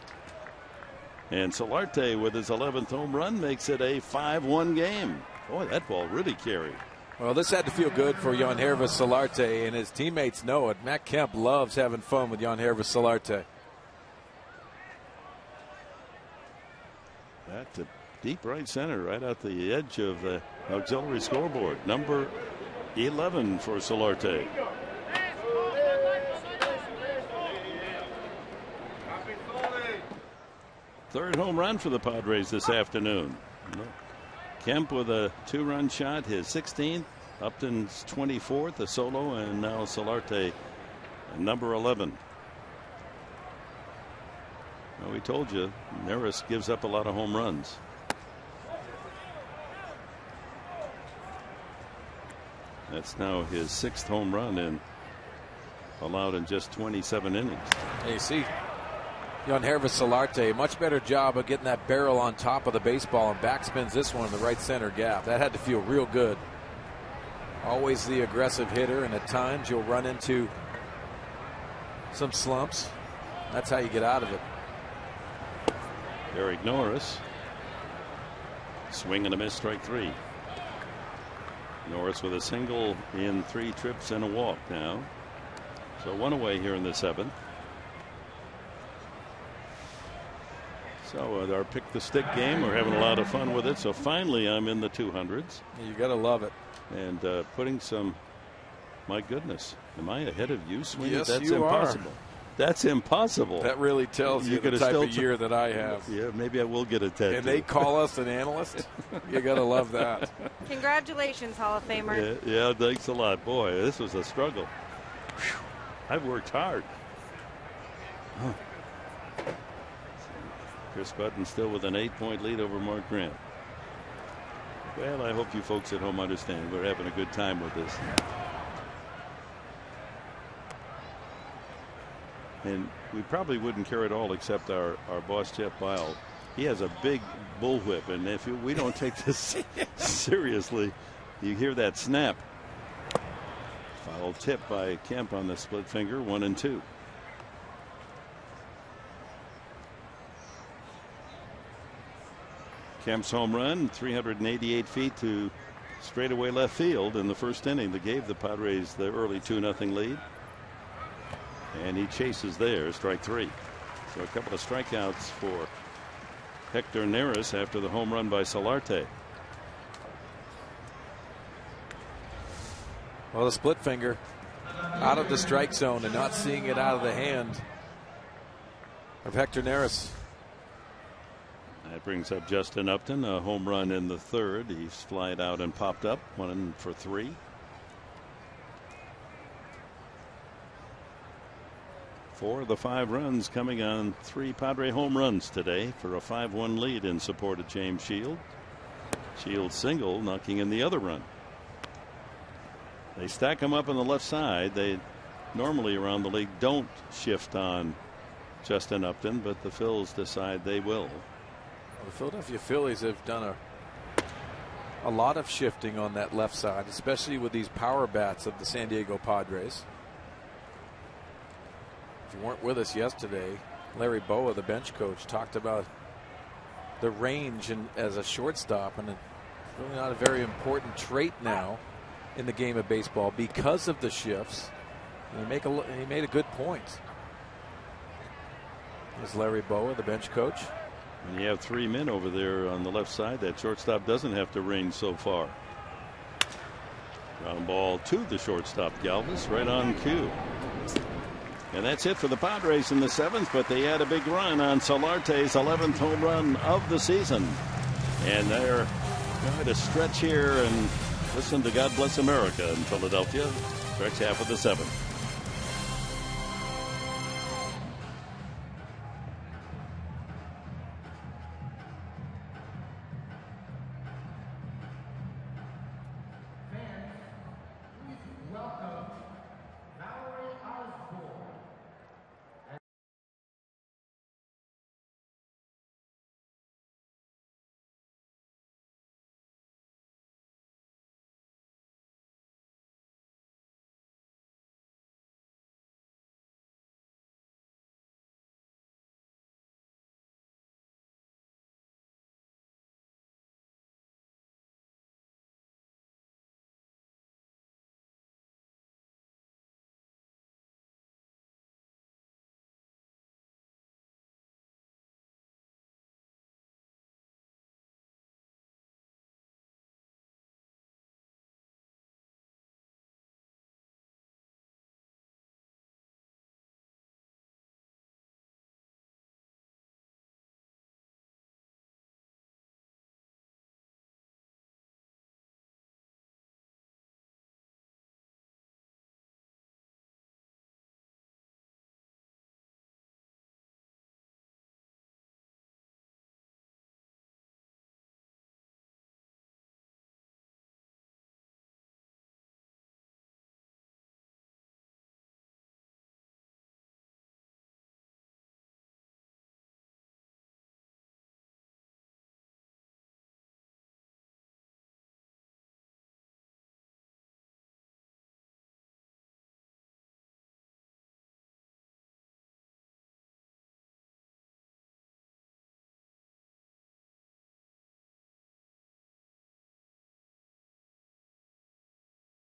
And Solarte with his 11th home run makes it a 5-1 game. Boy, that ball really carried. Well, this had to feel good for Jan Hervis Solarte, and his teammates know it. Matt Kemp loves having fun with Jan Hervis Solarte. That to deep right center, right at the edge of the auxiliary scoreboard. Number 11 for Solarte. Third home run for the Padres this afternoon. Kemp with a 2-run shot, his 16th. Upton's 24th, a solo, and now Solarte, number 11. Well, we told you, Neris gives up a lot of home runs. That's now his 6th home run allowed in just 27 innings. Hey, see, Yangervis Solarte, much better job of getting that barrel on top of the baseball and backspins this one in the right center gap. That had to feel real good. Always the aggressive hitter, and at times you'll run into some slumps. That's how you get out of it. Eric Norris. Swing and a miss, strike 3. Norris with a single in 3 trips and a walk now. So 1 away here in the 7th. So our pick the stick game, we're having a lot of fun with it. So finally I'm in the 200s. You gotta love it. And putting some, my goodness, am I ahead of you, Sweeney? Yes, That's you impossible. Are. That's impossible. That really tells you the type of year that I have. Yeah, maybe I will get a tattoo. And they call us an analyst. You gotta love that. Congratulations, Hall of Famer. Yeah, thanks a lot. Boy, this was a struggle. Whew. I've worked hard. Huh. Chris Button still with an 8-point lead over Mark Grant. Well, I hope you folks at home understand we're having a good time with this. And we probably wouldn't care at all except our boss Jeff Bile. He has a big bullwhip, and if we don't take this seriously, you hear that snap. Foul tip by Kemp on the split finger, 1-2. Kemp's home run, 388 feet to straightaway left field in the first inning that gave the Padres the early 2-0 lead. And he chases there, strike 3. So a couple of strikeouts for Hector Neris after the home run by Solarte. Well, the split finger out of the strike zone and not seeing it out of the hand of Hector Neris. That brings up Justin Upton, a home run in the 3rd. He's flied out and popped up, 1 for 3. 4 of the 5 runs coming on 3 Padre home runs today for a 5-1 lead in support of James Shield. Shield single knocking in the other run. They stack them up on the left side. They normally around the league don't shift on Justin Upton, but the Phils decide they will. Well, the Philadelphia Phillies have done a lot of shifting on that left side, especially with these power bats of the San Diego Padres. If you weren't with us yesterday, Larry Boa, the bench coach, talked about the range as a shortstop, and it's really not a very important trait now in the game of baseball because of the shifts. And he made a good point. There's Larry Boa, the bench coach. When you have 3 men over there on the left side, that shortstop doesn't have to range so far. Ground ball to the shortstop, Galvis, right on cue. And that's it for the Padres in the 7th, but they had a big run on Solarte's 11th home run of the season. And they're going to stretch here and listen to God Bless America in Philadelphia. Stretch half of the 7th.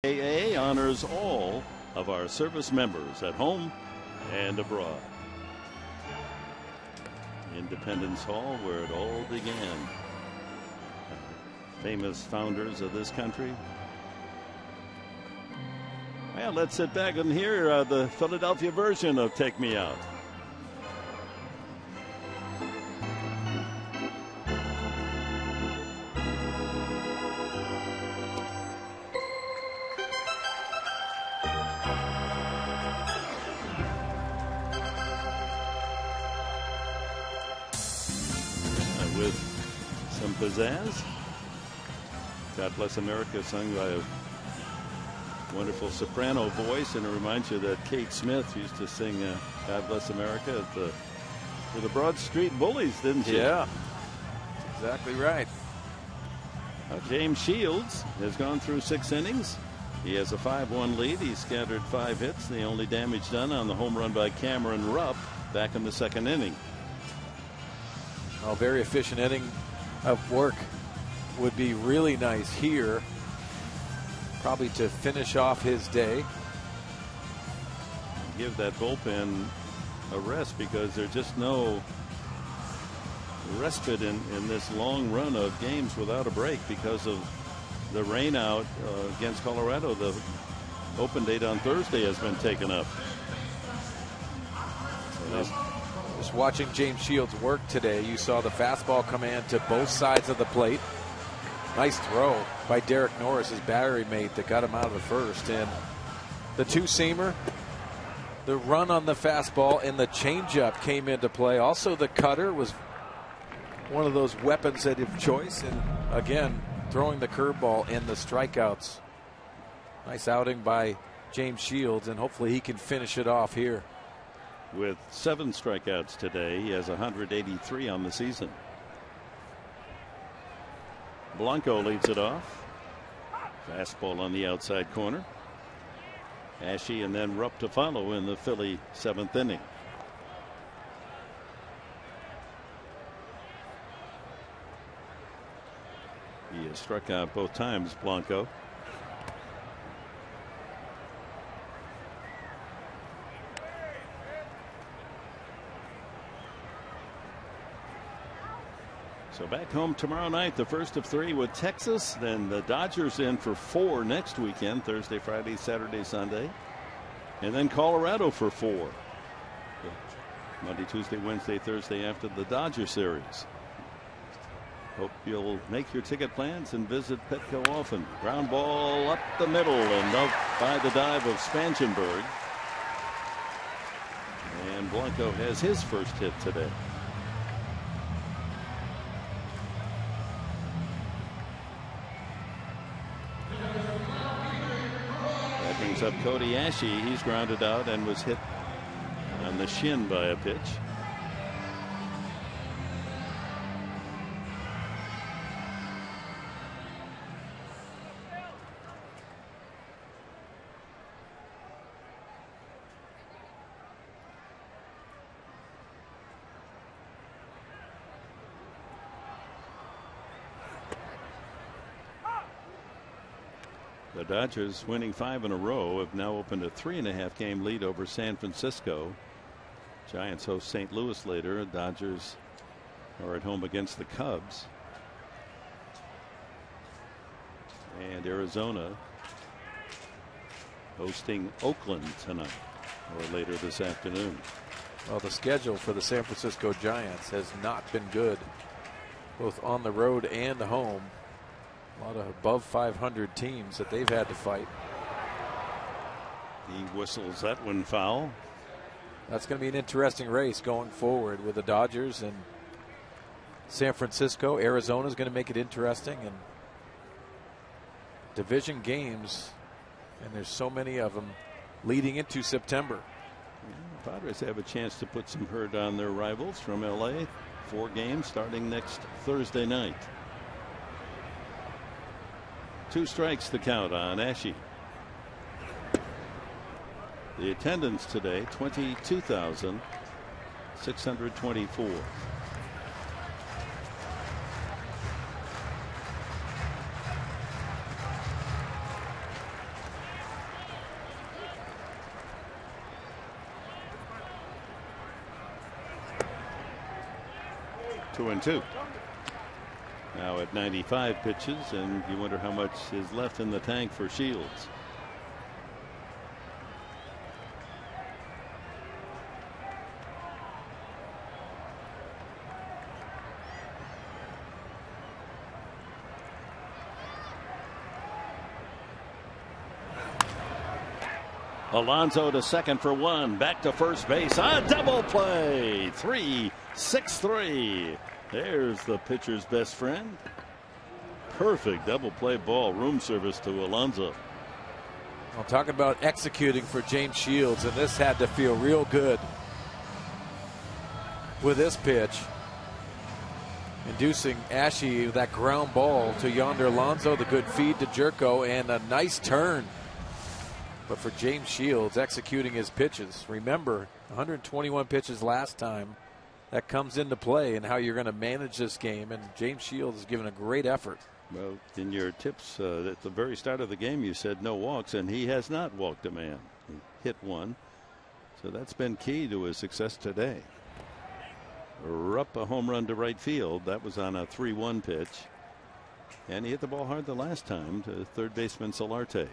AA honors all of our service members at home and abroad. Independence Hall, where it all began. Famous founders of this country. Well, let's sit back and hear the Philadelphia version of Take Me Out. With some pizzazz. God Bless America, sung by a wonderful soprano voice, and it reminds you that Kate Smith used to sing God Bless America for the Broad Street Bullies, didn't she? Yeah, exactly right. James Shields has gone through 6 innings. He has a 5-1 lead. He scattered 5 hits. The only damage done on the home run by Cameron Rupp back in the 2nd inning. A very efficient inning of work would be really nice here, probably to finish off his day. Give that bullpen a rest, because there's just no respite in this long run of games without a break because of the rain out against Colorado. The open date on Thursday has been taken up. So just watching James Shields work today, you saw the fastball come in to both sides of the plate. Nice throw by Derek Norris, his battery mate, that got him out of the first. And the two-seamer, the run on the fastball, and the changeup came into play. Also, the cutter was one of those weapons of choice. And again, throwing the curveball and the strikeouts. Nice outing by James Shields, and hopefully he can finish it off here. With 7 strikeouts today, he has 183 on the season. Blanco leads it off. Fastball on the outside corner. Ashe and then Rupp to follow in the Philly 7th inning. He has struck out both times, Blanco. So back home tomorrow night, the first of 3 with Texas. Then the Dodgers in for 4 next weekend, Thursday, Friday, Saturday, Sunday. And then Colorado for 4. Monday, Tuesday, Wednesday, Thursday after the Dodger series. Hope you'll make your ticket plans and visit Petco often. Ground ball up the middle and up by the dive of Spangenberg. And Blanco has his first hit today. Up Cody Ashe. He's grounded out and was hit on the shin by a pitch. The Dodgers, winning 5 in a row, have now opened a 3.5 game lead over San Francisco. Giants host St. Louis later. Dodgers are at home against the Cubs. And Arizona hosting Oakland tonight or later this afternoon. Well, the schedule for the San Francisco Giants has not been good, both on the road and home. A lot of above 500 teams that they've had to fight. He whistles that one foul. That's going to be an interesting race going forward with the Dodgers and San Francisco. Arizona is going to make it interesting, and division games, and there's so many of them leading into September. Yeah, Padres have a chance to put some hurt on their rivals from LA. 4 games starting next Thursday night. 2 strikes the count on Ashe. The attendance today, 22,624. 2-2. Now at 95 pitches, and you wonder how much is left in the tank for Shields. Alonso to second for one. Back to first base. A double play. 3-6-3. There's the pitcher's best friend. Perfect double play ball. Room service to Alonso. Well, talking about executing for James Shields, and this had to feel real good with this pitch. Inducing Ashe with that ground ball to Yonder Alonso. The good feed to Jerko, and a nice turn. But for James Shields, executing his pitches. Remember, 121 pitches last time. That comes into play in how you're going to manage this game. And James Shields has given a great effort. Well, in your tips at the very start of the game, you said no walks, and he has not walked a man. He hit one. So that's been key to his success today. Rupp a home run to right field. That was on a 3-1 pitch. And he hit the ball hard the last time to third baseman Solarte.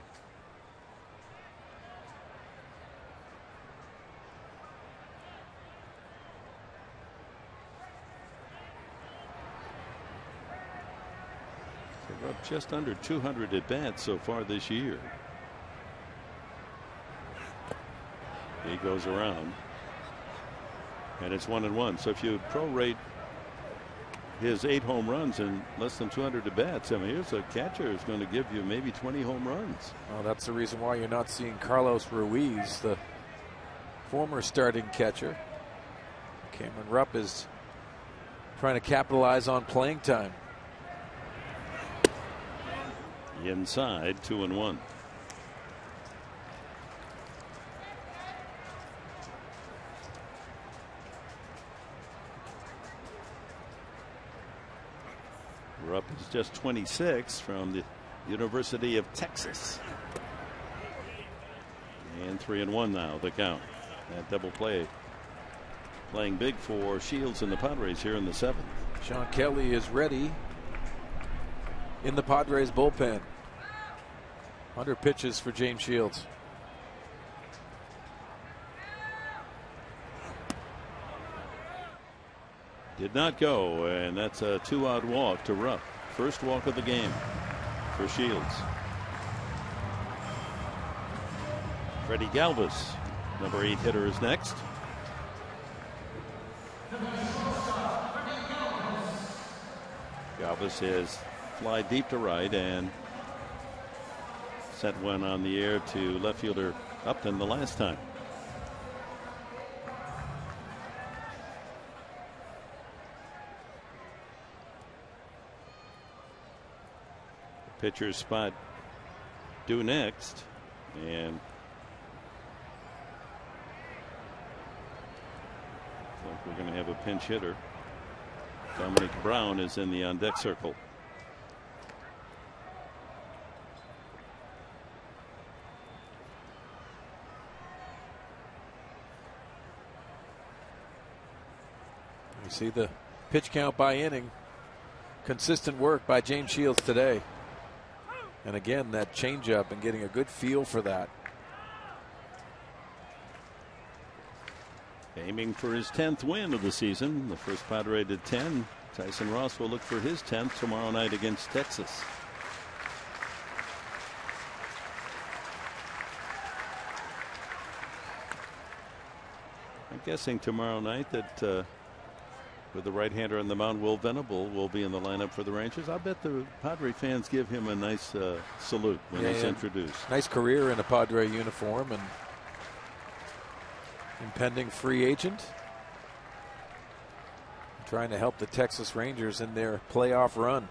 Up just under 200 at bats so far this year. He goes around, and it's 1-1. So if you prorate his 8 home runs and less than 200 at bats, I mean, here's a catcher who's going to give you maybe 20 home runs. Well, that's the reason why you're not seeing Carlos Ruiz, the former starting catcher. Cameron Rupp is trying to capitalize on playing time. Inside, 2-1. Rupp is just 26 from the University of Texas. And 3-1 now, the count. That double play playing big for Shields and the Padres here in the 7th. Sean Kelly is ready in the Padres bullpen. 100 pitches for James Shields. Did not go, and that's a 2-out walk to Rupp. First walk of the game for Shields. Freddie Galvis, number 8 hitter, is next. Galvis has fly deep to right and sent one on the air to left fielder Upton the last time. The pitcher's spot due next, and looks like we're going to have a pinch hitter. Dominic Brown is in the on deck circle. You see the pitch count by inning. Consistent work by James Shields today. And again, that changeup and getting a good feel for that. Aiming for his 10th win of the season. The first Padre did 10. Tyson Ross will look for his 10th tomorrow night against Texas. I'm guessing tomorrow night that with the right-hander on the mound, Will Venable will be in the lineup for the Rangers. I bet the Padre fans give him a nice salute when he's introduced. Nice career in a Padre uniform and impending free agent. Trying to help the Texas Rangers in their playoff run.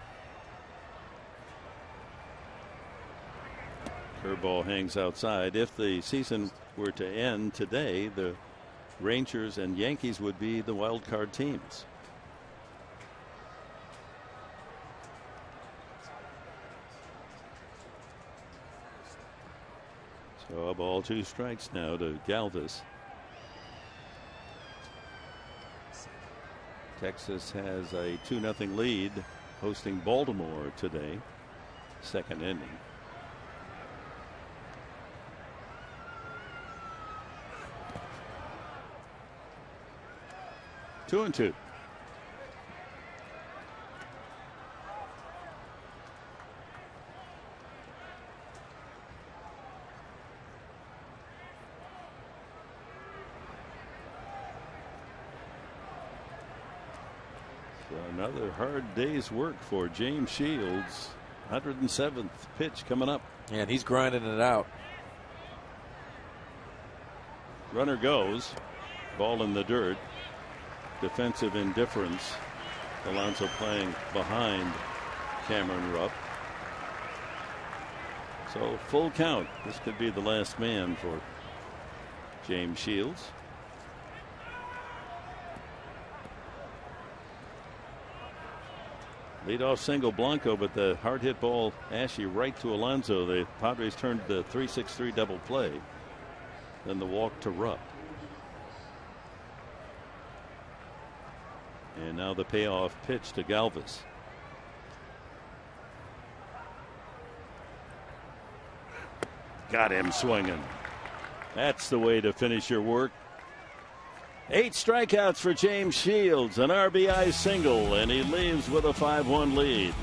Curveball hangs outside. If the season were to end today, the Rangers and Yankees would be the wild card teams. So a ball, 2 strikes now to Galvis. Texas has a 2-0 lead hosting Baltimore today. Second inning. Two and two. Another hard day's work for James Shields. 107th pitch coming up. And he's grinding it out. Runner goes. Ball in the dirt. Defensive indifference. Alonso playing behind Cameron Rupp. So full count. This could be the last man for James Shields. Leadoff single Blanco, but the hard hit ball Ashe right to Alonso. The Padres turned the 3-6-3 double play. Then the walk to Rupp. And now the payoff pitch to Galvis. Got him swinging. That's the way to finish your work. 8 strikeouts for James Shields, an RBI single, and he leaves with a 5-1 lead.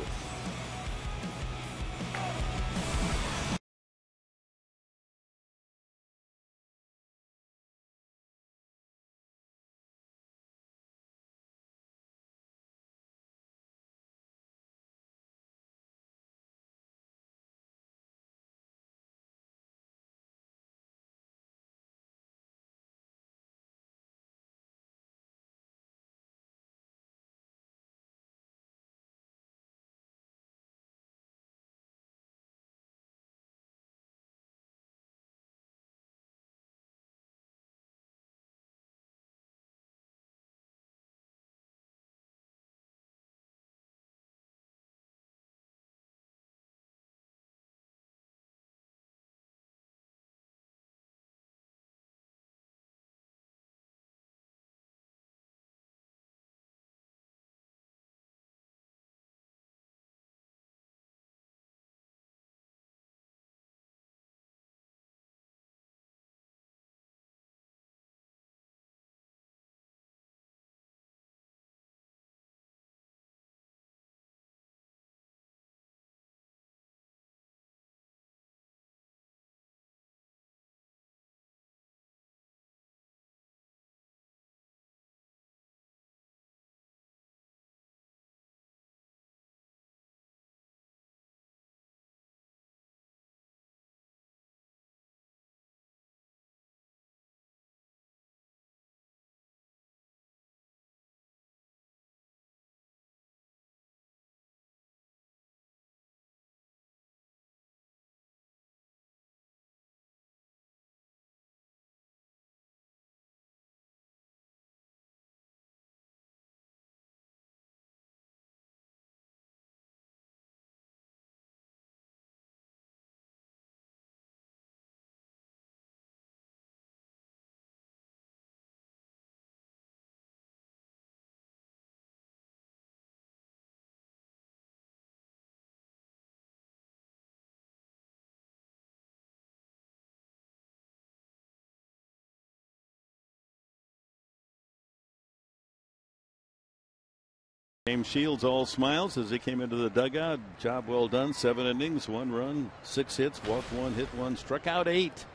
James Shields all smiles as he came into the dugout. Job well done. 7 innings, 1 run, 6 hits, walked 1, hit 1, struck out 8.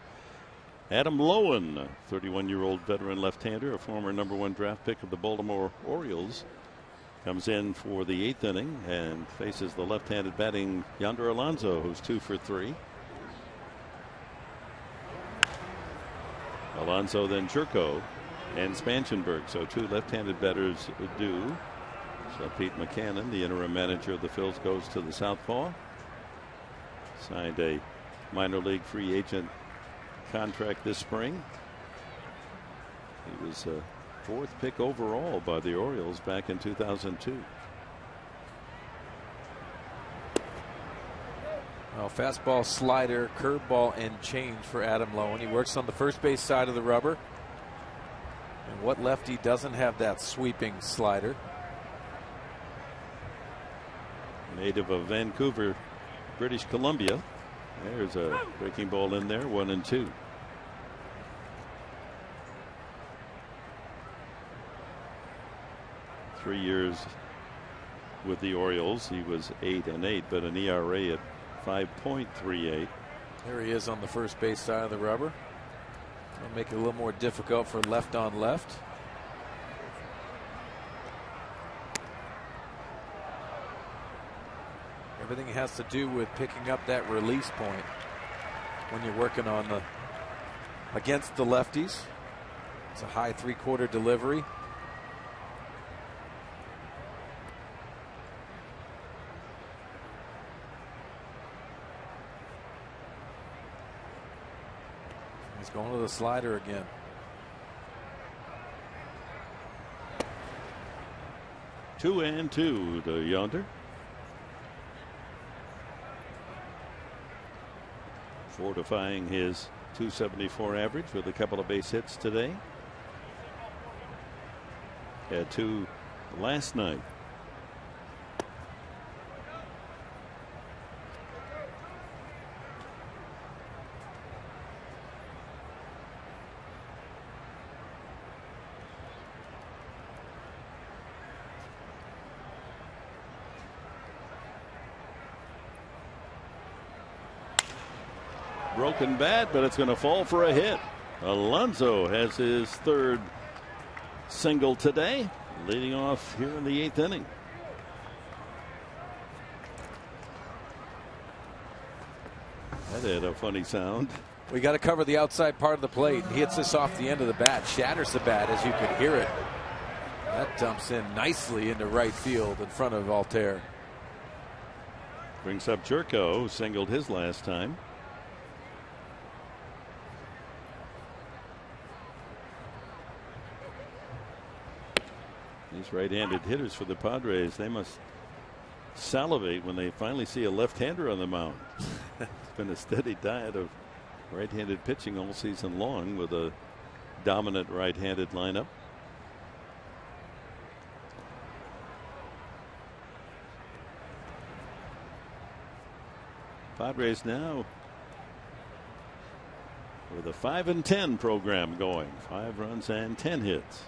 Adam Lowen, 31-year-old veteran left-hander, a former #1 draft pick of the Baltimore Orioles, comes in for the 8th inning and faces the left-handed batting Yonder Alonso, who's 2 for 3. Alonso, then Churko and Spanchenberg. So 2 left-handed batters do. So Pete McCannon, the interim manager of the Phils, goes to the southpaw. Signed a minor league free agent contract this spring. He was a 4th pick overall by the Orioles back in 2002. Well, fastball, slider, curveball, and change for Adam Lowen. He works on the first base side of the rubber. And what lefty doesn't have that sweeping slider? Native of Vancouver, British Columbia. There's a breaking ball in there, 1-2. Three years with the Orioles. He was 8-8, but an ERA at 5.38. There he is on the first base side of the rubber. That'll make it a little more difficult for left on left. Everything has to do with picking up that release point when you're working on the against the lefties. It's a high 3/4 delivery. He's going to the slider again. Two and two to Yonder. Fortifying his .274 average with a couple of base hits today. Had two last night. Broken bat, but it's going to fall for a hit. Alonso has his third single today, leading off here in the 8th inning. That had a funny sound. We got to cover the outside part of the plate. He hits this off the end of the bat, shatters the bat as you could hear it. That dumps in nicely into right field in front of Altair. Brings up Jerko, who singled his last time. These right-handed hitters for the Padres, they must salivate when they finally see a left-hander on the mound. It's been a steady diet of right-handed pitching all season long with a dominant right-handed lineup. Padres now with a 5-10 program going. 5 runs and 10 hits.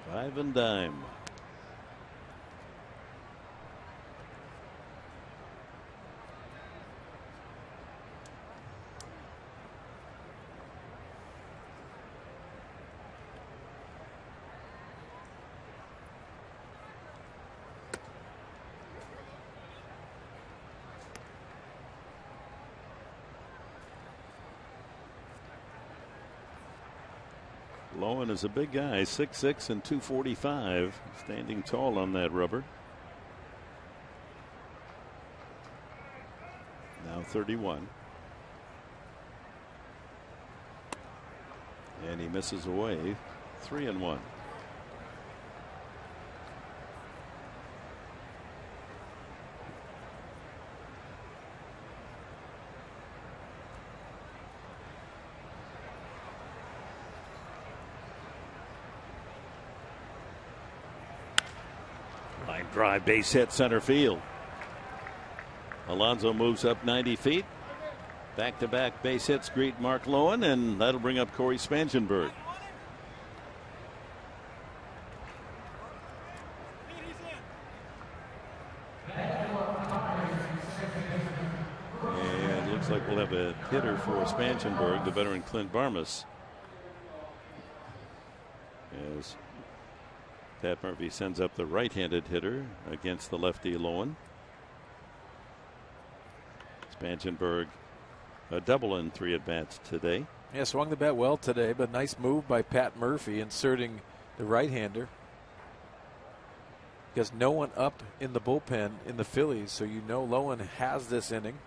5 and dime. Lowen is a big guy, 6'6" and 245, standing tall on that rubber. Now 31. And he misses away, 3-1. Drive, base hit, center field. Alonso moves up 90 feet. Back-to-back base hits greet Mark Lowen, and that'll bring up Corey Spangenberg. And it looks like we'll have a hitter for Spangenberg, the veteran Clint Barmas. As Pat Murphy sends up the right-handed hitter against the lefty Lowen. Spangenberg a double in 3 at-bats today. Yeah, swung the bat well today, but nice move by Pat Murphy inserting the right-hander. Because no one up in the bullpen in the Phillies, so you know Lowen has this inning.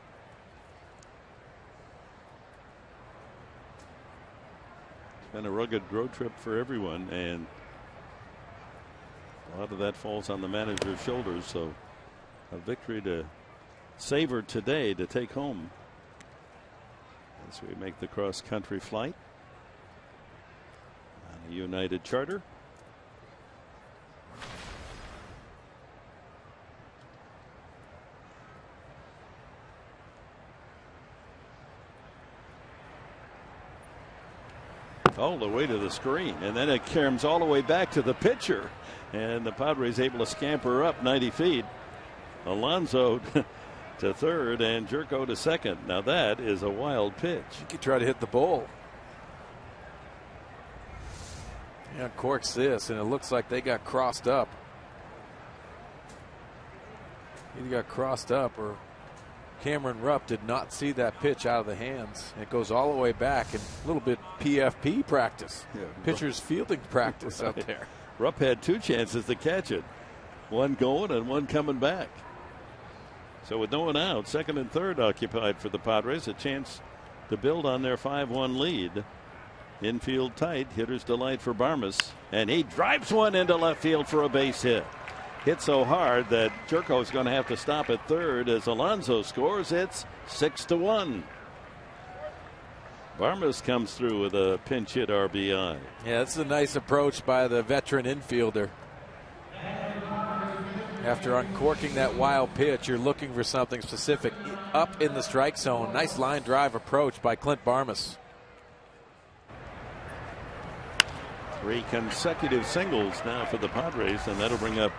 It's been a rugged road trip for everyone, and a lot of that falls on the manager's shoulders, so a victory to savor today to take home. as we make the cross-country flight on a United charter. All the way to the screen, and then it comes all the way back to the pitcher, and the Padres able to scamper up 90 feet. Alonso to third and Jerko to second. Now that is a wild pitch. You could try to hit the ball. Yeah, corks this, and it looks like they got crossed up. Either got crossed up or Cameron Rupp did not see that pitch out of the hands. It goes all the way back, and a little bit PFP practice. Yeah, pitcher's fielding practice out there. Rupp had 2 chances to catch it. One going and one coming back. So with no one out, second and third occupied for the Padres. A chance to build on their 5-1 lead. Infield tight. Hitter's delight for Barmes. And he drives one into left field for a base hit. Hit so hard that Jerko is going to have to stop at third as Alonso scores. It's 6-1. Barmes comes through with a pinch hit RBI. Yeah, that's a nice approach by the veteran infielder. After uncorking that wild pitch, you're looking for something specific up in the strike zone. Nice line drive approach by Clint Barmes. 3 consecutive singles now for the Padres, and that'll bring up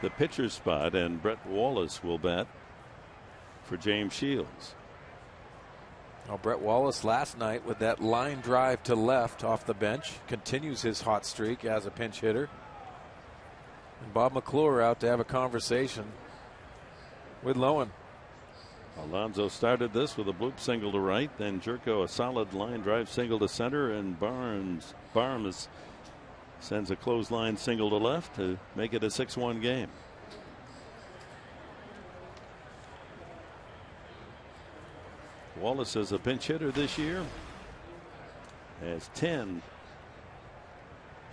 the pitcher's spot, and Brett Wallace will bat for James Shields. Well, Brett Wallace last night with that line drive to left off the bench continues his hot streak as a pinch hitter. And Bob McClure out to have a conversation with Lowen. Alonso started this with a bloop single to right, then Jerko a solid line drive single to center, and Barmes sends a clothesline single to left to make it a 6-1 game. Wallace is a pinch hitter this year. Has 10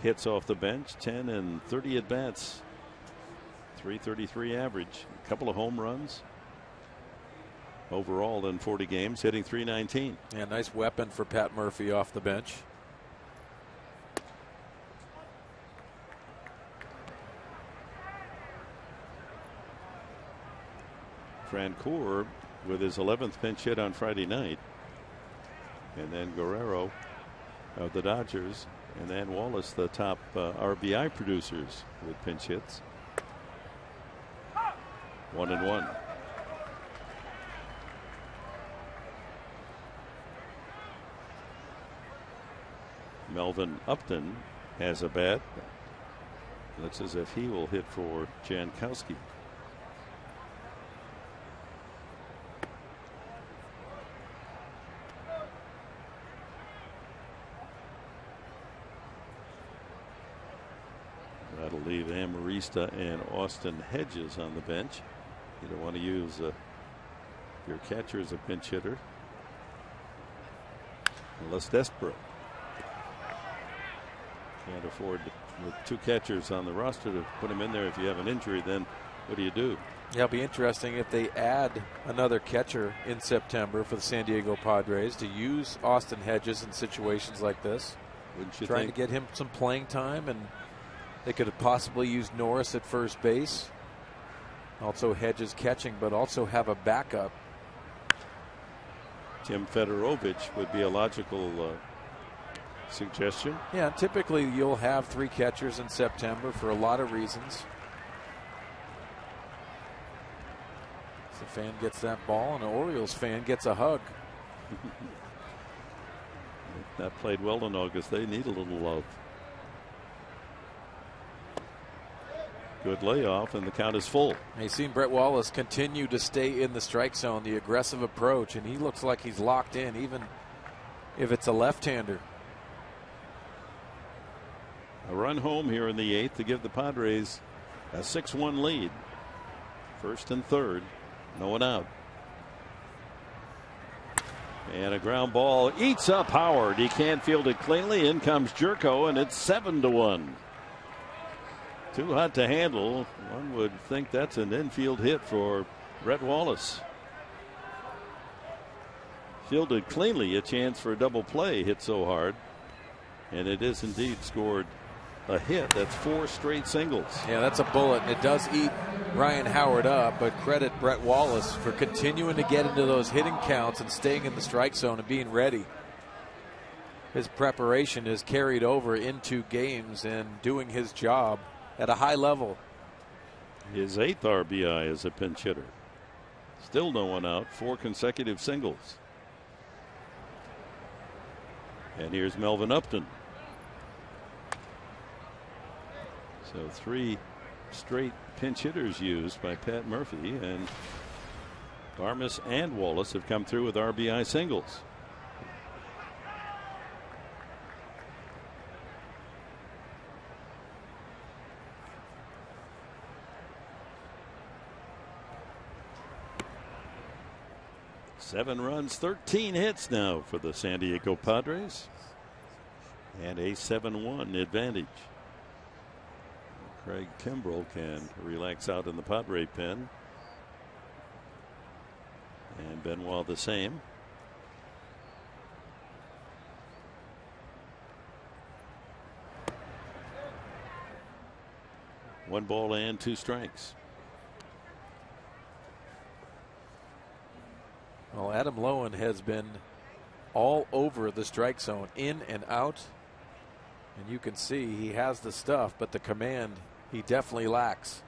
hits off the bench, 10 and 30 at bats. .333 average. A couple of home runs overall in 40 games, hitting .319. Yeah, nice weapon for Pat Murphy off the bench. Francoeur with his 11th pinch hit on Friday night. And then Guerrero of the Dodgers. And then Wallace, the top RBI producers with pinch hits. 1-1. Melvin Upton has a bat. Looks as if he will hit for Jankowski. That'll leave Amarista and Austin Hedges on the bench. You don't want to use your catcher as a pinch hitter unless desperate. Can't afford with 2 catchers on the roster to put him in there. If you have an injury, then what do you do? Yeah, it'll be interesting if they add another catcher in September for the San Diego Padres to use Austin Hedges in situations like this. Wouldn't you Trying think? to get him some playing time, and they could have possibly used Norris at first base. Also Hedges catching, but also have a backup. Tim Fedorovich would be a logical suggestion. Yeah, typically you'll have 3 catchers in September for a lot of reasons. The fan gets that ball, and an Orioles fan gets a hug. That played well in August. They need a little love. Good layoff, and the count is full. You've seen Brett Wallace continue to stay in the strike zone, the aggressive approach, and he looks like he's locked in, even if it's a left-hander. A run home here in the 8th to give the Padres a 6-1 lead. First and third, no one out. And a ground ball eats up Howard. He can't field it cleanly. In comes Jerko, and it's 7-1. Too hot to handle. One would think that's an infield hit for Brett Wallace. fielded cleanly. A chance for a double play, hit so hard. And it is indeed scored a hit. That's 4 straight singles. Yeah, that's a bullet. It does eat Ryan Howard up, but credit Brett Wallace for continuing to get into those hitting counts and staying in the strike zone and being ready. His preparation is carried over into games and doing his job at a high level. His 8th RBI as a pinch hitter. Still no one out. 4 consecutive singles. And here's Melvin Upton. So 3 straight pinch hitters used by Pat Murphy, and Barmes and Wallace have come through with RBI singles. Seven runs, 13 hits now for the San Diego Padres, and a 7-1 advantage. Craig Kimbrell can relax out in the Padre pen, and Benoit the same. One ball and 2 strikes. Well, Adam Lowen has been all over the strike zone, in and out. And you can see he has the stuff, but the command he definitely lacks.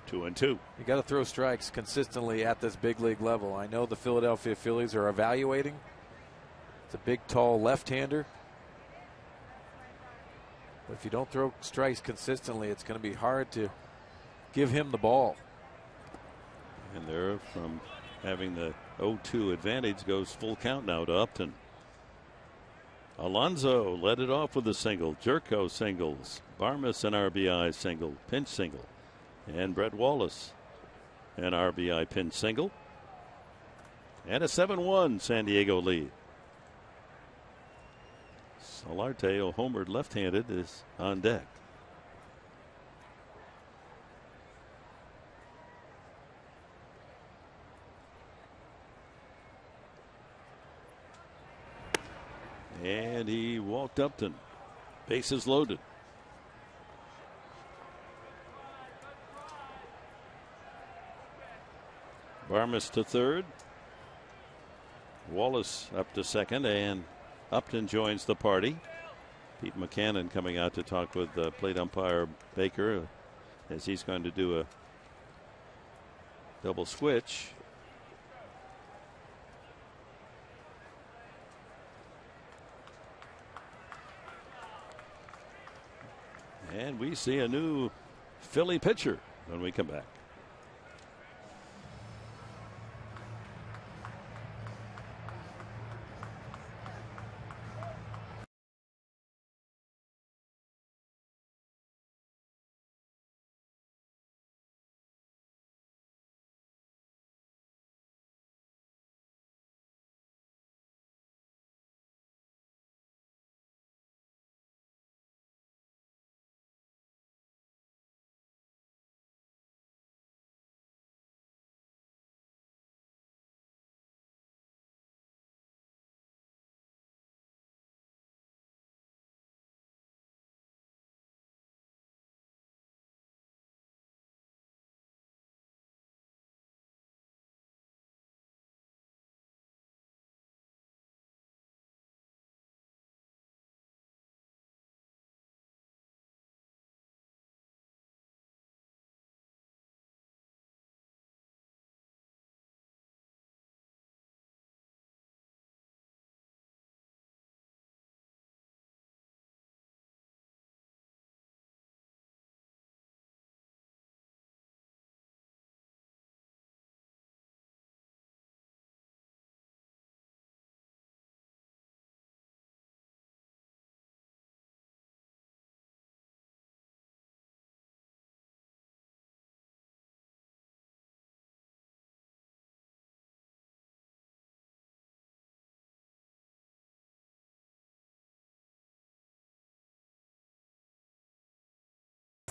Two and two. You got to throw strikes consistently at this big league level. I know the Philadelphia Phillies are evaluating. It's a big, tall left-hander. But if you don't throw strikes consistently, it's going to be hard to give him the ball. And there, from having the 0-2 advantage, goes full count now to Upton. Alonso led it off with a single. Jerko singles. Barmes an RBI single, pinch single. And Brett Wallace an RBI pinch single. And a 7-1 San Diego lead. Solarte, a homered left-handed, is on deck. And he walked Upton. Bases loaded. Barmes to third. Wallace up to second, and Upton joins the party. Pete McCannon coming out to talk with plate umpire Baker as he's going to do a double switch. And we see a new Philly pitcher when we come back.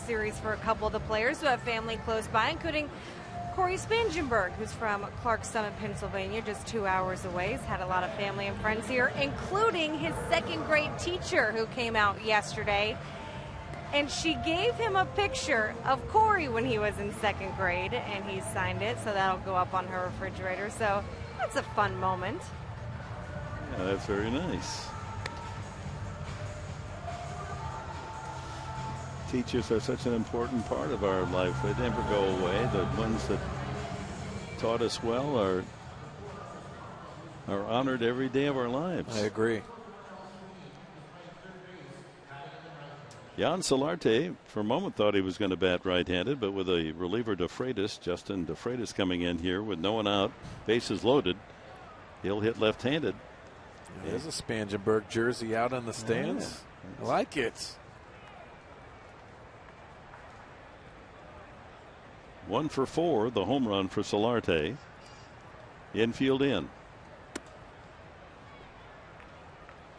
series for a couple of the players who have family close by, including Corey Spangenberg, who's from Clark Summit, Pennsylvania, just 2 hours away. He's had a lot of family and friends here, including his second-grade teacher who came out yesterday. And she gave him a picture of Corey when he was in second grade, and he signed it, so that'll go up on her refrigerator. So that's a fun moment. Yeah, that's very nice. Teachers are such an important part of our life. They never go away. The ones that taught us well are honored every day of our lives. I agree. Jan Solarte, for a moment, thought he was going to bat right-handed, but with a reliever Justin DeFreitas coming in here with no one out, bases loaded, he'll hit left-handed. There's a Spangenberg jersey out on the stands. I like it. 1 for 4, the home run for Solarte. Infield in.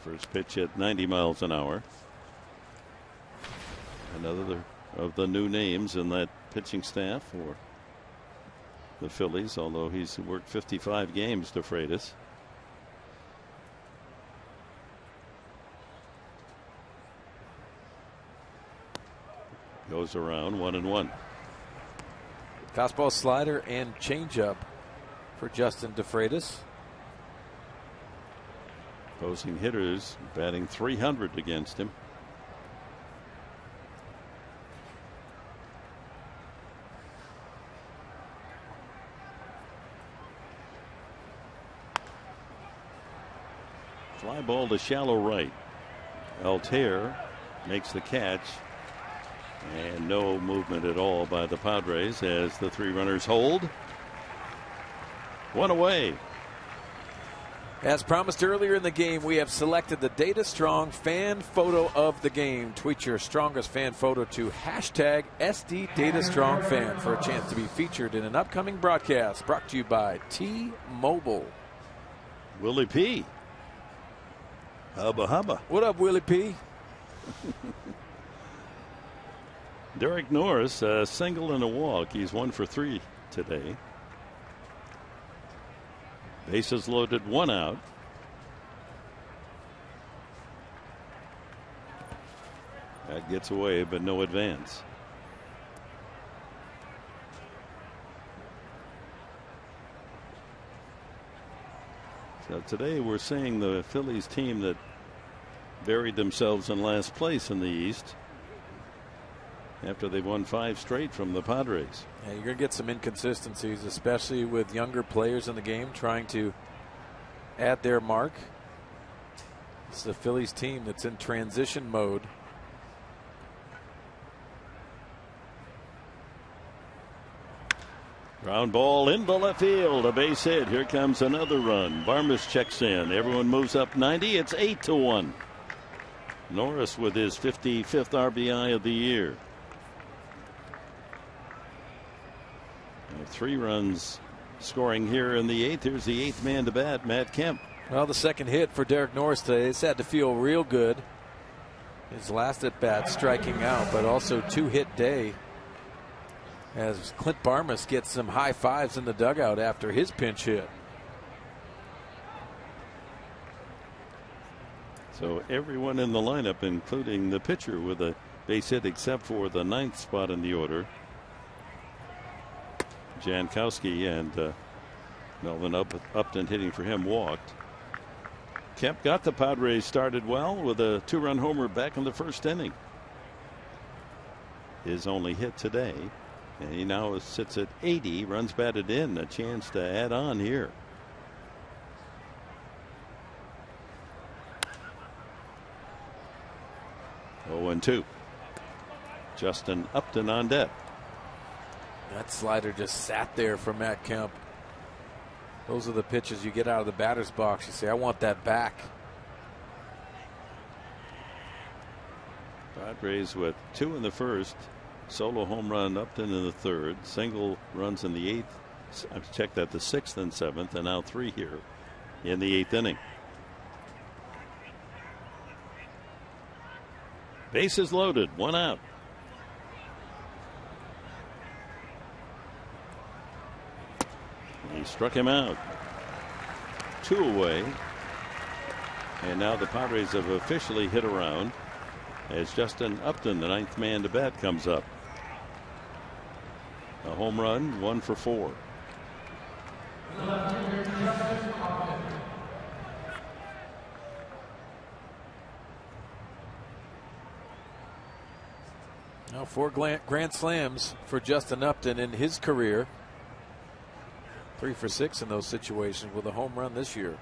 First pitch at 90 miles an hour. Another of the new names in that pitching staff for the Phillies, although he's worked 55 games, DeFreitas. Goes around 1-1. Fastball, slider, and changeup for Justin DeFreitas. Opposing hitters batting .300 against him. Fly ball to shallow right. Altair makes the catch. And no movement at all by the Padres as the 3 runners hold. 1 away. As promised earlier in the game, we have selected the Data Strong fan photo of the game. Tweet your strongest fan photo to hashtag #SDDataStrongFan for a chance to be featured in an upcoming broadcast brought to you by T-Mobile. Willie P. Hubba hubba. What up, Willie P? Derek Norris, a single and a walk. He's 1 for 3 today. Bases loaded, 1 out. That gets away, but no advance. So today we're seeing the Phillies team that buried themselves in last place in the East after they won 5 straight from the Padres. Yeah, you're going to get some inconsistencies, especially with younger players in the game trying to add their mark. It's the Phillies team that's in transition mode. Ground ball into left field, a base hit. Here comes another run. Barmes checks in. Everyone moves up 90. It's 8-1. Norris with his 55th RBI of the year. 3 runs scoring here in the 8th. Here's the 8th man to bat, Matt Kemp. Well, the second hit for Derek Norris today. It's had to feel real good. His last at bat striking out, but also 2-hit day as Clint Barmes gets some high fives in the dugout after his pinch hit. So everyone in the lineup, including the pitcher, with a base hit except for the 9th spot in the order. Jankowski and Melvin Upton hitting for him walked. Kemp got the Padres started well with a 2-run homer back in the first inning. His only hit today. And he now sits at 80, runs batted in, a chance to add on here. Oh, 0-2. Justin Upton on deck. That slider just sat there for Matt Kemp. Those are the pitches you get out of the batter's box. You say, I want that back. Padres with 2 in the first. Solo home run Upton in the 3rd. Single runs in the 8th. I've checked that the 6th and 7th, and now 3 here in the 8th inning. Bases loaded, 1 out. He struck him out. 2 away. And now the Padres have officially hit around as Justin Upton, the 9th man to bat, comes up. A home run, 1 for 4. Now 4 grand slams for Justin Upton in his career. 3 for 6 in those situations with a home run this year.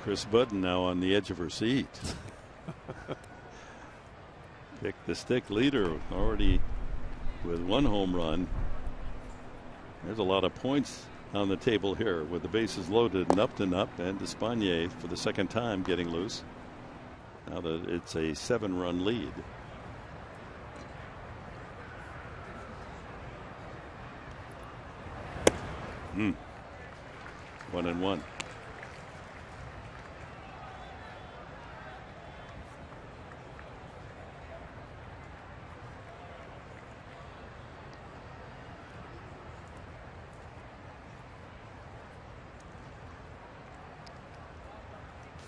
Chris Budden now on the edge of her seat. Pick the stick leader already with 1 home run. There's a lot of points on the table here with the bases loaded and Upton up and Despaigne for the 2nd time getting loose. Now that it's a 7-run lead. Hmm. 1-1.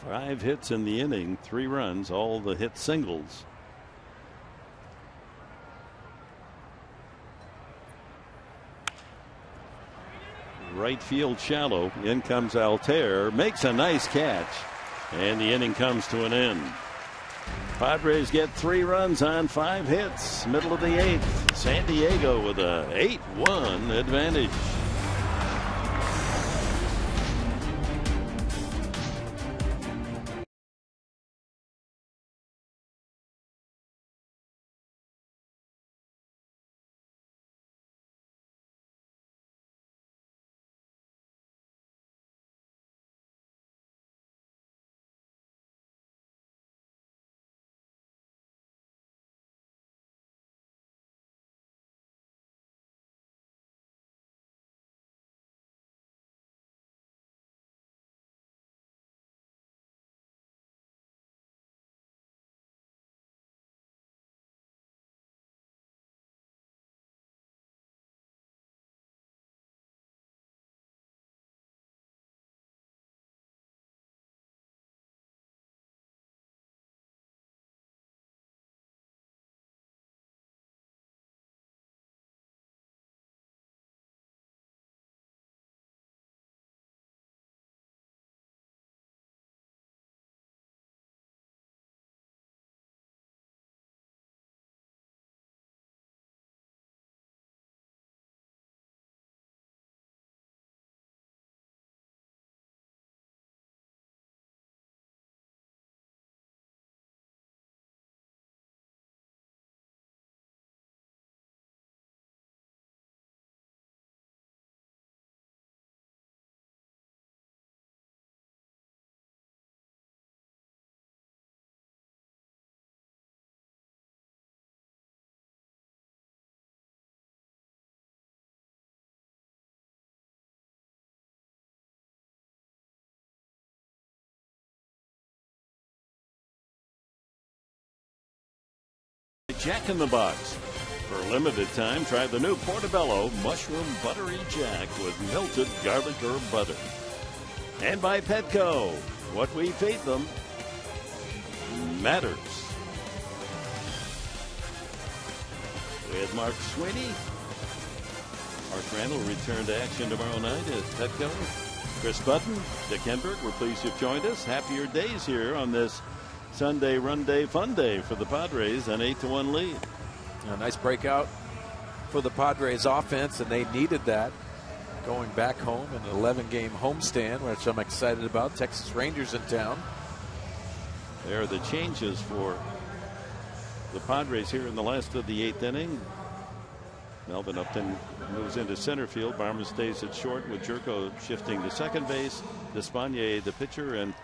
Five hits in the inning, 3 runs, all the hit singles. Right field shallow. In comes Altair, makes a nice catch, and the inning comes to an end. Padres get 3 runs on 5 hits. Middle of the 8th. San Diego with a 8-1 advantage. Jack in the Box. For a limited time, try the new Portobello Mushroom Buttery Jack with melted garlic herb butter. And by Petco. What we feed them matters. With Mark Sweeney. Mark Randall return to action tomorrow night at Petco. Chris Button, Dick Henberg, we're pleased you've joined us. Happier days here on this Sunday run day, fun day for the Padres, an 8-1 lead. A nice breakout for the Padres offense, and they needed that going back home in an 11-game homestand, which I'm excited about. Texas Rangers in town. There are the changes for the Padres here in the last of the 8th inning. Melvin Upton moves into center field. Barman stays at short with Jerko shifting to second base. Despaigne, the pitcher, and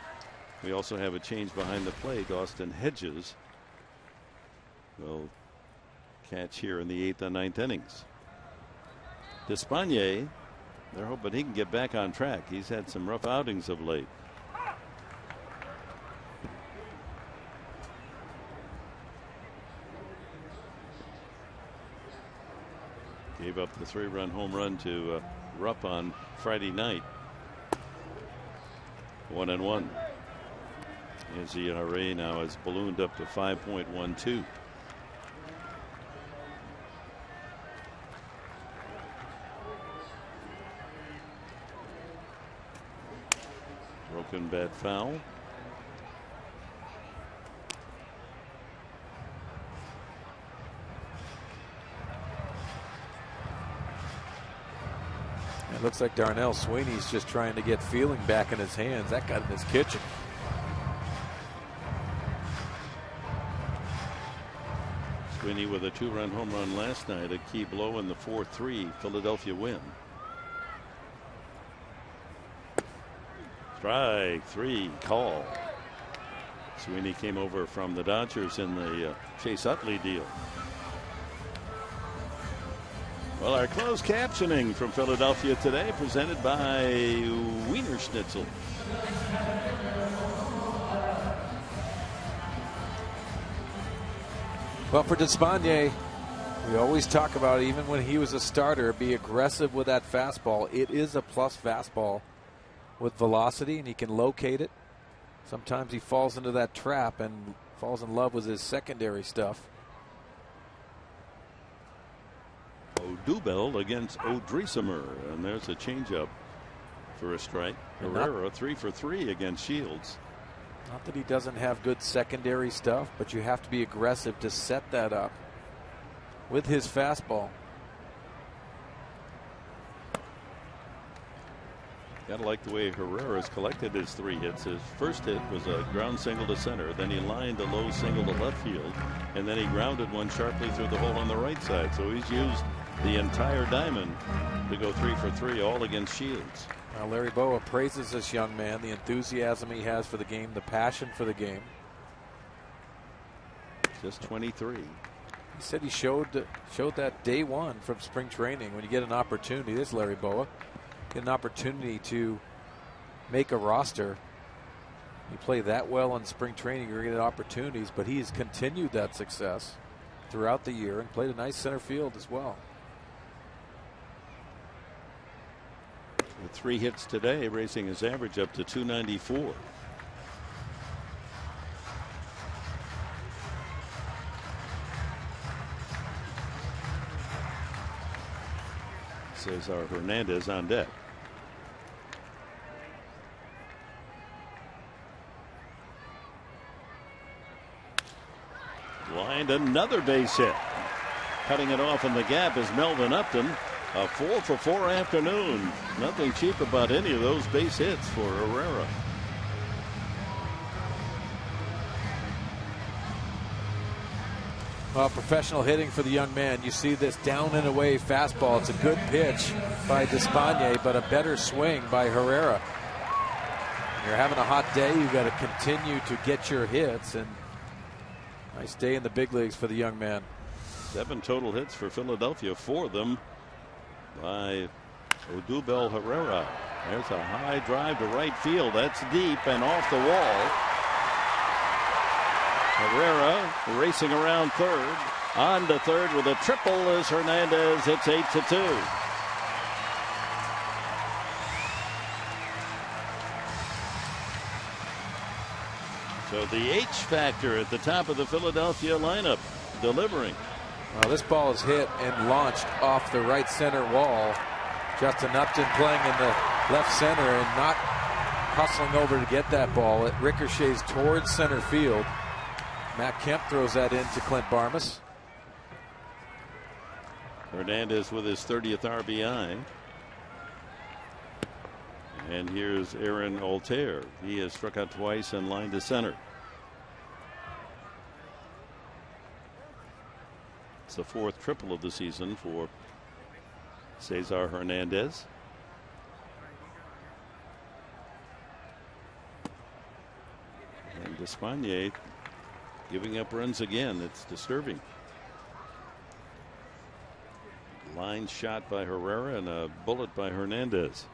we also have a change behind the plate. Austin Hedges will catch here in the 8th and 9th innings. Despaigne, they're hoping he can get back on track. He's had some rough outings of late. Gave up the 3-run home run to Rupp on Friday night. 1-1. His ERA now has ballooned up to 5.12. Broken bat foul. It looks like Darnell Sweeney's just trying to get feeling back in his hands. That got in his kitchen. Sweeney with a 2-run home run last night, a key blow in the 4-3 Philadelphia win. Strike 3 call. Sweeney came over from the Dodgers in the Chase Utley deal. Well, our closed captioning from Philadelphia today presented by Wiener Schnitzel. Well, for Despaigne, we always talk about, even when he was a starter, be aggressive with that fastball. It is a plus fastball with velocity, and he can locate it. Sometimes he falls into that trap and falls in love with his secondary stuff. Odubel against Odrisamer, and there's a changeup for a strike. Herrera 3 for 3 against Shields. Not that he doesn't have good secondary stuff, but you have to be aggressive to set that up with his fastball. Gotta like the way Herrera's collected his 3 hits. His first hit was a ground single to center, then he lined a low single to left field, and then he grounded one sharply through the hole on the right side. So he's used the entire diamond to go 3 for 3, all against Shields. Now Larry Boa praises this young man, the enthusiasm he has for the game, the passion for the game. Just 23. He said he showed that day one from spring training. When you get an opportunity, this Larry Boa, get an opportunity to make a roster. You play that well in spring training, you're going to get opportunities, but he's continued that success throughout the year and played a nice center field as well. With 3 hits today, raising his average up to 294. Cesar Hernandez on deck. Lined another base hit. Cutting it off in the gap is Melvin Upton. A 4 for 4 afternoon. Nothing cheap about any of those base hits for Herrera. Well, professional hitting for the young man. You see this down and away fastball. It's a good pitch by Despaigne, but a better swing by Herrera. You're having a hot day. You've got to continue to get your hits, and nice day in the big leagues for the young man. 7 total hits for Philadelphia, 4 of them by Odubel Herrera. There's a high drive to right field. That's deep and off the wall. Herrera racing around third. On to third with a triple as Hernandez hits 8-2. So the H factor at the top of the Philadelphia lineup delivering. Well, this ball is hit and launched off the right center wall. Justin Upton playing in the left center and not hustling over to get that ball. It ricochets towards center field. Matt Kemp throws that into Clint Barmas. Hernandez with his 30th RBI. And here's Aaron Altair. He has struck out twice and lined to center. It's the 4th triple of the season for Cesar Hernandez. And Despaigne giving up runs again. It's disturbing. Line shot by Herrera and a bullet by Hernandez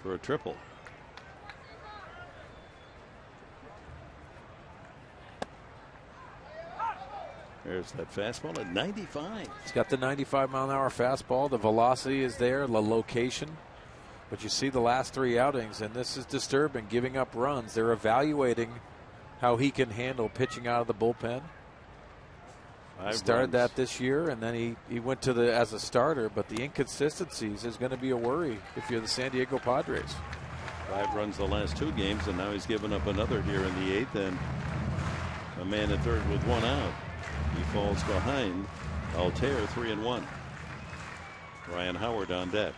for a triple. There's that fastball at 95. He's got the 95-mile-an-hour fastball. The velocity is there, the location. But you see the last 3 outings, and this is disturbing, giving up runs. They're evaluating how he can handle pitching out of the bullpen. He started that this year, and then he went to as a starter, but the inconsistencies is going to be a worry if you're the San Diego Padres. 5 runs the last 2 games, and now he's given up another here in the 8th, and a man at third with 1 out. He falls behind Altair, 3-1. Ryan Howard on deck.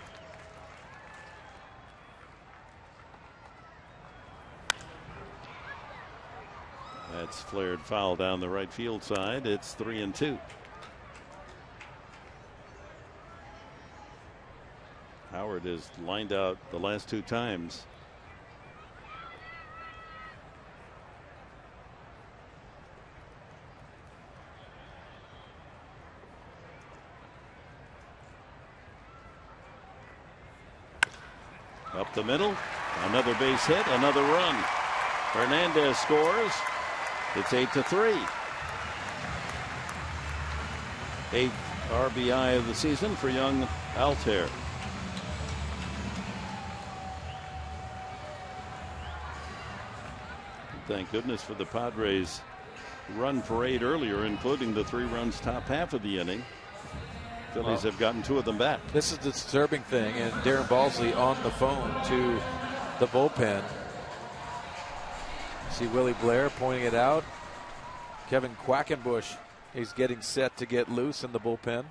That's flared foul down the right field side. It's 3-2. Howard has lined out the last 2 times. Up the middle, another base hit, another run. Hernandez scores. It's 8-3. 8th RBI of the season for young Altair. Thank goodness for the Padres' run parade earlier, including the 3 runs top half of the inning. Phillies have gotten 2 of them back. This is the disturbing thing, and Darren Balsley on the phone to the bullpen. See Willie Blair pointing it out. Kevin Quackenbush, he's getting set to get loose in the bullpen.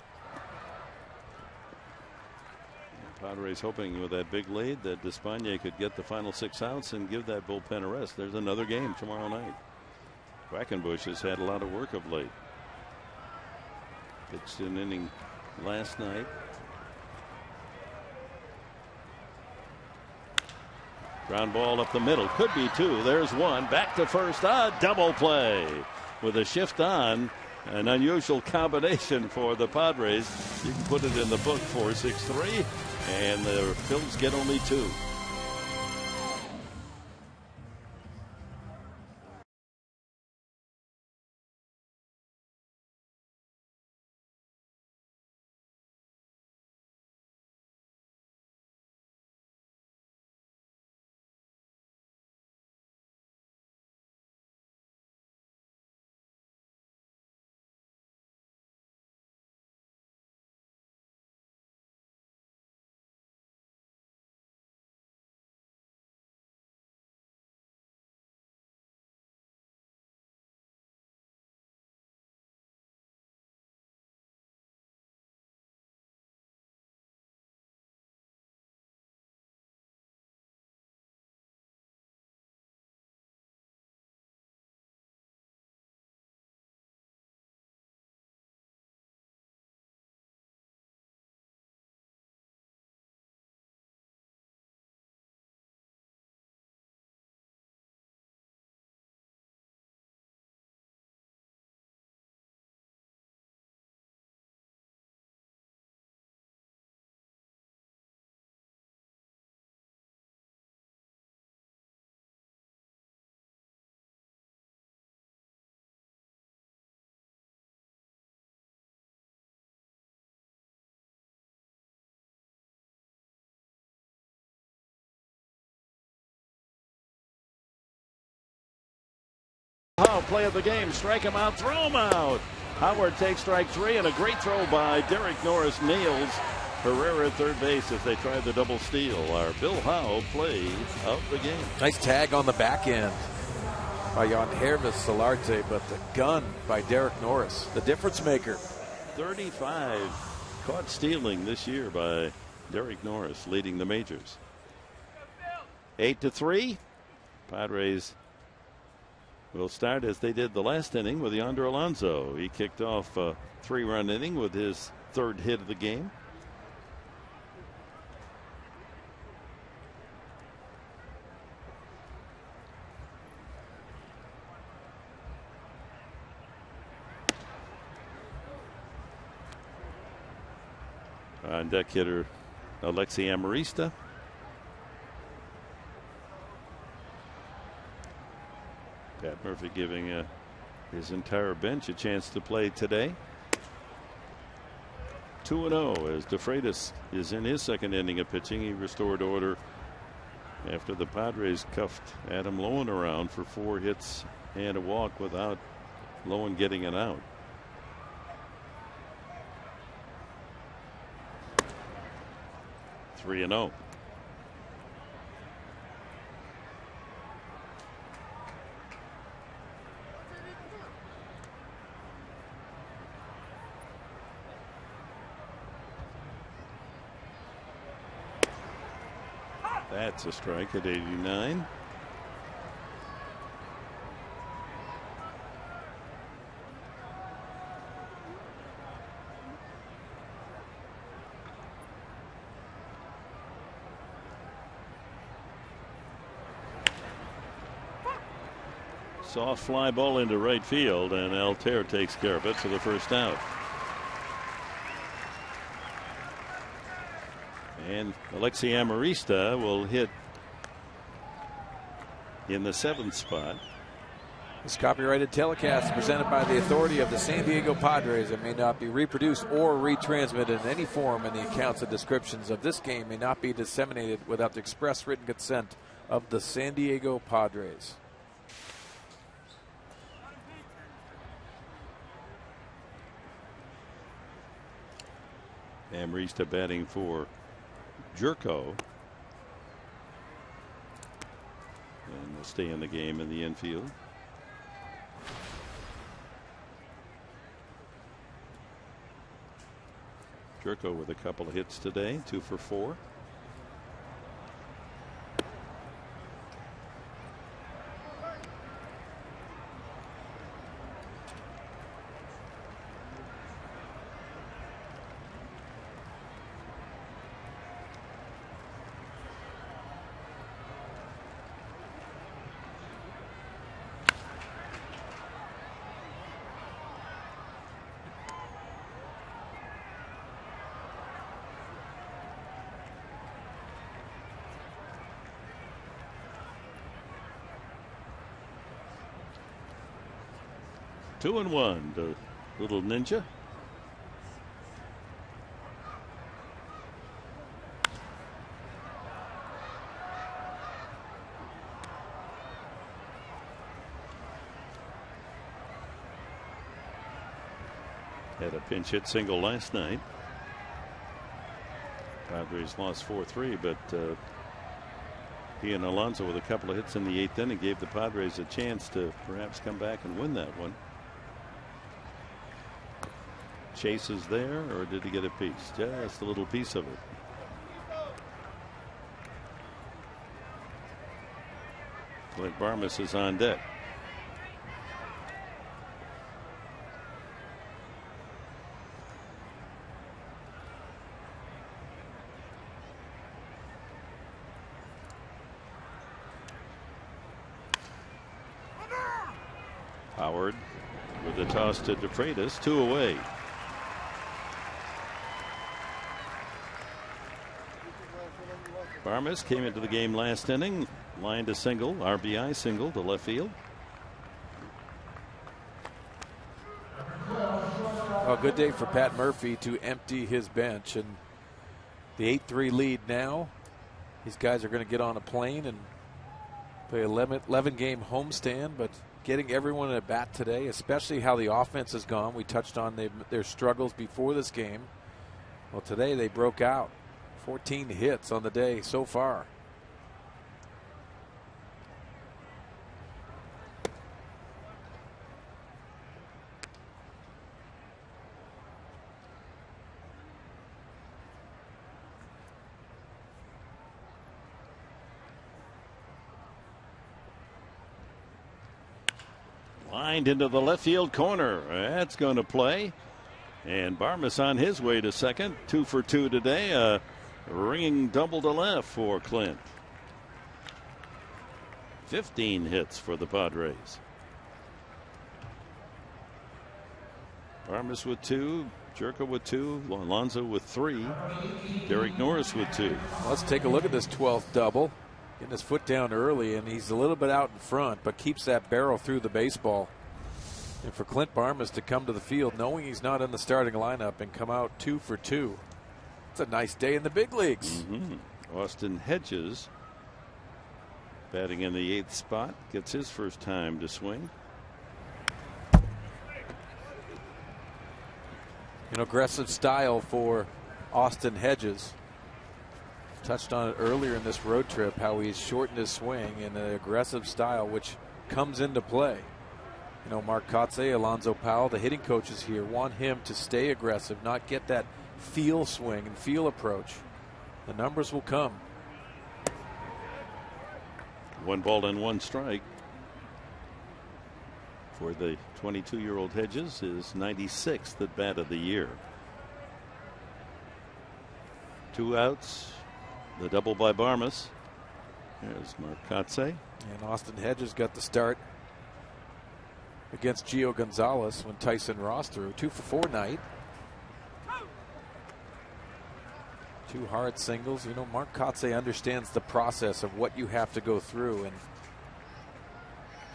Padres hoping with that big lead that Despaigne could get the final 6 outs and give that bullpen a rest. There's another game tomorrow night. Quackenbush has had a lot of work of late. Pitched an inning last night. Ground ball up the middle. Could be 2. There's 1. Back to first. Double play. With a shift on. An unusual combination for the Padres. You can put it in the book, 4-6-3. And the Phillies get only 2. Play of the game. Strike him out, throw him out. Howard takes strike 3, and a great throw by Derek Norris nails Herrera at third base as they try the double steal. Our Bill Howe play of the game. Nice tag on the back end by Yangervis Solarte, but the gun by Derek Norris, the difference maker. 35 caught stealing this year by Derek Norris, leading the majors. 8-3. Padres will start as they did the last inning with Yonder Alonso. He kicked off a 3-run inning with his 3rd hit of the game. On deck hitter Alexi Amarista. Pat Murphy giving a his entire bench a chance to play today. 2-0 as DeFreitas is in his second inning of pitching. He restored order after the Padres cuffed Adam Lowen around for 4 hits and a walk without Lowen getting an out. Three and 0. That's a strike at 89. Soft fly ball into right field, and Altair takes care of it for the first out. And Alexi Amarista will hit in the 7th spot. This copyrighted telecast is presented by the authority of the San Diego Padres and may not be reproduced or retransmitted in any form, and the accounts and descriptions of this game may not be disseminated without the express written consent of the San Diego Padres. Amarista batting for Jerko. And will stay in the game in the infield. Jerko with a couple of hits today, 2 for 4. Two and one, the little ninja. Had a pinch hit single last night. Padres lost 4-3, but he and Alonso with a couple of hits in the 8th inning gave the Padres a chance to perhaps come back and win that one. Chase is there, or did he get a piece? Just a little piece of it. Clint Barmas is on deck. Howard with the toss to DeFreitas, 2 away. Barmas came into the game last inning, lined a single, RBI single to left field. A good day for Pat Murphy to empty his bench, and the 8-3 lead now. These guys are going to get on a plane and play 11-game homestand, but getting everyone at bat today, especially how the offense has gone. We touched on their struggles before this game. Well, today they broke out. 14 hits on the day so far. Lined into the left field corner. That's going to play. And Barmas on his way to second. 2 for 2 today. Ringing double to left for Clint. 15 hits for the Padres. Barmas with 2, Jerko with 2, Alonso with 3, Derek Norris with 2. Let's take a look at this 12th double. Getting his foot down early, and he's a little bit out in front, but keeps that barrel through the baseball. And for Clint Barmas to come to the field knowing he's not in the starting lineup and come out 2 for 2. It's a nice day in the big leagues. Austin Hedges batting in the 8th spot, gets his first time to swing. An aggressive style for Austin Hedges. Touched on it earlier in this road trip, how he's shortened his swing in an aggressive style, which comes into play. You know, Mark Kotze, Alonzo Powell, the hitting coaches here want him to stay aggressive, not get that feel swing and feel approach. The numbers will come. 1 ball and 1 strike for the 22-year-old Hedges, his 96th at bat of the year. 2 outs, the double by Barmas. There's Mark Kotze. And Austin Hedges got the start against Gio Gonzalez when Tyson Ross threw. 2 for 4 night. 2 hard singles. You know, Mark Kotze understands the process of what you have to go through, and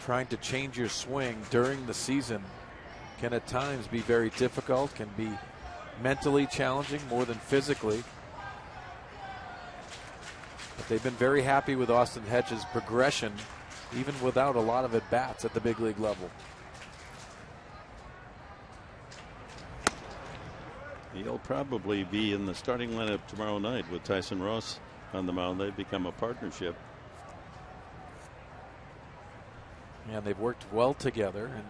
trying to change your swing during the season can at times be very difficult, can be mentally challenging more than physically. But they've been very happy with Austin Hedges' progression, even without a lot of at-bats at the big league level. He'll probably be in the starting lineup tomorrow night with Tyson Ross on the mound. They've become a partnership. And they've worked well together. And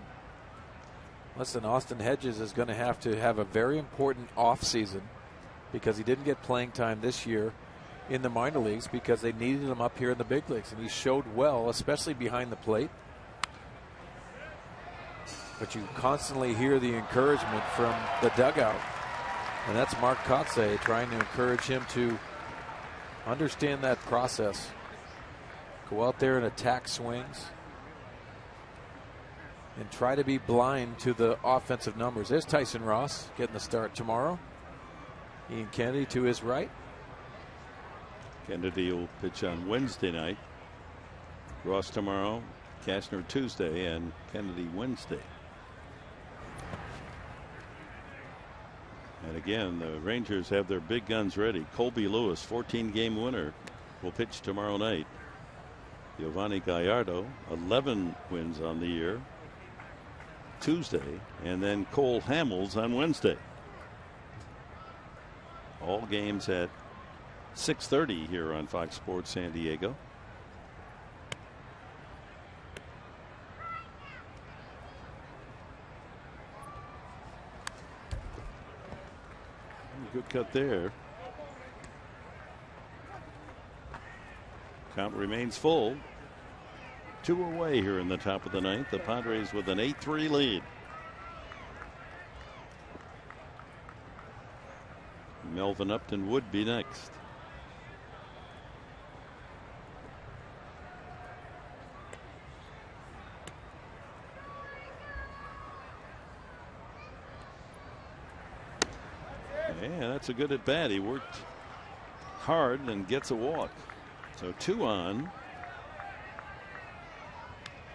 listen, Austin Hedges is going to have a very important offseason because he didn't get playing time this year in the minor leagues because they needed him up here in the big leagues. And he showed well, especially behind the plate. But you constantly hear the encouragement from the dugout. And that's Mark Kotze trying to encourage him to understand that process. Go out there and attack swings. And try to be blind to the offensive numbers. There's Tyson Ross getting the start tomorrow. Ian Kennedy to his right. Kennedy will pitch on Wednesday night. Ross tomorrow, Cashner Tuesday, and Kennedy Wednesday. And again, the Rangers have their big guns ready. Colby Lewis, 14-game winner, will pitch tomorrow night. Giovanni Gallardo, 11 wins on the year, Tuesday, and then Cole Hamels on Wednesday. All games at 6:30 here on Fox Sports San Diego. Good cut there. Count remains full. 2 away here in the top of the 9th. The Padres with an 8-3 lead. Melvin Upton would be next. Yeah, that's a good at bat. He worked hard and gets a walk. So 2 on,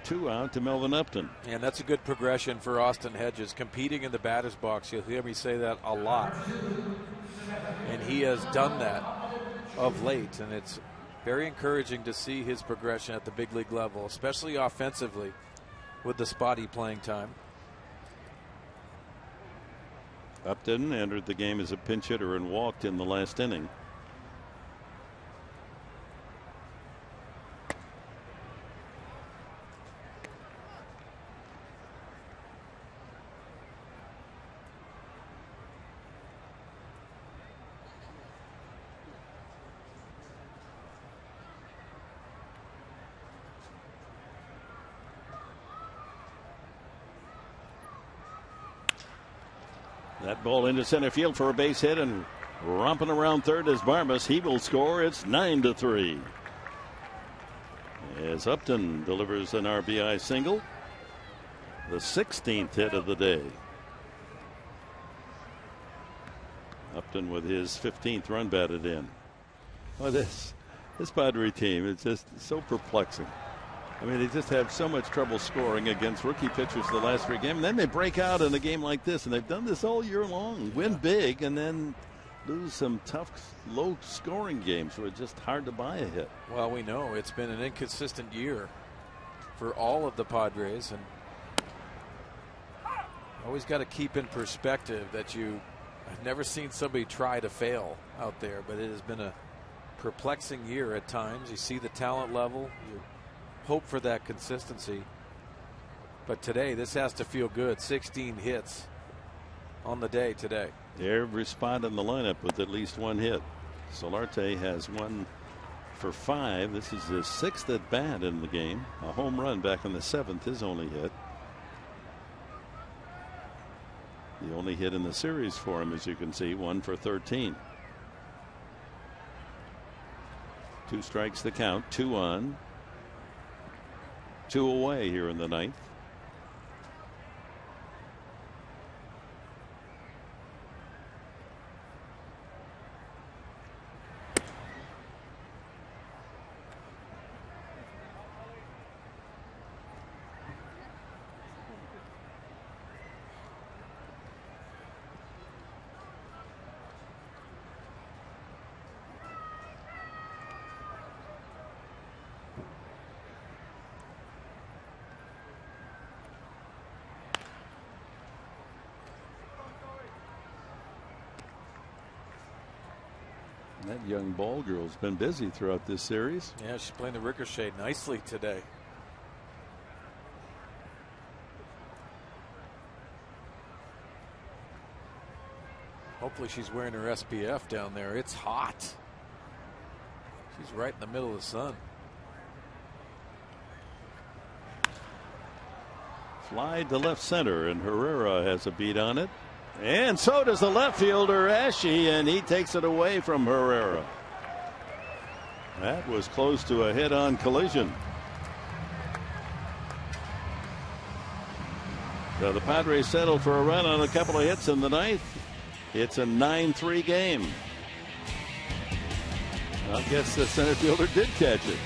2 out to Melvin Upton. And that's a good progression for Austin Hedges, competing in the batter's box. You'll hear me say that a lot. And he has done that of late. And it's very encouraging to see his progression at the big league level, especially offensively with the spotty playing time. Upton entered the game as a pinch hitter and walked in the last inning. That ball into center field for a base hit, and romping around third is Barmas. He will score. It's 9-3. As Upton delivers an RBI single, the 16th hit of the day. Upton with his 15th run batted in. Oh, this Padre team is just so perplexing. I mean, they just have so much trouble scoring against rookie pitchers the last 3 games. And then they break out in a game like this, and they've done this all year long. Win big and then lose some tough, low-scoring games where it's just hard to buy a hit. Well, we know it's been an inconsistent year for all of the Padres, and always got to keep in perspective that I've never seen somebody try to fail out there, but it has been a perplexing year at times. You see the talent level, you hope for that consistency, but today this has to feel good. 16 hits on the day today. Every spot in the lineup with at least 1 hit. Solarte has 1 for 5. This is his 6th at bat in the game. A home run back in the 7th, his only hit. The only hit in the series for him, as you can see, 1 for 13. 2 strikes the count, 2 on, 2 away here in the 9th. That young ball girl's been busy throughout this series. Yeah, she's playing the ricochet nicely today. Hopefully she's wearing her SPF down there. It's hot. She's right in the middle of the sun. Fly to left center, and Herrera has a beat on it. And so does the left fielder, Ashe, and he takes it away from Herrera. That was close to a head-on collision. So the Padres settled for a run on a couple of hits in the 9th. It's a 9-3 game. I guess the center fielder did catch it.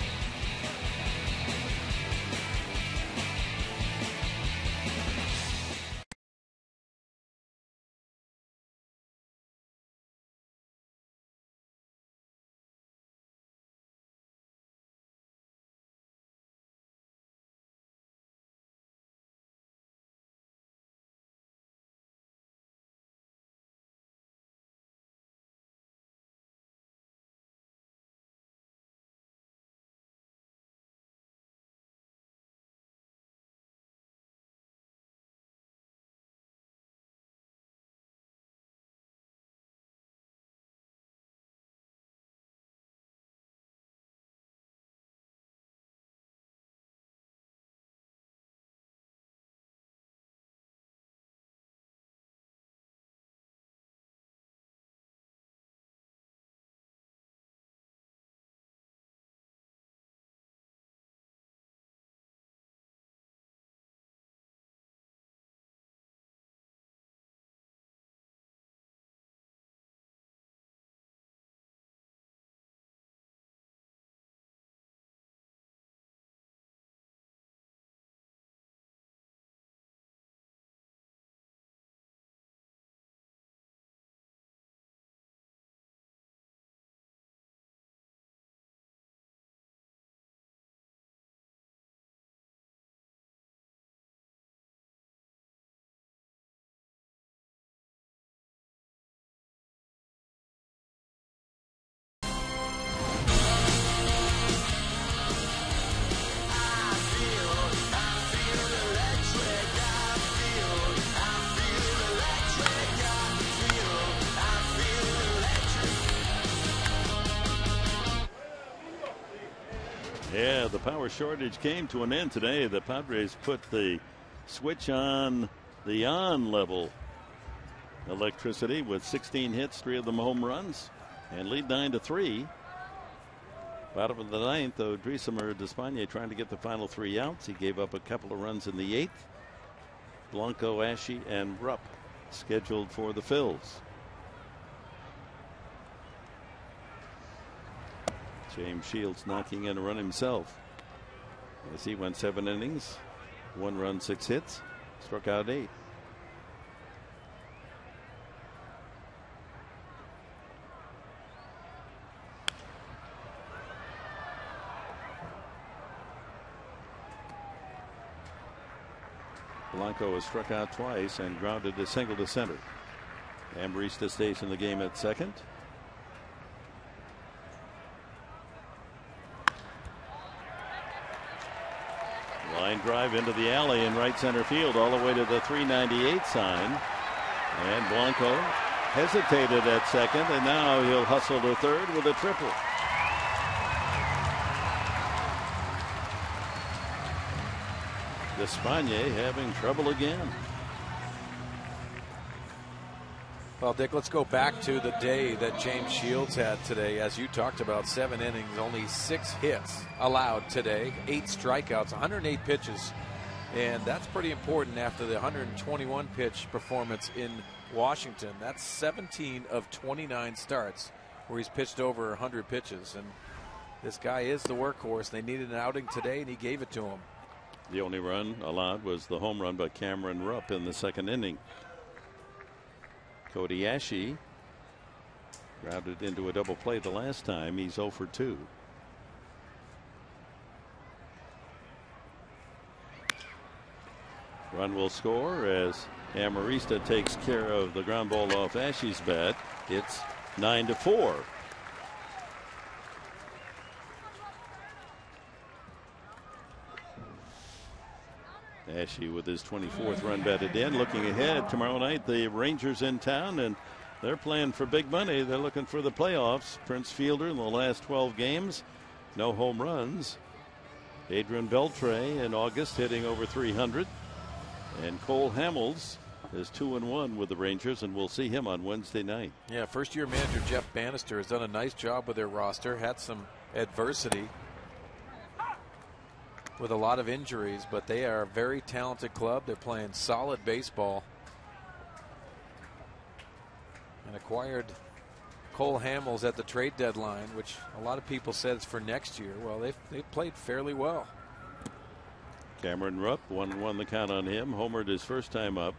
Yeah, the power shortage came to an end today. The Padres put the switch on the on-level electricity with 16 hits, 3 of them home runs, and lead 9-3. Bottom of the 9th, though, Driessemer Despagne trying to get the final 3 outs. He gave up a couple of runs in the 8th. Blanco, Ashe, and Rupp scheduled for the Phillies. James Shields knocking in a run himself. as he went 7 innings, 1 run, 6 hits, struck out 8. Blanco has struck out twice and grounded a single to center. Ambrista stays in the game at second. Line drive into the alley in right center field, all the way to the 398 sign. And Blanco hesitated at second, and now he'll hustle to third with a triple. Despagne having trouble again. Well, Dick, let's go back to the day that James Shields had today. As you talked about, 7 innings, only 6 hits allowed today, 8 strikeouts, 108 pitches. And that's pretty important after the 121 pitch performance in Washington. That's 17 of 29 starts where he's pitched over 100 pitches. And this guy is the workhorse. They needed an outing today, and he gave it to him. The only run allowed was the home run by Cameron Rupp in the 2nd inning. Cody Ashe grounded into a double play the last time. He's 0 for 2. Run will score as Amarista takes care of the ground ball off Ashe's bat. It's 9-4. Ashe with his 24th run batted in. Looking ahead, tomorrow night the Rangers in town, and they're playing for big money. They're looking for the playoffs. Prince Fielder in the last 12 games, no home runs. Adrian Beltre in August hitting over 300. And Cole Hamels is 2-1 with the Rangers, and we'll see him on Wednesday night. Yeah, first-year manager Jeff Bannister has done a nice job with their roster. Had some adversity with a lot of injuries, but they are a very talented club. They're playing solid baseball. And acquired Cole Hamels at the trade deadline, which a lot of people said is for next year. Well, they've played fairly well. Cameron Rupp, 1-1 the count on him. Homered his first time up.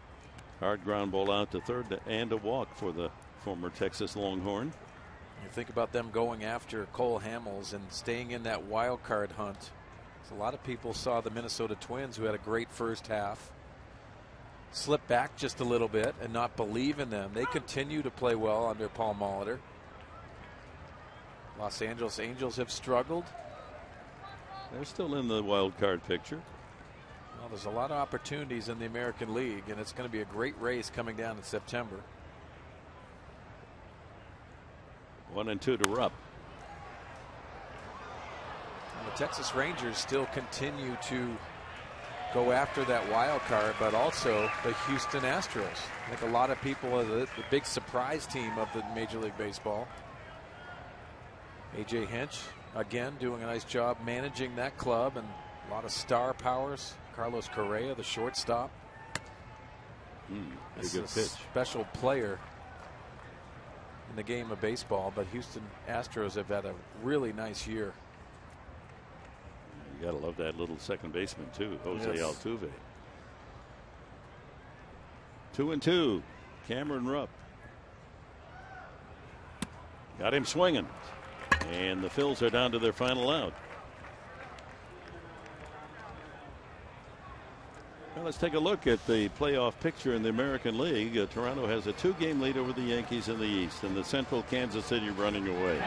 Hard ground ball out to third and a walk for the former Texas Longhorn. You think about them going after Cole Hamels and staying in that wild card hunt. A lot of people saw the Minnesota Twins, who had a great first half, slip back just a little bit and not believe in them. They continue to play well under Paul Molitor. Los Angeles Angels have struggled. They're still in the wild card picture. Well, there's a lot of opportunities in the American League, and it's going to be a great race coming down in September. 1-2 to Rupp. The Texas Rangers still continue to go after that wild card, but also the Houston Astros. I think a lot of people are the big surprise team of the Major League Baseball. A.J. Hinch, again, doing a nice job managing that club, and a lot of star powers. Carlos Correa, the shortstop. This is a special player in the game of baseball, but Houston Astros have had a really nice year. You gotta love that little second baseman too, Jose Altuve. 2-2. Cameron Rupp got him swinging, and the Phils are down to their final out. Well, let's take a look at the playoff picture in the American League. Toronto has a 2-game lead over the Yankees in the East. In the Central, Kansas City running away.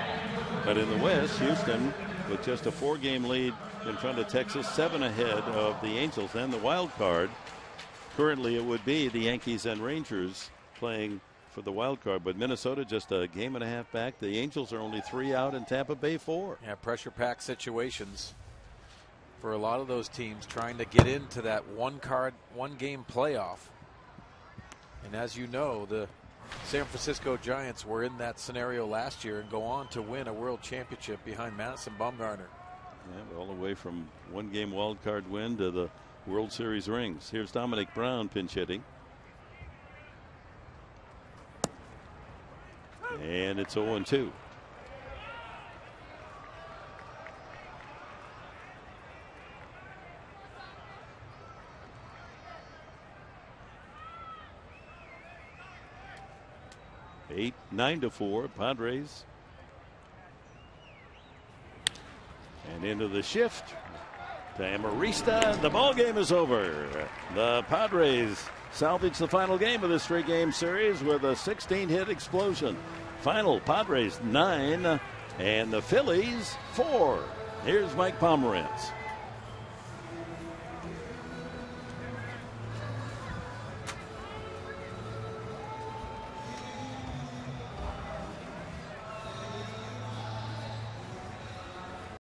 But in the West, Houston with just a 4-game lead in front of Texas, 7 ahead of the Angels and the wild card. Currently, it would be the Yankees and Rangers playing for the wild card, but Minnesota just a game and a half back. The Angels are only 3 out and Tampa Bay 4. Yeah, pressure-packed situations for a lot of those teams trying to get into that one-game playoff. And as you know, the San Francisco Giants were in that scenario last year and go on to win a world championship behind Madison Bumgarner. Yeah, all the way from 1-game wild card win to the World Series rings. Here's Dominic Brown pinch hitting. And it's 0-2. . 9-4 Padres. And into the shift. To Amarista. The ball game is over. The Padres salvage the final game of this 3-game series with a 16-hit explosion. Final, Padres 9 and the Phillies 4. Here's Mike Pomerantz.